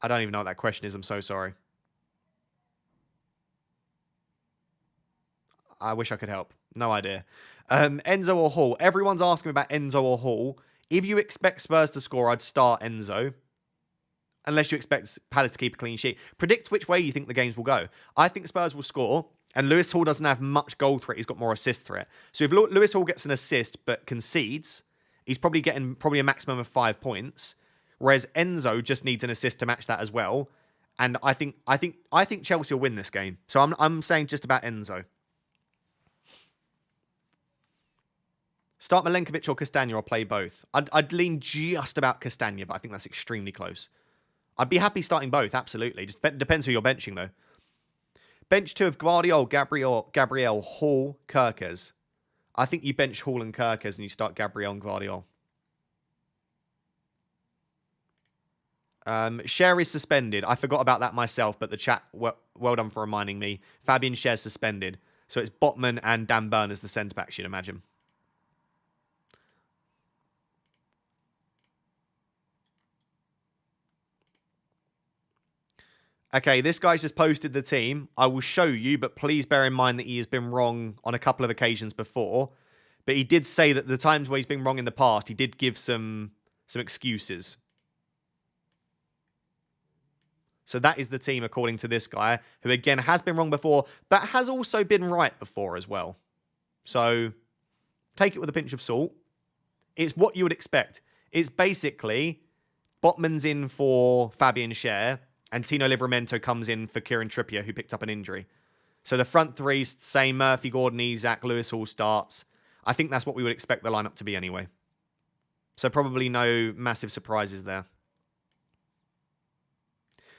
I don't even know what that question is. I'm so sorry. I wish I could help. No idea. Enzo or Hall. Everyone's asking about Enzo or Hall. If you expect Spurs to score, I'd start Enzo. Unless you expect Palace to keep a clean sheet. Predict which way you think the games will go. I think Spurs will score. And Lewis Hall doesn't have much goal threat. He's got more assist threat. So if Lewis Hall gets an assist but concedes, he's probably getting a maximum of 5 points. Whereas Enzo just needs an assist to match that as well. And I think Chelsea will win this game. So I'm saying just about Enzo. Start Milenkovic or Castagna or play both. I'd lean just about Castagna, but I think that's extremely close. I'd be happy starting both, absolutely. Just depends who you're benching, though. Bench 2 of Guardiola, Gabriel, Hall, Kirkes. I think you bench Hall and Kirkes and you start Gabriel and Guardiola. Cher is suspended. I forgot about that myself, but the chat, well done for reminding me. Fabian Cher's suspended. So it's Botman and Dan Burn as the centre-backs, you'd imagine. Okay, this guy's just posted the team. I will show you, but please bear in mind that he has been wrong on a couple of occasions before. But he did say that the times where he's been wrong in the past, he did give some excuses. So that is the team according to this guy, who again has been wrong before, but has also been right before as well. So take it with a pinch of salt. It's what you would expect. It's basically Botman's in for Fabian Cher, and Tino Livramento comes in for Kieran Trippier, who picked up an injury. So the front three, same Murphy, Gordon, Isak, Lewis Hall starts. I think that's what we would expect the lineup to be anyway. So probably no massive surprises there.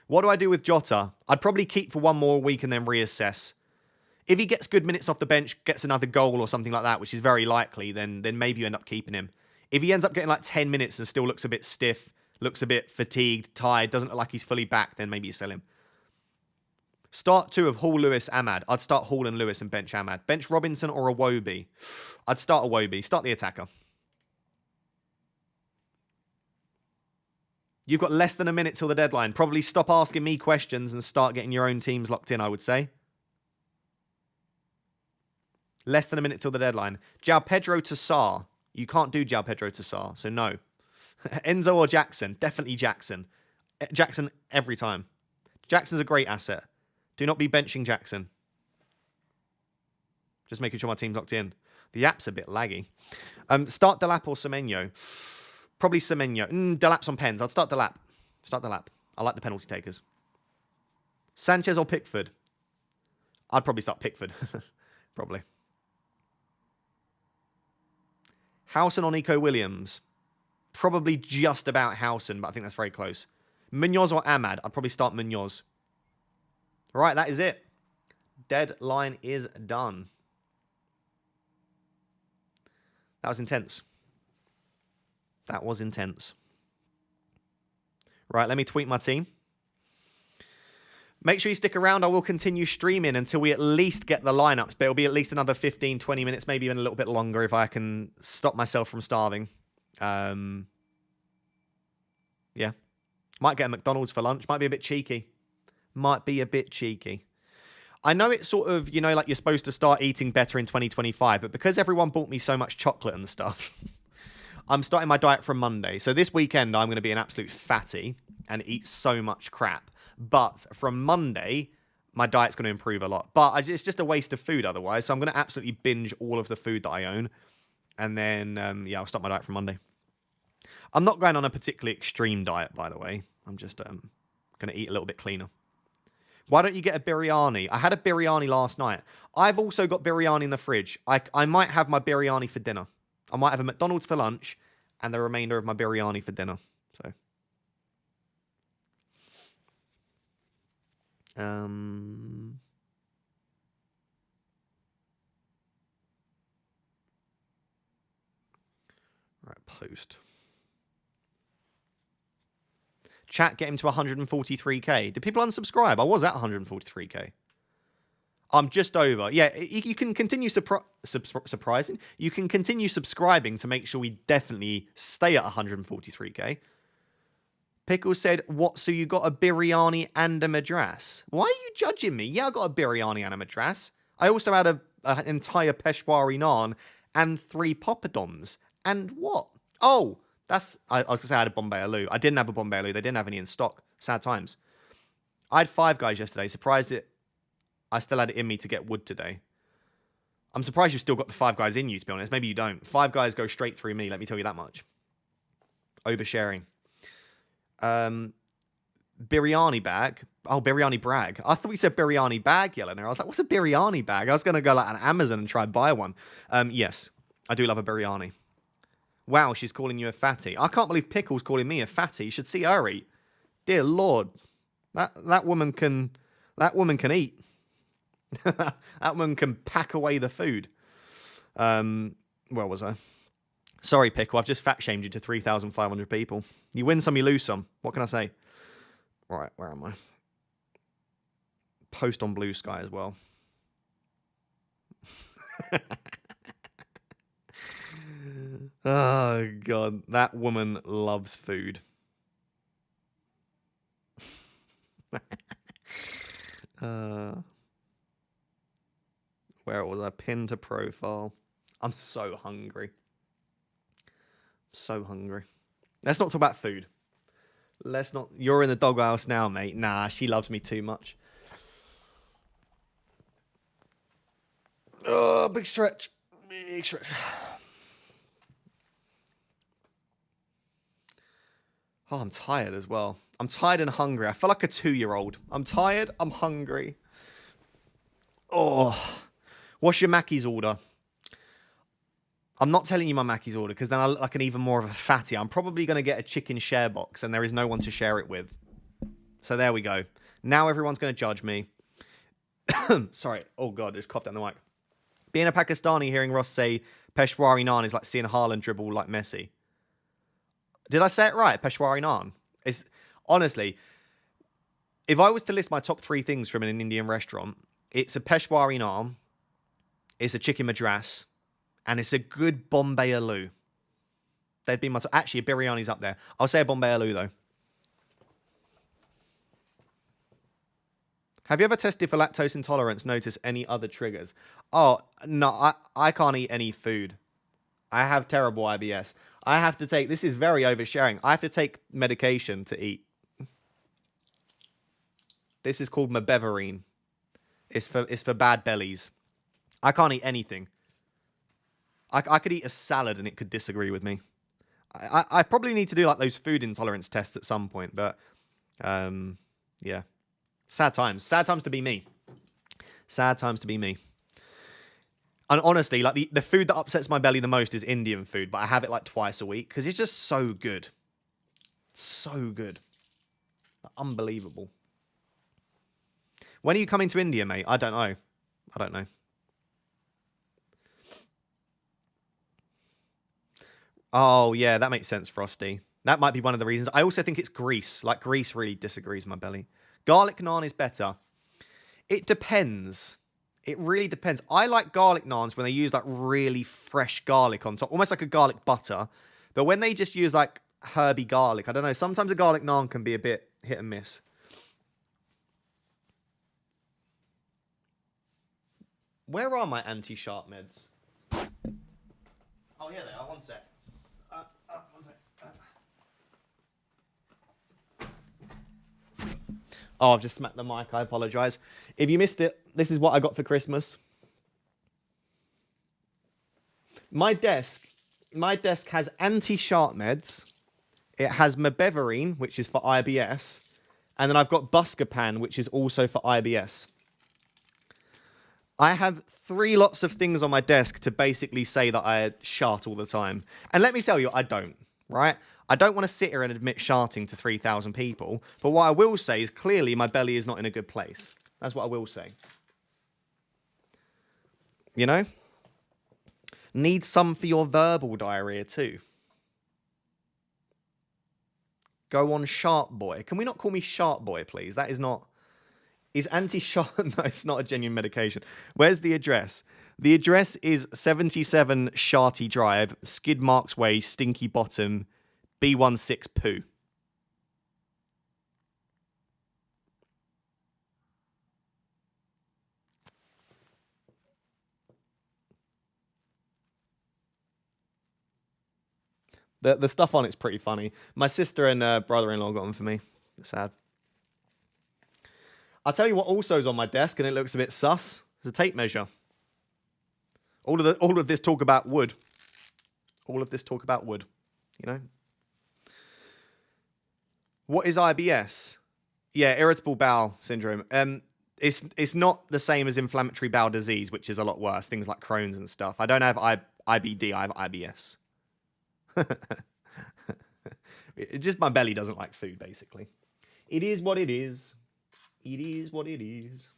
What do I do with Jota? I'd probably keep for one more week and then reassess. If he gets good minutes off the bench, gets another goal or something like that, which is very likely, then maybe you end up keeping him. If he ends up getting like 10 minutes and still looks a bit stiff, looks a bit fatigued, tired, doesn't look like he's fully back, then maybe you sell him. Start 2 of Hall, Lewis, Ahmad. I'd start Hall and Lewis and bench Ahmad. Bench Robinson or Iwobi. I'd start Iwobi. Start the attacker. You've got less than a minute till the deadline. Probably stop asking me questions and start getting your own teams locked in, I would say. Less than a minute till the deadline. João Pedro to Sarr. You can't do João Pedro to Sarr, so no. Enzo or Jackson? Definitely Jackson. Jackson every time. Jackson's a great asset. Do not be benching Jackson. Just making sure my team's locked in. The app's a bit laggy. Start Delap or Semenyo? Probably Semenyo. Delap's on pens. I'd start Delap. Start Delap. I like the penalty takers. Sanchez or Pickford? I'd probably start Pickford. Probably. Howson or Nico Williams? Probably just about Howson, but I think that's very close. Munoz or Ahmad? I'd probably start Munoz. Right, that is it. Deadline is done. That was intense. That was intense. Right, let me tweet my team. Make sure you stick around. I will continue streaming until we at least get the lineups, but it'll be at least another 15, 20 minutes, maybe even a little bit longer if I can stop myself from starving. Yeah. Might get a McDonald's for lunch. Might be a bit cheeky. Might be a bit cheeky. I know it's sort of, like you're supposed to start eating better in 2025, but because everyone bought me so much chocolate and stuff, I'm starting my diet from Monday. So this weekend, I'm going to be an absolute fatty and eat so much crap. But from Monday, my diet's going to improve a lot. But it's just a waste of food otherwise. So I'm going to absolutely binge all of the food that I own. And then, I'll start my diet from Monday. I'm not going on a particularly extreme diet, by the way. I'm just going to eat a little bit cleaner. Why don't you get a biryani? I had a biryani last night. I've also got biryani in the fridge. I might have my biryani for dinner. I might have a McDonald's for lunch and the remainder of my biryani for dinner. So, Post. Chat, get him to 143k. Did people unsubscribe? I was at 143k. I'm just over. Yeah, you can continue surprising. You can continue subscribing to make sure we definitely stay at 143k. Pickle said, what, so you got a biryani and a madras? Why are you judging me? Yeah, I got a biryani and a madras. I also had an entire Peshwari naan and 3 poppadoms. And what? Oh, I was going to say I had a Bombay Aloo. I didn't have a Bombay Aloo. They didn't have any in stock. Sad times. I had 5 guys yesterday. Surprised it. I still had it in me to get wood today. I'm surprised you've still got the 5 guys in you, to be honest. Maybe you don't. 5 guys go straight through me. Let me tell you that much. Oversharing. Biryani bag. Oh, biryani brag. I thought we said biryani bag, Yelena. I was like, what's a biryani bag? I was going to go like on Amazon and try and buy one. Yes, I do love a biryani. Wow, she's calling you a fatty. I can't believe Pickle's calling me a fatty. You should see her eat. Dear Lord. That woman can eat. That woman can pack away the food. Where was I? Sorry, Pickle. I've just fat shamed you to 3,500 people. You win some, you lose some. What can I say? Right, where am I? Post on Blue Sky as well. Oh, God. That woman loves food. Where was I? Pinned to profile. I'm so hungry. So hungry. Let's not talk about food. Let's not. You're in the doghouse now, mate. Nah, she loves me too much. Oh, big stretch. Big stretch. Oh, I'm tired as well. I'm tired and hungry. I feel like a 2-year-old. I'm tired. I'm hungry. Oh. What's your Mackey's order? I'm not telling you my Mackey's order because then I look like an even more of a fatty. I'm probably going to get a chicken share box and there is no one to share it with. So there we go. Now everyone's going to judge me. Sorry. Oh, God. I just coughed down the mic. Being a Pakistani, hearing Ross say Peshwari naan is like seeing Haaland dribble like Messi. Did I say it right? Peshwari naan. It's honestly, if I was to list my top 3 things from an Indian restaurant, it's a Peshwari naan, it's a chicken madras, and it's a good Bombay Aloo. They'd be my actually, a biryani's up there. I'll say a Bombay Aloo though. Have you ever tested for lactose intolerance? Notice any other triggers? Oh no, I can't eat any food. I have terrible IBS. I have to take, this is very oversharing. I have to take medication to eat. This is called mebeverine. It's for bad bellies. I can't eat anything. I could eat a salad and it could disagree with me. I probably need to do like those food intolerance tests at some point, but yeah. Sad times. Sad times to be me. Sad times to be me. And honestly, like the food that upsets my belly the most is Indian food, but I have it like twice a week because it's just so good. So good. Unbelievable. When are you coming to India, mate? I don't know. I don't know. Oh, yeah, that makes sense, Frosty. That might be one of the reasons. I also think it's grease. Like, grease really disagrees with my belly. Garlic naan is better. It depends. It really depends. I like garlic naans when they use like really fresh garlic on top, almost like a garlic butter. But when they just use like herby garlic, I don't know. Sometimes a garlic naan can be a bit hit and miss. Where are my anti-sharp meds? Oh, here they are. One sec. One sec. Oh, I've just smacked the mic. I apologise. If you missed it, this is what I got for Christmas. My desk has anti-sharp meds. It has mebeverine, which is for IBS. And then I've got Buscopan, which is also for IBS. I have 3 lots of things on my desk to basically say that I shart all the time. And let me tell you, I don't, right? I don't want to sit here and admit sharting to 3,000 people. But what I will say is clearly my belly is not in a good place. That's what I will say. You know? Need some for your verbal diarrhea too. Go on Sharp Boy. Can we not call me Sharp Boy, please? That is not... Is anti-sharp... No, it's not a genuine medication. Where's the address? The address is 77 Sharty Drive, Skid Marks Way, Stinky Bottom, B16 Poo. The stuff on it's pretty funny. My sister and brother-in-law got them for me. It's sad. I'll tell you what also is on my desk, and it looks a bit sus. It's a tape measure. All of this talk about wood. All of this talk about wood. You know? What is IBS? Yeah, irritable bowel syndrome. It's not the same as inflammatory bowel disease, which is a lot worse. Things like Crohn's and stuff. I don't have IBD, I have IBS. Just my belly doesn't like food, basically. It is what it is. It is what it is.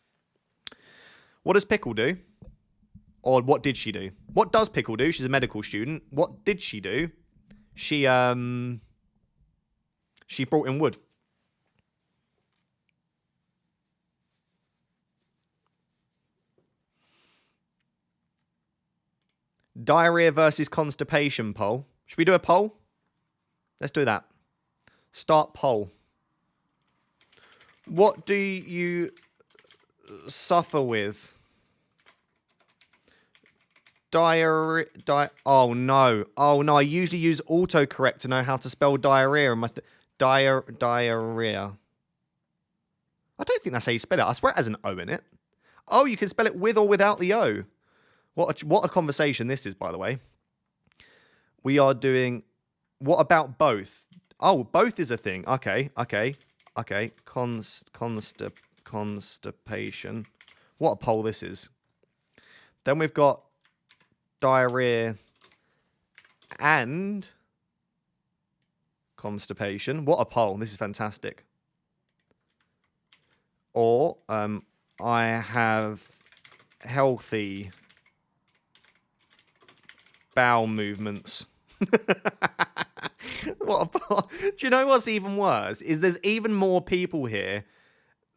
What does Pickle do? Or what did she do? What does Pickle do? She's a medical student. What did she do? She brought in wood. Diarrhea versus constipation poll. Should we do a poll? Let's do that. Start poll. What do you suffer with? Diarrhea. Oh no. Oh no. I usually use autocorrect to know how to spell diarrhea. And diarrhea. I don't think that's how you spell it. I swear it has an O in it. Oh, you can spell it with or without the O. What a conversation this is, by the way. We are doing... What about both? Oh, both is a thing. Okay. Constipation. What a poll this is. Then we've got diarrhea and constipation. What a poll. This is fantastic. Or I have healthy bowel movements. Do you know what's even worse? Is there's even more people here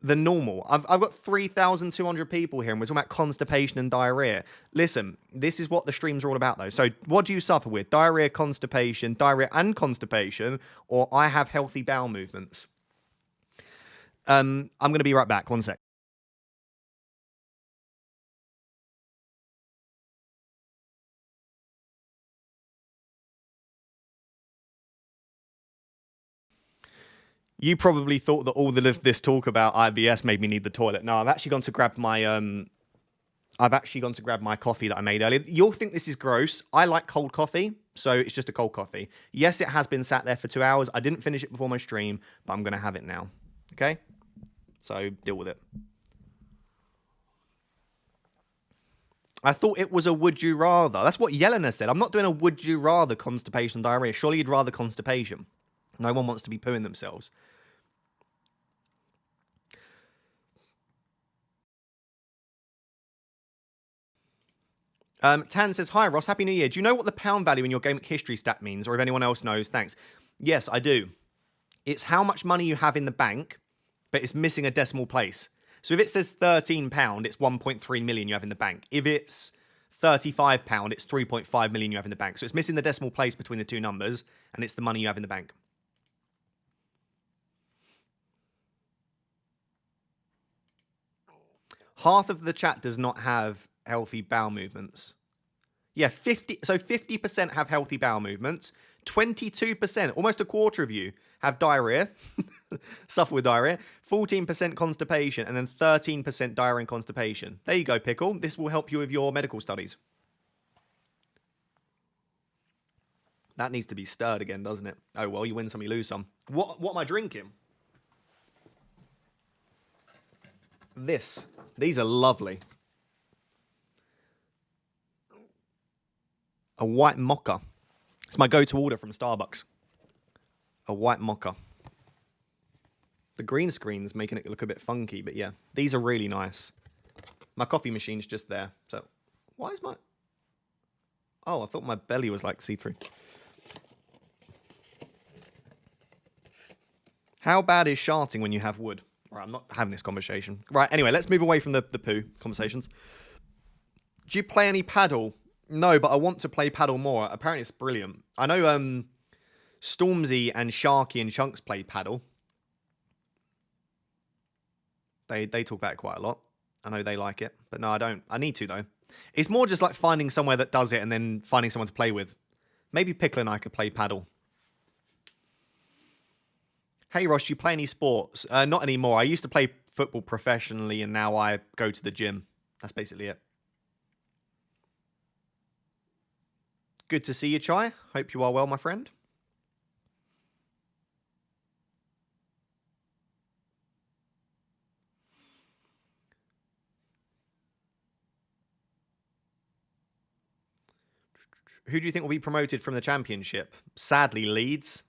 than normal. I've got 3,200 people here, and we're talking about constipation and diarrhea. Listen, this is what the streams are all about, though. So what do you suffer with? Diarrhea, constipation, and constipation, or I have healthy bowel movements. I'm going to be right back. One sec. You probably thought that all this talk about IBS made me need the toilet. No, I've actually gone to grab my coffee that I made earlier. You'll think this is gross. I like cold coffee, so it's just a cold coffee. Yes, it has been sat there for 2 hours. I didn't finish it before my stream, but I'm going to have it now. Okay? So deal with it. I thought it was a would you rather. That's what Yelena said. I'm not doing a would you rather constipation diarrhea. Surely you'd rather constipation. No one wants to be pooing themselves. Tan says, hi, Ross. Happy New Year. Do you know what the pound value in your game history stat means? Or if anyone else knows, thanks. Yes, I do. It's how much money you have in the bank, but it's missing a decimal place. So if it says £13, it's 1.3 million you have in the bank. If it's £35, it's 3.5 million you have in the bank. So it's missing the decimal place between the two numbers, and it's the money you have in the bank. Half of the chat does not have healthy bowel movements. Yeah, 50% have healthy bowel movements. 22%, almost a quarter of you, have diarrhea, suffer with diarrhea. 14% constipation, and then 13% diarrhea and constipation. There you go, Pickle. This will help you with your medical studies. That needs to be stirred again, doesn't it? Oh, well, you win some, you lose some. What am I drinking? These are lovely. A white mocha. It's my go-to order from Starbucks. A white mocha. The green screen's making it look a bit funky, but yeah. These are really nice. My coffee machine's just there. So, why is my... Oh, I thought my belly was like see-through. How bad is sharting when you have wood? Right, I'm not having this conversation. Right, anyway, let's move away from the poo conversations. Do you play any paddle? No, but I want to play paddle more. Apparently it's brilliant. I know Stormzy and Sharky and Chunks play paddle. They talk about it quite a lot. I know they like it, but no, I don't. I need to, though. It's more just like finding somewhere that does it and then finding someone to play with. Maybe Pickle and I could play paddle. Hey, Ross, do you play any sports? Not anymore. I used to play football professionally, and now I go to the gym. That's basically it. Good to see you, Chai. Hope you are well, my friend. Who do you think will be promoted from the championship? Sadly, Leeds.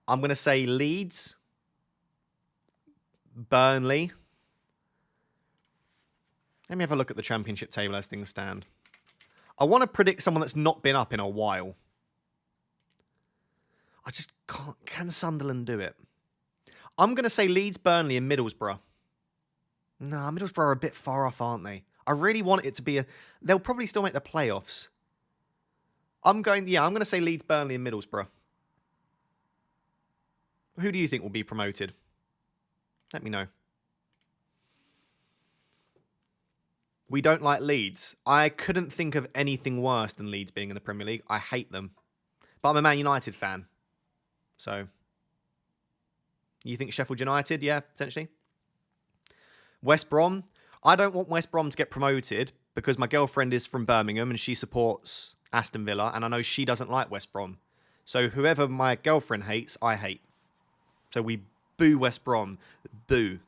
I'm going to say Leeds. Burnley. Let me have a look at the championship table as things stand. I want to predict someone that's not been up in a while. I just can't. Can Sunderland do it? I'm going to say Leeds, Burnley, and Middlesbrough. Nah, Middlesbrough are a bit far off, aren't they? I really want it to be a... They'll probably still make the playoffs. I'm going to say Leeds, Burnley, and Middlesbrough. Who do you think will be promoted? Let me know. We don't like Leeds. I couldn't think of anything worse than Leeds being in the Premier League. I hate them. But I'm a Man United fan. So... You think Sheffield United? Yeah, potentially. West Brom. I don't want West Brom to get promoted because my girlfriend is from Birmingham and she supports Aston Villa, and I know she doesn't like West Brom. So whoever my girlfriend hates, I hate. So we boo West Brom. Boo.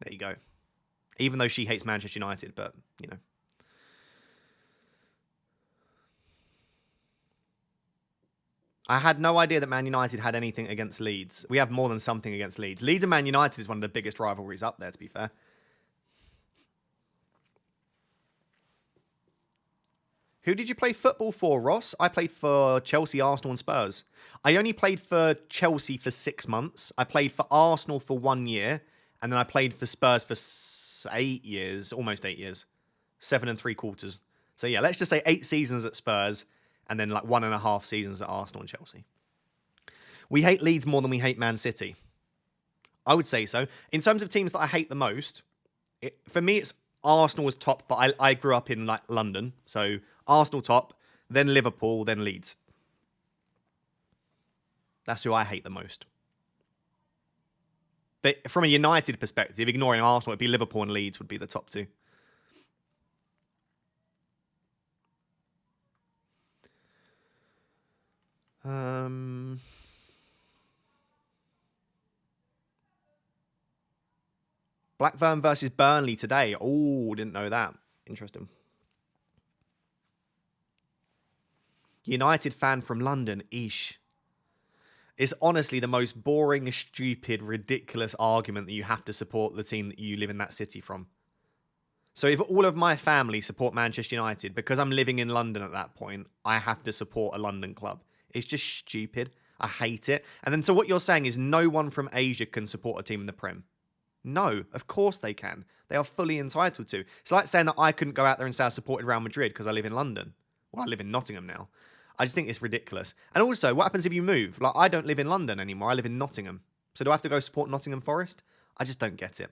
There you go. Even though she hates Manchester United, but, you know. I had no idea that Man United had anything against Leeds. We have more than something against Leeds. Leeds and Man United is one of the biggest rivalries up there, to be fair. Who did you play football for, Ross? I played for Chelsea, Arsenal and Spurs. I only played for Chelsea for 6 months. I played for Arsenal for 1 year. And then I played for Spurs for 8 years, almost 8 years. 7 3/4. So yeah, let's just say 8 seasons at Spurs. And then like 1.5 seasons at Arsenal and Chelsea. We hate Leeds more than we hate Man City. I would say so. In terms of teams that I hate the most, for me it's Arsenal was top, but I grew up in like London. So Arsenal top, then Liverpool, then Leeds. That's who I hate the most. But from a United perspective, ignoring Arsenal, it'd be Liverpool and Leeds would be the top two. Blackburn versus Burnley today. Oh, didn't know that. Interesting. United fan from London. Eesh. It's honestly the most boring, stupid, ridiculous argument that you have to support the team that you live in that city from. So if all of my family support Manchester United, because I'm living in London at that point, I have to support a London club. It's just stupid. I hate it. And then so what you're saying is no one from Asia can support a team in the Prem. No, of course they can. They are fully entitled to. It's like saying that I couldn't go out there and say I supported Real Madrid because I live in London. Well, I live in Nottingham now. I just think it's ridiculous. And also, what happens if you move? Like, I don't live in London anymore. I live in Nottingham. So do I have to go support Nottingham Forest? I just don't get it.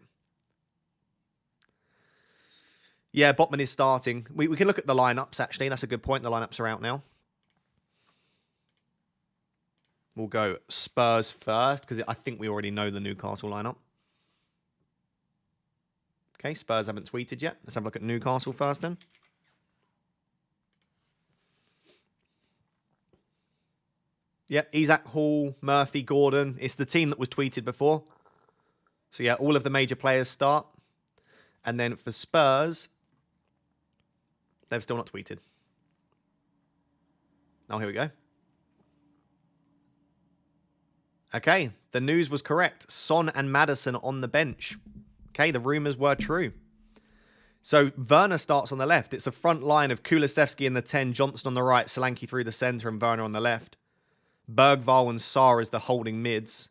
Yeah, Botman is starting. We can look at the lineups, actually. That's a good point. The lineups are out now. We'll go Spurs first, because I think we already know the Newcastle lineup. Okay, Spurs haven't tweeted yet. Let's have a look at Newcastle first then. Yep, Isaac, Hall, Murphy, Gordon. It's the team that was tweeted before. So yeah, all of the major players start. And then for Spurs, they've still not tweeted. Oh, here we go. Okay, the news was correct. Son and Maddison on the bench. Okay, the rumours were true. So Werner starts on the left. It's a front line of Kulusevski in the 10, Johnson on the right, Solanke through the centre, and Werner on the left. Bergval and Sarr as the holding mids.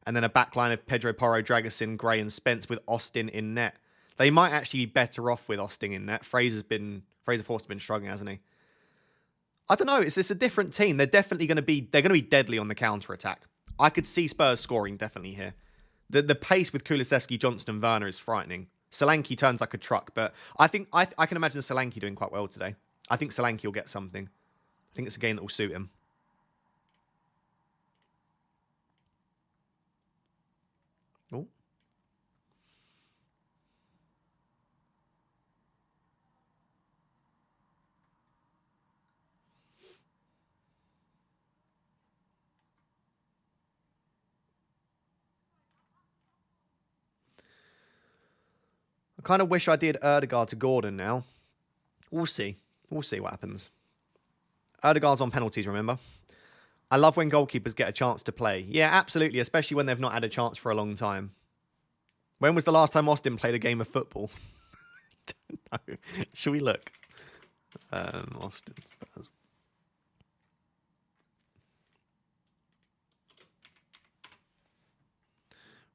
And then a backline of Pedro Porro, Dragusin, Gray and Spence with Austin in net. They might actually be better off with Austin in net. Fraser Forster's been struggling, hasn't he? I don't know. It's a different team. They're definitely going to be deadly on the counter attack. I could see Spurs scoring definitely here. The pace with Kulusevski, Johnson and Werner is frightening. Solanke turns like a truck, but I think I can imagine Solanke doing quite well today. I think Solanke will get something. I think it's a game that will suit him. Oh. I kind of wish I did Erdegaard to Gordon now. We'll see. We'll see what happens. Erdegaard's on penalties, remember? I love when goalkeepers get a chance to play. Yeah, absolutely, especially when they've not had a chance for a long time. When was the last time Austin played a game of football? Don't know. Shall we look? Austin Spurs.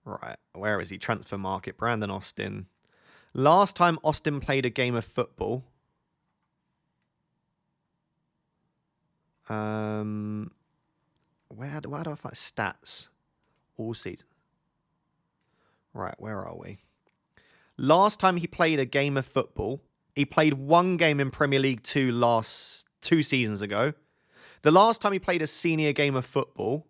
Right, where is he? Transfer market, Brandon Austin. Last time Austin played a game of football. Where do I find stats? All season. Right, where are we? Last time he played a game of football, he played one game in Premier League 2 2 seasons ago. The last time he played a senior game of football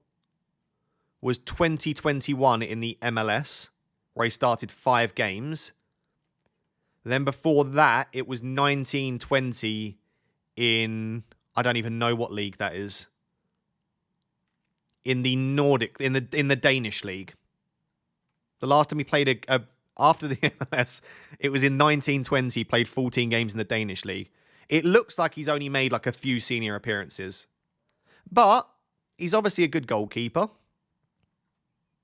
was 2021 in the MLS, where he started 5 games. Then before that, it was 1920 in... I don't even know what league that is. In the Nordic, in the Danish league. The last time he played after the MLS, it was in 1920. He played 14 games in the Danish league. It looks like he's only made like a few senior appearances. But he's obviously a good goalkeeper.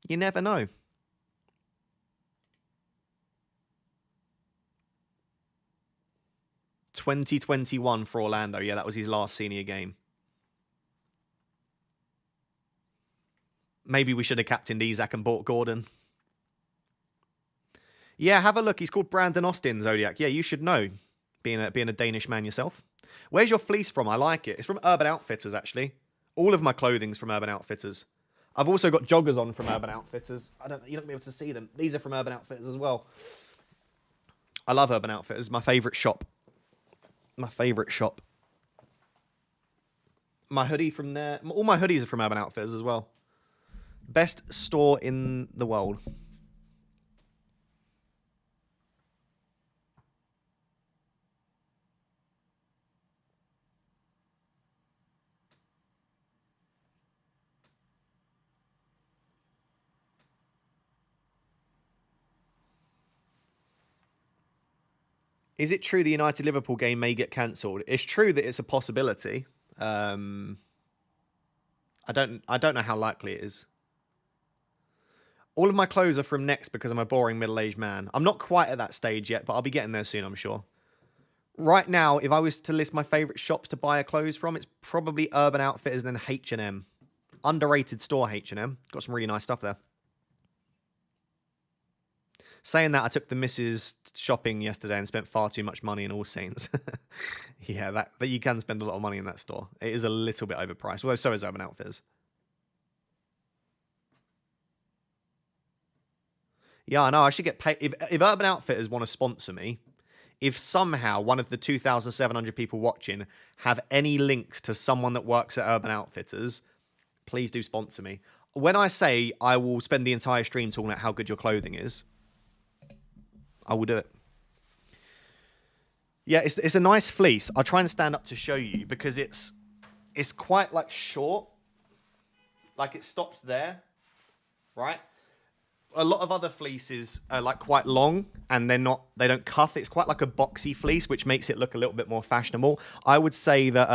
You never know. $2021 for Orlando. Yeah, that was his last senior game. Maybe we should have captained Isak and bought Gordon. Yeah, have a look. He's called Brandon Austin, Zodiac. Yeah, you should know, being a Danish man yourself. Where's your fleece from? I like it. It's from Urban Outfitters, actually. All of my clothing's from Urban Outfitters. I've also got joggers on from Urban Outfitters. You don't be able to see them. These are from Urban Outfitters as well. I love Urban Outfitters. My favourite shop. My favourite shop. My hoodie from there. All my hoodies are from Urban Outfitters as well. Best store in the world. Is it true the United-Liverpool game may get cancelled? It's true that it's a possibility. I don't know how likely it is. All of my clothes are from Next because I'm a boring middle-aged man. I'm not quite at that stage yet, but I'll be getting there soon, I'm sure. Right now, if I was to list my favourite shops to buy clothes from, it's probably Urban Outfitters and then H&M. Underrated store, H&M. Got some really nice stuff there. Saying that, I took the missus shopping yesterday and spent far too much money in All Saints. Yeah, but you can spend a lot of money in that store. It is a little bit overpriced, although so is Urban Outfitters. Yeah, I know. I should get paid. If Urban Outfitters want to sponsor me, if somehow one of the 2,700 people watching have any links to someone that works at Urban Outfitters, please do sponsor me. When I say I will spend the entire stream talking about how good your clothing is, I will do it. Yeah, it's a nice fleece. I'll try and stand up to show you because it's quite like short. Like it stops there, right? A lot of other fleeces are like quite long and they don't cuff. It's quite like a boxy fleece, which makes it look a little bit more fashionable. I would say that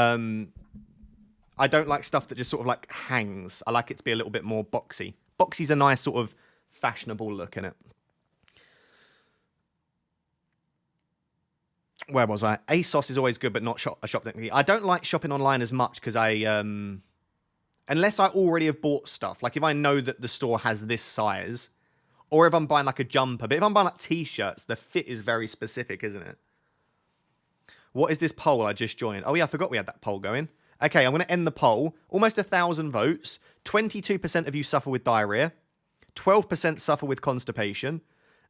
I don't like stuff that just sort of like hangs. I like it to be a little bit more boxy. Boxy's a nice sort of fashionable look in it. Where was I? ASOS is always good, but not a shop technically. I don't like shopping online as much because Unless I already have bought stuff. Like if I know that the store has this size, or if I'm buying like a jumper. But if I'm buying like t-shirts, the fit is very specific, isn't it? What is this poll I just joined? Oh yeah, I forgot we had that poll going. Okay, I'm going to end the poll. Almost 1,000 votes. 22% of you suffer with diarrhea. 12% suffer with constipation.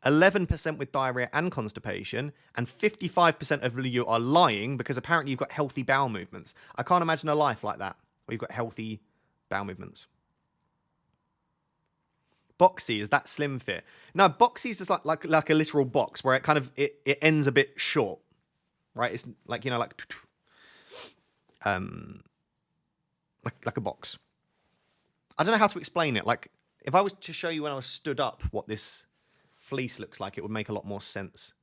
11% with diarrhea and constipation. And 55% of you are lying because apparently you've got healthy bowel movements. I can't imagine a life like that where you've got healthy bowel movements. Boxy, is that slim fit? No, boxy is just like a literal box where it kind of it ends a bit short, right? It's like, you know, like a box. I don't know how to explain it. Like if I was to show you when I was stood up what this fleece looks like, it would make a lot more sense.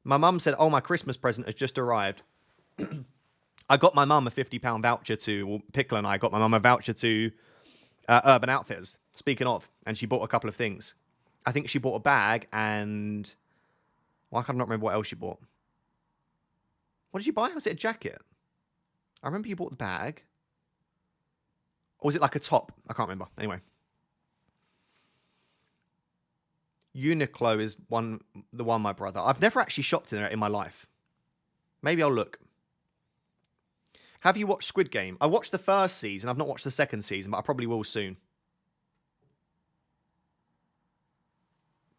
My mum said, "Oh, my Christmas present has just arrived." I got my mum a £50 voucher to, well, Pickle and I got my mum a voucher to Urban Outfitters, speaking of, and she bought a couple of things. I think she bought a bag and, well, I can't remember what else she bought. What did you buy? Was it a jacket? I remember you bought the bag. Or was it like a top? I can't remember. Anyway. Uniqlo is the one my brother. I've never actually shopped in there in my life. Maybe I'll look. Have you watched Squid Game? I watched the first season. I've not watched the second season, but I probably will soon.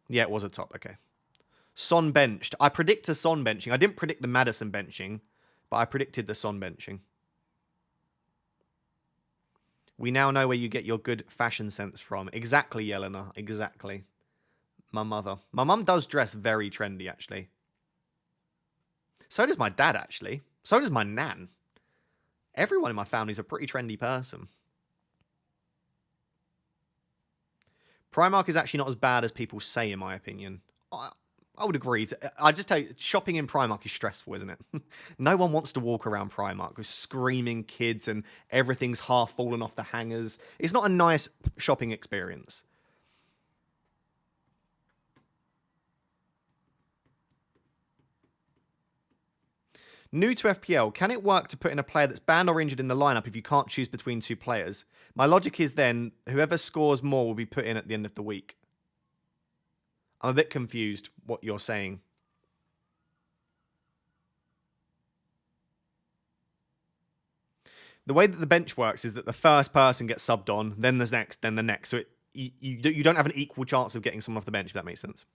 Yeah, it was a top. Okay. Son benched. I predict a Son benching. I didn't predict the Maddison benching, but I predicted the Son benching. We now know where you get your good fashion sense from. Exactly, Yelena. Exactly. My mother. My mum does dress very trendy, actually. So does my dad, actually. So does my nan. Everyone in my family is a pretty trendy person. Primark is actually not as bad as people say, in my opinion. I would agree. I just tell you, shopping in Primark is stressful, isn't it? No one wants to walk around Primark with screaming kids and everything's half fallen off the hangers. It's not a nice shopping experience. New to FPL, can it work to put in a player that's banned or injured in the lineup if you can't choose between two players? My logic is then, whoever scores more will be put in at the end of the week. I'm a bit confused what you're saying. The way that the bench works is that the first person gets subbed on, then the next, then the next. So you don't have an equal chance of getting someone off the bench, if that makes sense.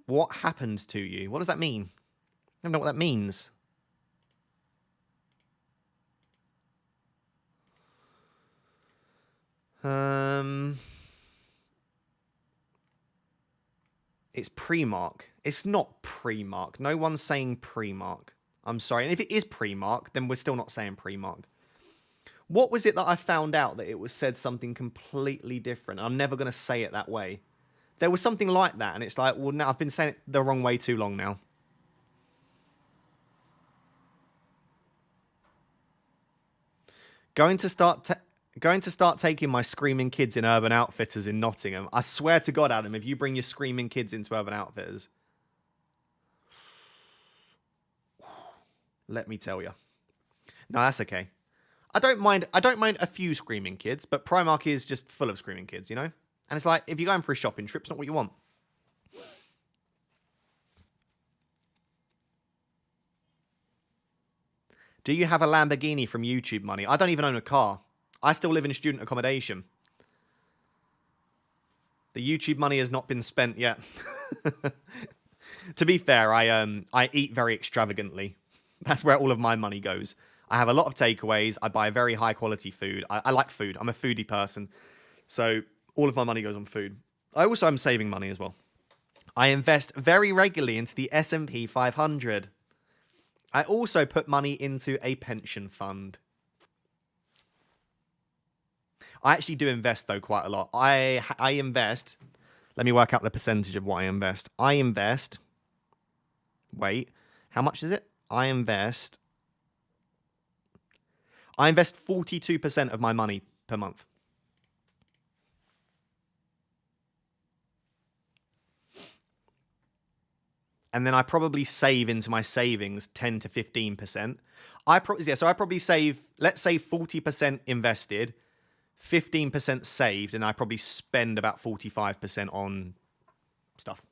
What happened to you? What does that mean? I don't know what that means. It's Primark. It's not Primark. No one's saying Primark. I'm sorry. And if it is Primark, then we're still not saying Primark. What was it that I found out that it was said something completely different? I'm never going to say it that way. There was something like that, and it's like, well, now I've been saying it the wrong way too long now. Going to start taking my screaming kids in Urban Outfitters in Nottingham. I swear to God, Adam, if you bring your screaming kids into Urban Outfitters, let me tell you. No, that's okay. I don't mind a few screaming kids, but Primark is just full of screaming kids, you know? And it's like, if you're going for a shopping trip, it's not what you want. Do you have a Lamborghini from YouTube money? I don't even own a car. I still live in student accommodation. The YouTube money has not been spent yet. To be fair, I eat very extravagantly. That's where all of my money goes. I have a lot of takeaways. I buy very high quality food. I like food. I'm a foodie person. So all of my money goes on food. I also am saving money as well. I invest very regularly into the S&P 500. I also put money into a pension fund. I actually do invest, though, quite a lot. I invest... Let me work out the percentage of what I invest. I invest... Wait. How much is it? I invest 42% of my money per month. and then I probably save into my savings 10 to 15%. So I probably save, let's say 40% invested, 15% saved, and I probably spend about 45% on stuff.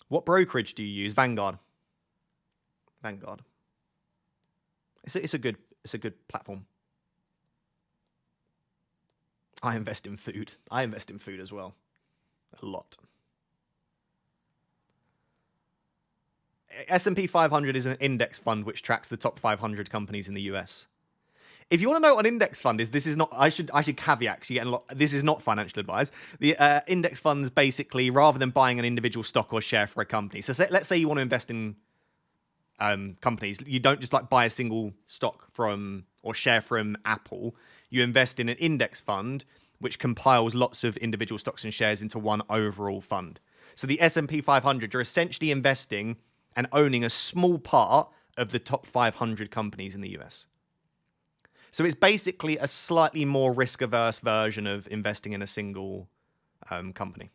What brokerage do you use? Vanguard. Vanguard. It's a good platform. I invest in food. I invest in food as well. A lot. S&P 500 is an index fund which tracks the top 500 companies in the US. If you want to know what an index fund is, this is not. I should caveat. This is not financial advice. The index funds basically, rather than buying an individual stock or share for a company. So let's say you want to invest in companies. You don't just like buy a single stock from or share from Apple. You invest in an index fund which compiles lots of individual stocks and shares into one overall fund. So the S&P 500, you're essentially investing and owning a small part of the top 500 companies in the US. So it's basically a slightly more risk-averse version of investing in a single company.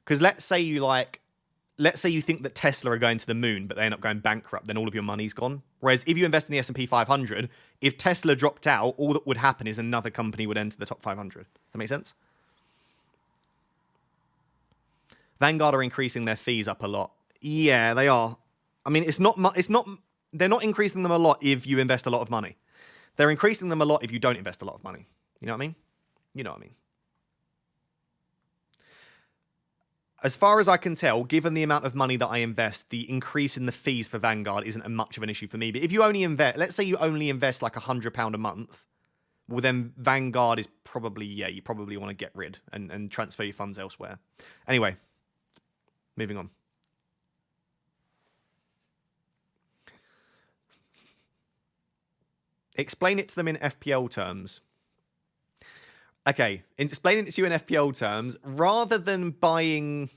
Because let's say you think that Tesla are going to the moon, but they end up going bankrupt, then all of your money's gone. Whereas if you invest in the S&P 500, if Tesla dropped out, all that would happen is another company would enter the top 500. Does that make sense? Vanguard are increasing their fees up a lot. Yeah, they are. I mean, they're not increasing them a lot if you invest a lot of money. They're increasing them a lot if you don't invest a lot of money. You know what I mean? You know what I mean. As far as I can tell, given the amount of money that I invest, the increase in the fees for Vanguard isn't much of an issue for me. But if you only invest, let's say you only invest like £100 a month, well then Vanguard is probably, you probably want to get rid and transfer your funds elsewhere. Anyway, moving on. Explain it to them in FPL terms. Okay, explaining it to you in FPL terms, rather than buying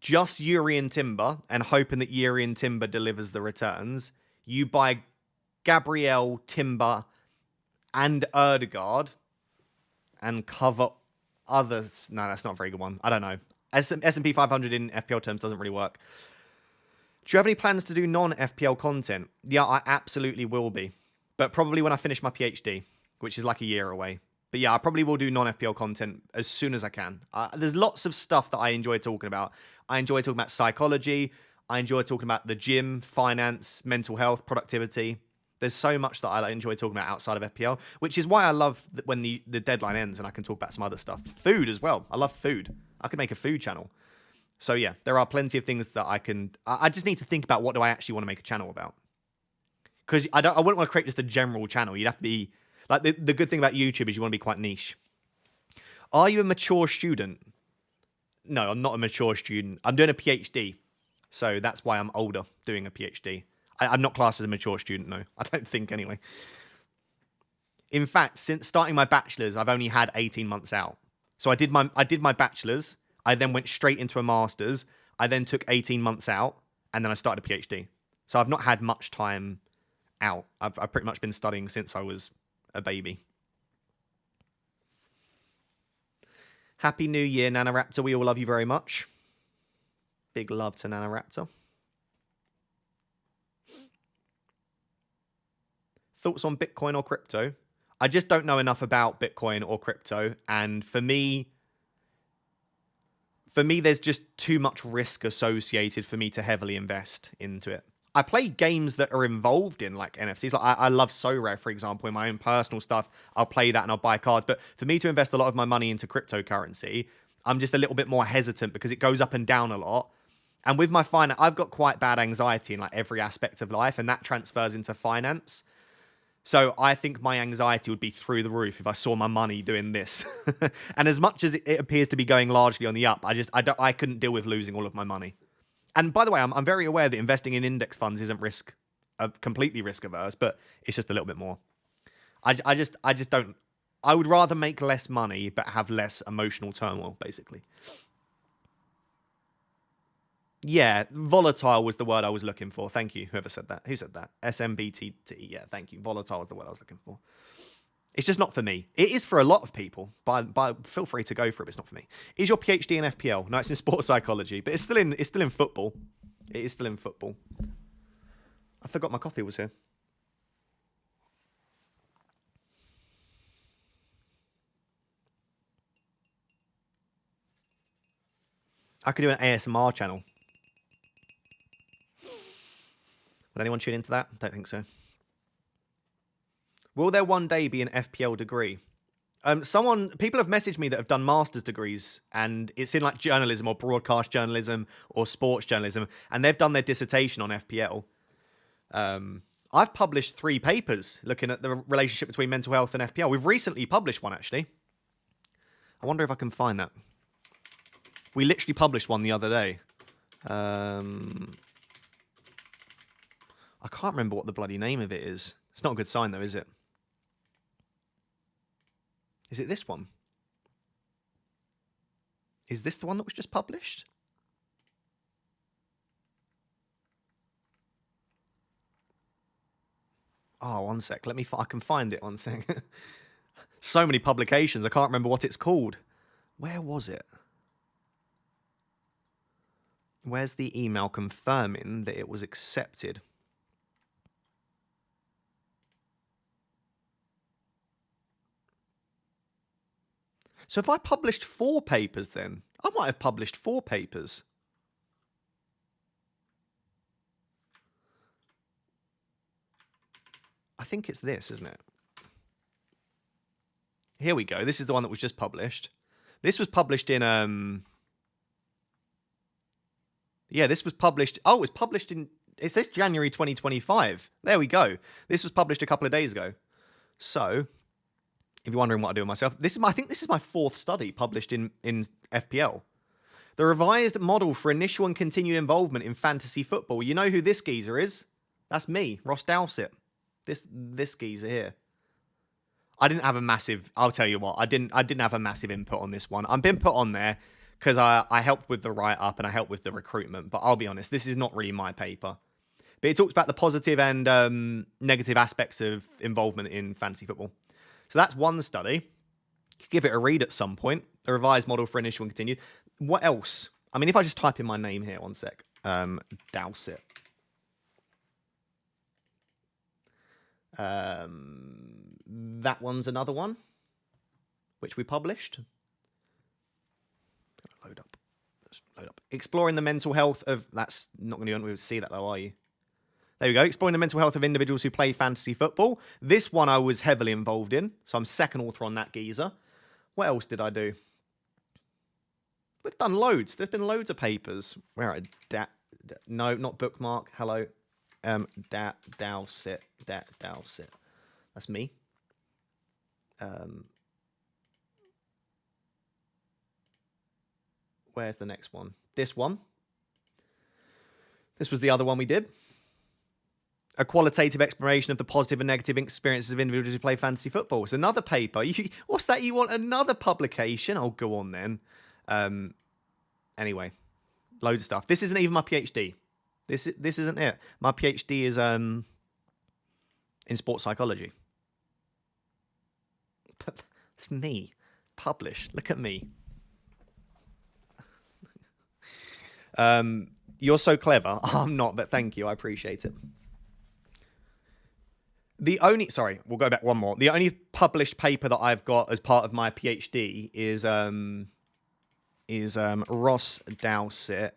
just Urian Timber and hoping that Urian Timber delivers the returns, you buy Gabriel, Timber, and Erdegaard and cover others. No, that's not a very good one. I don't know. S&P 500 in FPL terms doesn't really work. Do you have any plans to do non-FPL content? Yeah, I absolutely will be. But probably when I finish my PhD, which is like a year away. But yeah, I probably will do non-FPL content as soon as I can. There's lots of stuff that I enjoy talking about. I enjoy talking about psychology. I enjoy talking about the gym, finance, mental health, productivity. There's so much that I enjoy talking about outside of FPL, which is why I love when the deadline ends and I can talk about some other stuff. Food as well. I love food. I could make a food channel. So yeah, there are plenty of things that I just need to think about what do I actually want to make a channel about. Because I wouldn't want to create just a general channel. You'd have to be, like, the good thing about YouTube is you want to be quite niche. Are you a mature student? No, I'm not a mature student. I'm doing a PhD. So that's why I'm older doing a PhD. I'm not classed as a mature student, no. I don't think anyway. In fact, since starting my bachelor's, I've only had 18 months out. So I did my bachelor's. I then went straight into a master's. I then took 18 months out, and then I started a PhD. So I've not had much time out. I've pretty much been studying since I was a baby. Happy New Year, Nanoraptor. We all love you very much. Big love to Nanoraptor. Thoughts on Bitcoin or crypto? I just don't know enough about Bitcoin or crypto. And for me, there's just too much risk associated for me to heavily invest into it. I play games that are involved in like NFTs. Like I love SoRare, for example, in my own personal stuff. I'll play that and I'll buy cards. But for me to invest a lot of my money into cryptocurrency, I'm just a little bit more hesitant because it goes up and down a lot. And with my finance, I've got quite bad anxiety in like every aspect of life, and that transfers into finance. So I think my anxiety would be through the roof if I saw my money doing this. And as much as it appears to be going largely on the up, I couldn't deal with losing all of my money. And by the way, I'm very aware that investing in index funds isn't completely risk averse, but it's just a little bit more. I just don't. I would rather make less money but have less emotional turmoil, basically. Yeah, volatile was the word I was looking for. Thank you, whoever said that. Who said that? SMBTT. Yeah, thank you. Volatile is the word I was looking for. It's just not for me. It is for a lot of people, but feel free to go for it. But it's not for me. Is your PhD in FPL? No, it's in sports psychology, but it's still in football. It is still in football. I forgot my coffee was here. I could do an ASMR channel. Would anyone tune into that? Don't think so. Will there one day be an FPL degree? People have messaged me that have done master's degrees, and it's in like journalism or broadcast journalism or sports journalism, and they've done their dissertation on FPL. I've published 3 papers looking at the relationship between mental health and FPL. We've recently published one, actually. I wonder if I can find that. We literally published one the other day. I can't remember what the bloody name of it is. It's not a good sign, though, is it? Is it this one? Is this the one that was just published? Oh, one sec. I can find it. One sec. So many publications. I can't remember what it's called. Where was it? Where's the email confirming that it was accepted? So if I published 4 papers then, I might have published 4 papers. I think it's this, isn't it? Here we go. This is the one that was just published. This was published in... Yeah, this was published... Oh, it was published in... It says January 2025. There we go. This was published a couple of days ago. So, if you're wondering what I do with myself, I think this is my 4th study published in FPL. The revised model for initial and continued involvement in fantasy football. You know who this geezer is? That's me, Ross Dowsett. This geezer here. I didn't have a massive... I'll tell you what. I didn't have a massive input on this one. I've been put on there because I helped with the write-up and I helped with the recruitment. But I'll be honest, this is not really my paper. But it talks about the positive and negative aspects of involvement in fantasy football. So that's one study. Give it a read at some point. The revised model for initial and continued. What else? I mean, if I just type in my name here, one sec. Dowsett. That one's another one, which we published. Load up. Let's load up. Exploring the mental health of... That's not going to be able to see that though, are you? There we go. Exploring the mental health of individuals who play fantasy football. This one I was heavily involved in, so I'm second author on that geezer. What else did I do? We've done loads. There's been loads of papers. Where are no, not bookmark. Hello. Dowsett. Dowsett. That's me. Where's the next one? This one. This was the other one we did. A qualitative exploration of the positive and negative experiences of individuals who play fantasy football. It's another paper. What's that? You want another publication? Oh, go on then. Anyway, loads of stuff. This isn't even my PhD. This isn't it. My PhD is in sports psychology. It's me. Published. Look at me. You're so clever. I'm not, but thank you. I appreciate it. Sorry, we'll go back one more. The only published paper that I've got as part of my PhD is Ross Dowsett,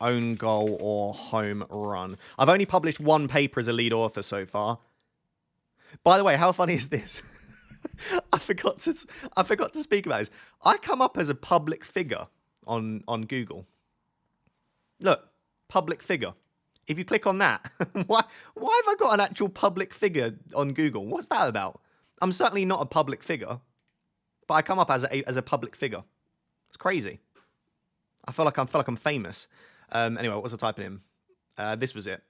own goal or home run. I've only published one paper as a lead author so far. By the way, how funny is this? I forgot to speak about this. I come up as a public figure on Google. Look, public figure. If you click on that, why have I got an actual public figure on Google? What's that about? I'm certainly not a public figure, but I come up as a public figure. It's crazy. I feel like I'm famous. Anyway, what was I typing in? This was it.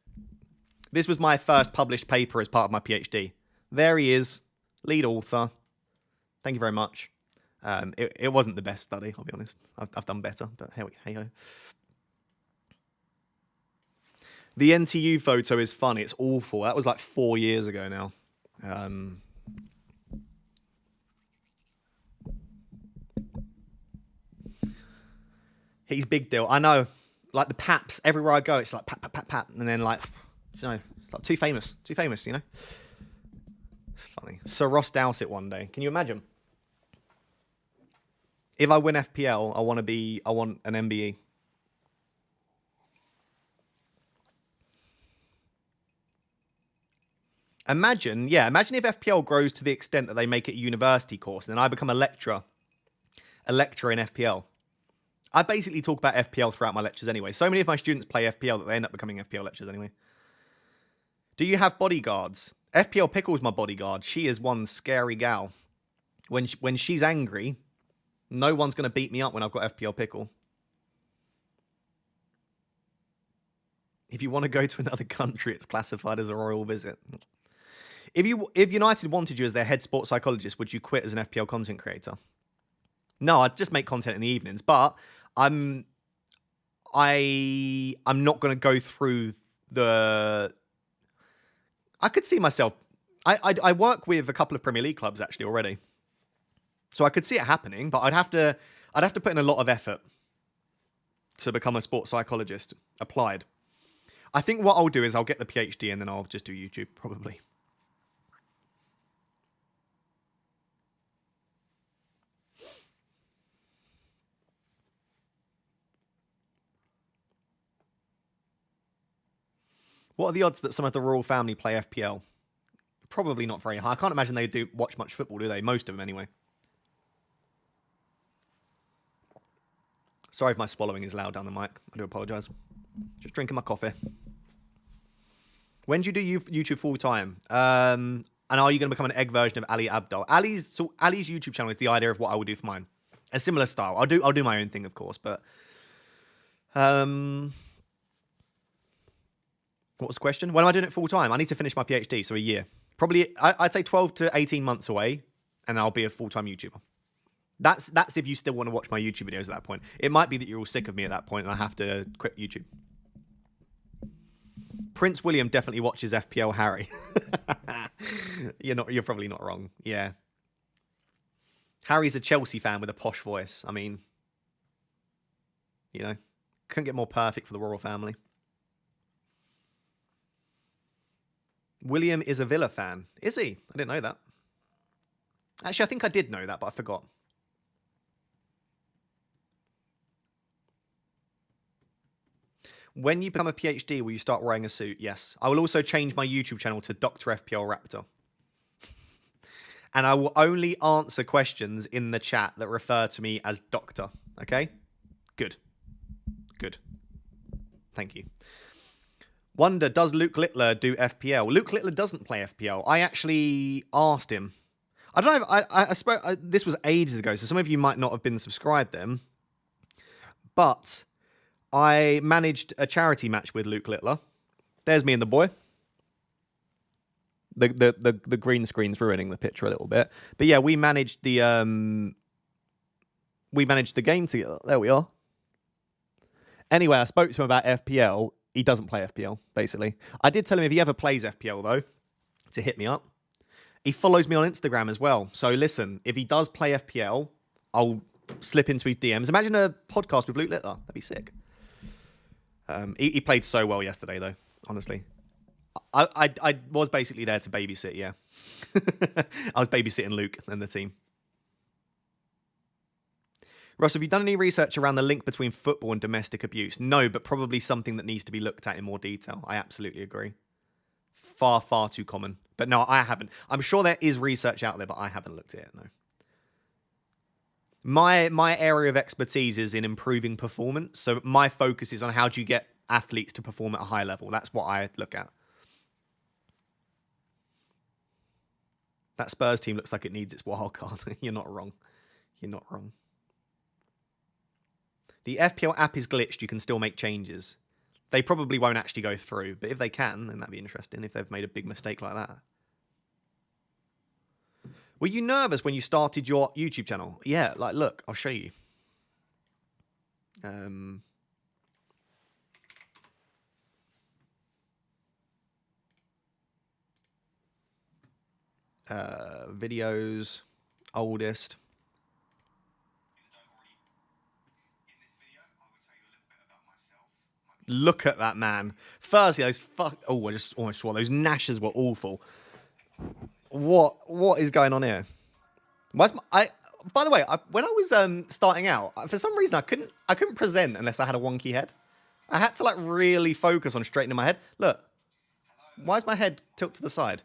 This was my first published paper as part of my PhD. There he is, lead author. Thank you very much. It wasn't the best study, I'll be honest. I've done better, but hey ho. The NTU photo is funny. It's awful. That was like 4 years ago now. He's big deal. I know. Like the paps, everywhere I go, it's like pat, pat, pat, pat. And then like, you know, it's like too famous, you know? It's funny. Sir Ross Dowsett one day. Can you imagine? If I win FPL, I want an MBE. Imagine if FPL grows to the extent that they make it a university course, and then I become a lecturer in FPL. I basically talk about FPL throughout my lectures anyway. So many of my students play FPL that they end up becoming FPL lecturers anyway. Do you have bodyguards? FPL Pickle's my bodyguard. She is one scary gal. When she's angry, no one's going to beat me up when I've got FPL Pickle. If you want to go to another country, it's classified as a royal visit. If United wanted you as their head sports psychologist, would you quit as an FPL content creator? No, I'd just make content in the evenings, but I'm not going to go through the... I could see myself... I work with a couple of Premier League clubs actually already. So I could see it happening, but I'd have to put in a lot of effort to become a sports psychologist applied. I think what I'll do is I'll get the PhD and then I'll just do YouTube probably. What are the odds that some of the royal family play FPL? Probably not very high. I can't imagine they do watch much football, do they? Most of them anyway. Sorry if my swallowing is loud down the mic. I do apologise. Just drinking my coffee. When do you do YouTube full time? And are you going to become an egg version of Ali Abdaal? Ali's YouTube channel is the idea of what I would do for mine. A similar style. I'll do my own thing, of course, but what was the question? When am I doing it full time? I need to finish my PhD, so a year. Probably, I'd say 12 to 18 months away, and I'll be a full-time YouTuber. That's if you still want to watch my YouTube videos at that point. It might be that you're all sick of me at that point, and I have to quit YouTube. Prince William definitely watches FPL Harry. You're probably not wrong. Yeah. Harry's a Chelsea fan with a posh voice. I mean, you know, couldn't get more perfect for the royal family. William is a Villa fan. Is he? I didn't know that. Actually, I think I did know that, but I forgot. When you become a PhD, will you start wearing a suit? Yes. I will also change my YouTube channel to Dr. FPL Raptor. And I will only answer questions in the chat that refer to me as Doctor. Okay? Good. Good. Thank you. Wonder, does Luke Littler do FPL? Luke Littler doesn't play FPL. I actually asked him. I don't know. I spoke. This was ages ago, so some of you might not have been subscribed then. But I managed a charity match with Luke Littler. There's me and the boy. The green screen's ruining the picture a little bit, but yeah, we managed the game together. There we are. Anyway, I spoke to him about FPL. He doesn't play FPL, basically. I did tell him if he ever plays FPL, though, to hit me up. He follows me on Instagram as well. So listen, if he does play FPL, I'll slip into his DMs. Imagine a podcast with Luke Littler. That'd be sick. He played so well yesterday, though, honestly. I was basically there to babysit, yeah. I was babysitting Luke and the team. Ross, have you done any research around the link between football and domestic abuse? No, but probably something that needs to be looked at in more detail. I absolutely agree. Far, far too common. But no, I haven't. I'm sure there is research out there, but I haven't looked at it, no. My area of expertise is in improving performance. So my focus is on how do you get athletes to perform at a high level. That's what I look at. That Spurs team looks like it needs its wild card. You're not wrong. You're not wrong. The FPL app is glitched. You can still make changes. They probably won't actually go through, but if they can, then that'd be interesting if they've made a big mistake like that. Were you nervous when you started your YouTube channel? Yeah, like, look, I'll show you. Videos. Oldest. Look at that man. Firstly, those oh, I just almost swore. Those gnashes were awful. What is going on here? By the way, when I was starting out, for some reason I couldn't present unless I had a wonky head. I had to like really focus on straightening my head. Look, why is my head tilted to the side?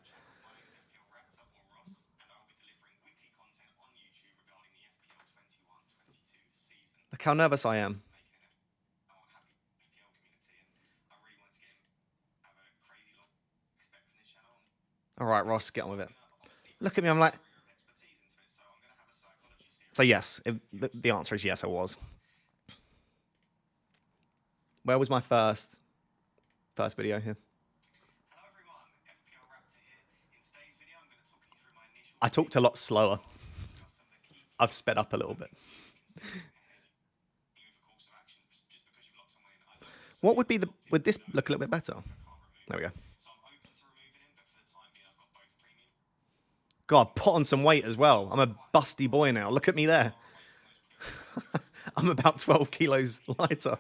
Look how nervous I am. All right, Ross, get on with it. Look at me, I'm like... So yes, the answer is yes, I was. Where was my first video here? I talked a lot slower. I've sped up a little bit. What would be would this look a little bit better? There we go. God, put on some weight as well. I'm a busty boy now. Look at me there. I'm about 12 kilos lighter.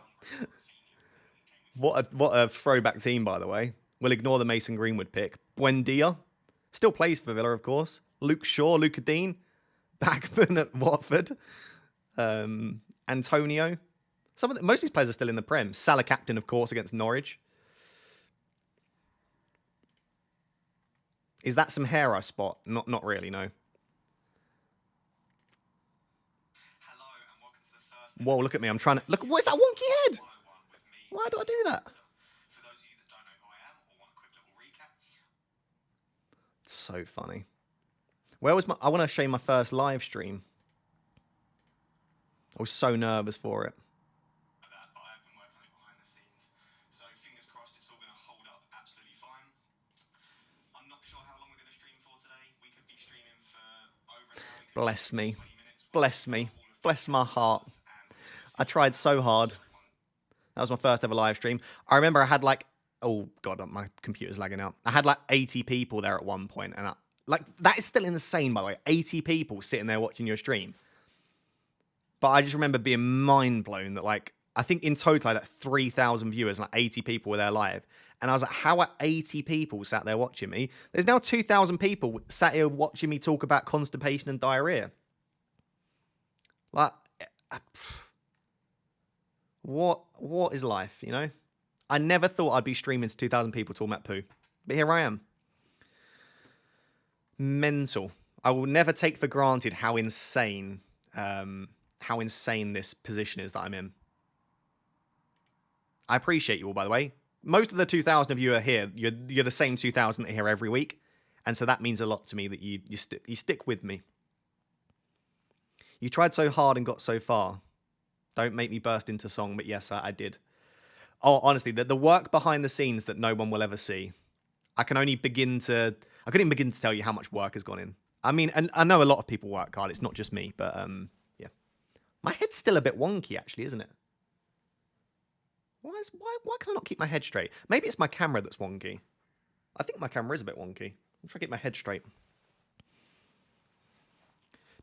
What a throwback team, by the way. We'll ignore the Mason Greenwood pick. Buendia. Still plays for Villa, of course. Luke Shaw, Luca Dean. Backman at Watford. Antonio. Most of these players are still in the Prem. Salah captain, of course, against Norwich. Is that some hair I spot? Not really, no. Whoa, look at me. I'm trying to... Look, what's that wonky head? Why do I do that? It's so funny. Where was I want to show you my first live stream. I was so nervous for it. Bless me. Bless me. Bless my heart. I tried so hard. That was my first ever live stream. I remember I had like... Oh, God, my computer's lagging out. I had like 80 people there at one point. And that is still insane, by the way. 80 people sitting there watching your stream. But I just remember being mind blown that like... I think in total I had like 3,000 viewers and like 80 people were there live. And I was like, how are 80 people sat there watching me? There's now 2,000 people sat here watching me talk about constipation and diarrhea. Like, what is life, you know? I never thought I'd be streaming to 2,000 people talking about poo. But here I am. Mental. I will never take for granted how insane this position is that I'm in. I appreciate you all, by the way. Most of the 2,000 of you are here. You're the same 2,000 that are here every week. And so that means a lot to me that you stick with me. You tried so hard and got so far. Don't make me burst into song, but yes, I did. Oh, honestly, the work behind the scenes that no one will ever see. I couldn't even begin to tell you how much work has gone in. I mean, and I know a lot of people work hard. It's not just me, but yeah. My head's still a bit wonky, actually, isn't it? Why can I not keep my head straight? Maybe it's my camera that's wonky. I think my camera is a bit wonky. I'm trying to get my head straight.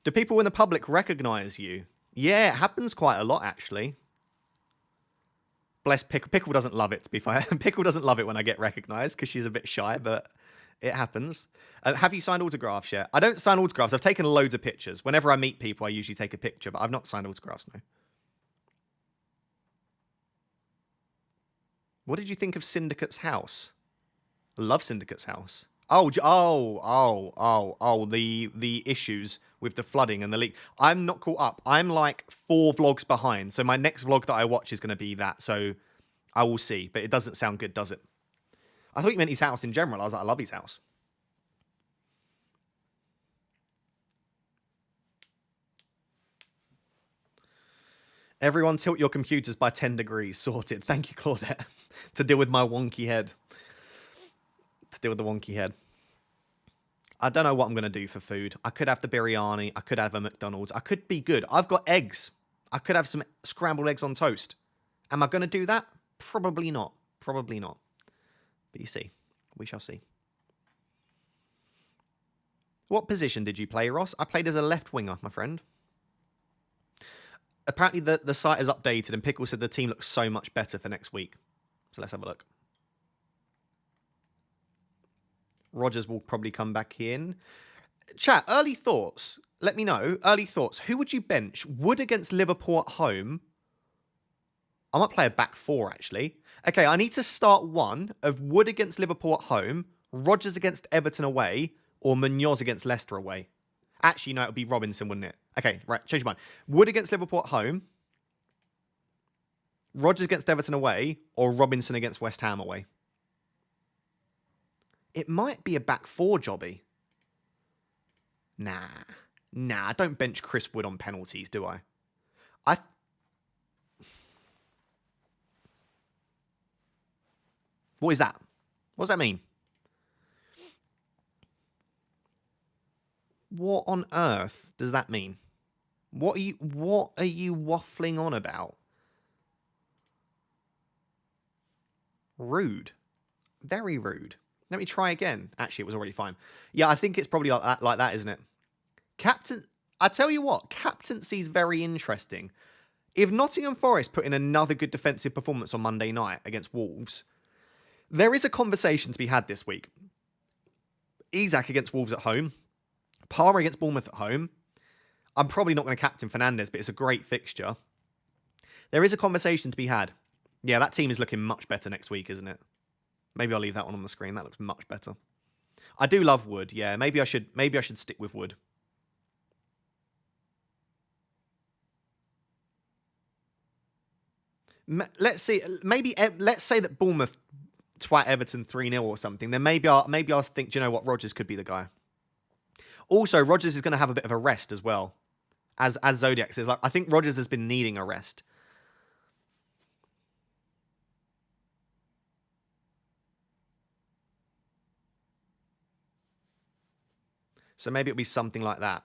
Do people in the public recognize you? Yeah, it happens quite a lot, actually. Bless Pickle. Pickle doesn't love it, to be fair. Pickle doesn't love it when I get recognized because she's a bit shy, but it happens. Have you signed autographs yet? I don't sign autographs. I've taken loads of pictures. Whenever I meet people, I usually take a picture, but I've not signed autographs, no. What did you think of Syndicate's house? I love Syndicate's house. The issues with the flooding and the leak. I'm not caught up. I'm like 4 vlogs behind. So my next vlog that I watch is going to be that. So I will see. But it doesn't sound good, does it? I thought you meant his house in general. I was like, I love his house. Everyone tilt your computers by 10 degrees. Sorted. Thank you, Claudette. To deal with my wonky head. To deal with the wonky head. I don't know what I'm going to do for food. I could have the biryani. I could have a McDonald's. I could be good. I've got eggs. I could have some scrambled eggs on toast. Am I going to do that? Probably not. Probably not. But you see. We shall see. What position did you play, Ross? I played as a left winger, my friend. Apparently the site is updated and Pickle said the team looks so much better for next week. So let's have a look. Rodgers will probably come back in. Chat, early thoughts. Let me know. Early thoughts. Who would you bench? Wood against Liverpool at home. I might play a back four, actually. Okay, I need to start one of Wood against Liverpool at home, Rodgers against Everton away, or Munoz against Leicester away. Actually, no, it would be Robinson, wouldn't it? Okay, right, change your mind. Wood against Liverpool at home, Rodgers against Everton away, or Robinson against West Ham away. It might be a back four, Jobby. Nah, I don't bench Chris Wood on penalties, do I? What is that? What does that mean? What on earth does that mean? What are you waffling on about? Rude. Very rude. Let me try again. Actually, it was already fine. Yeah, I think it's probably like that, isn't it? I tell you what, captaincy is very interesting. If Nottingham Forest put in another good defensive performance on Monday night against Wolves, there is a conversation to be had this week. Isak against Wolves at home. Palmer against Bournemouth at home. I'm probably not going to captain Fernandes, but it's a great fixture. There is a conversation to be had. Yeah, that team is looking much better next week, isn't it? Maybe I'll leave that one on the screen. That looks much better. I do love Wood. Yeah, maybe I should stick with Wood. Let's see. Let's say that Bournemouth twat Everton 3-0 or something. Then maybe I'll think, do you know what, Rodgers could be the guy. Also, Rodgers is going to have a bit of a rest as well. As Zodiac says, I think Rodgers has been needing a rest. So maybe it'll be something like that.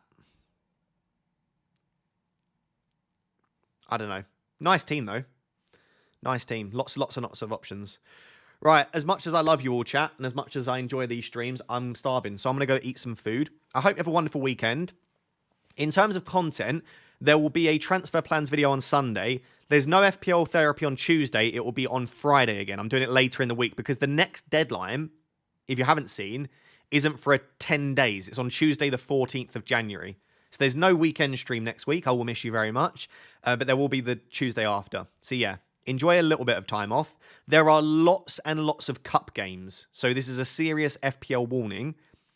I don't know. Nice team, though. Nice team. Lots and lots of options. Right, as much as I love you all, chat, and as much as I enjoy these streams, I'm starving. So I'm going to go eat some food. I hope you have a wonderful weekend. In terms of content, there will be a transfer plans video on Sunday. There's no FPL therapy on Tuesday. It will be on Friday again. I'm doing it later in the week because the next deadline, if you haven't seen, isn't for 10 days. It's on Tuesday, the 14th of January. So there's no weekend stream next week. I will miss you very much. But there will be the Tuesday after. So yeah, enjoy a little bit of time off. There are lots and lots of cup games. So this is a serious FPL warning.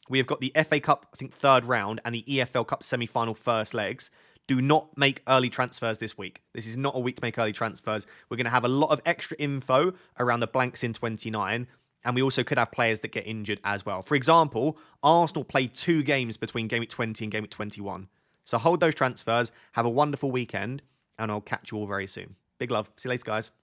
We have got the FA Cup, I think, third round, and the EFL Cup semi-final first legs. Do not make early transfers this week. This is not a week to make early transfers. We're going to have a lot of extra info around the blanks in 29. And we also could have players that get injured as well. For example, Arsenal played 2 games between Game Week 20 and Game Week 21. So hold those transfers. Have a wonderful weekend. And I'll catch you all very soon. Big love. See you later, guys.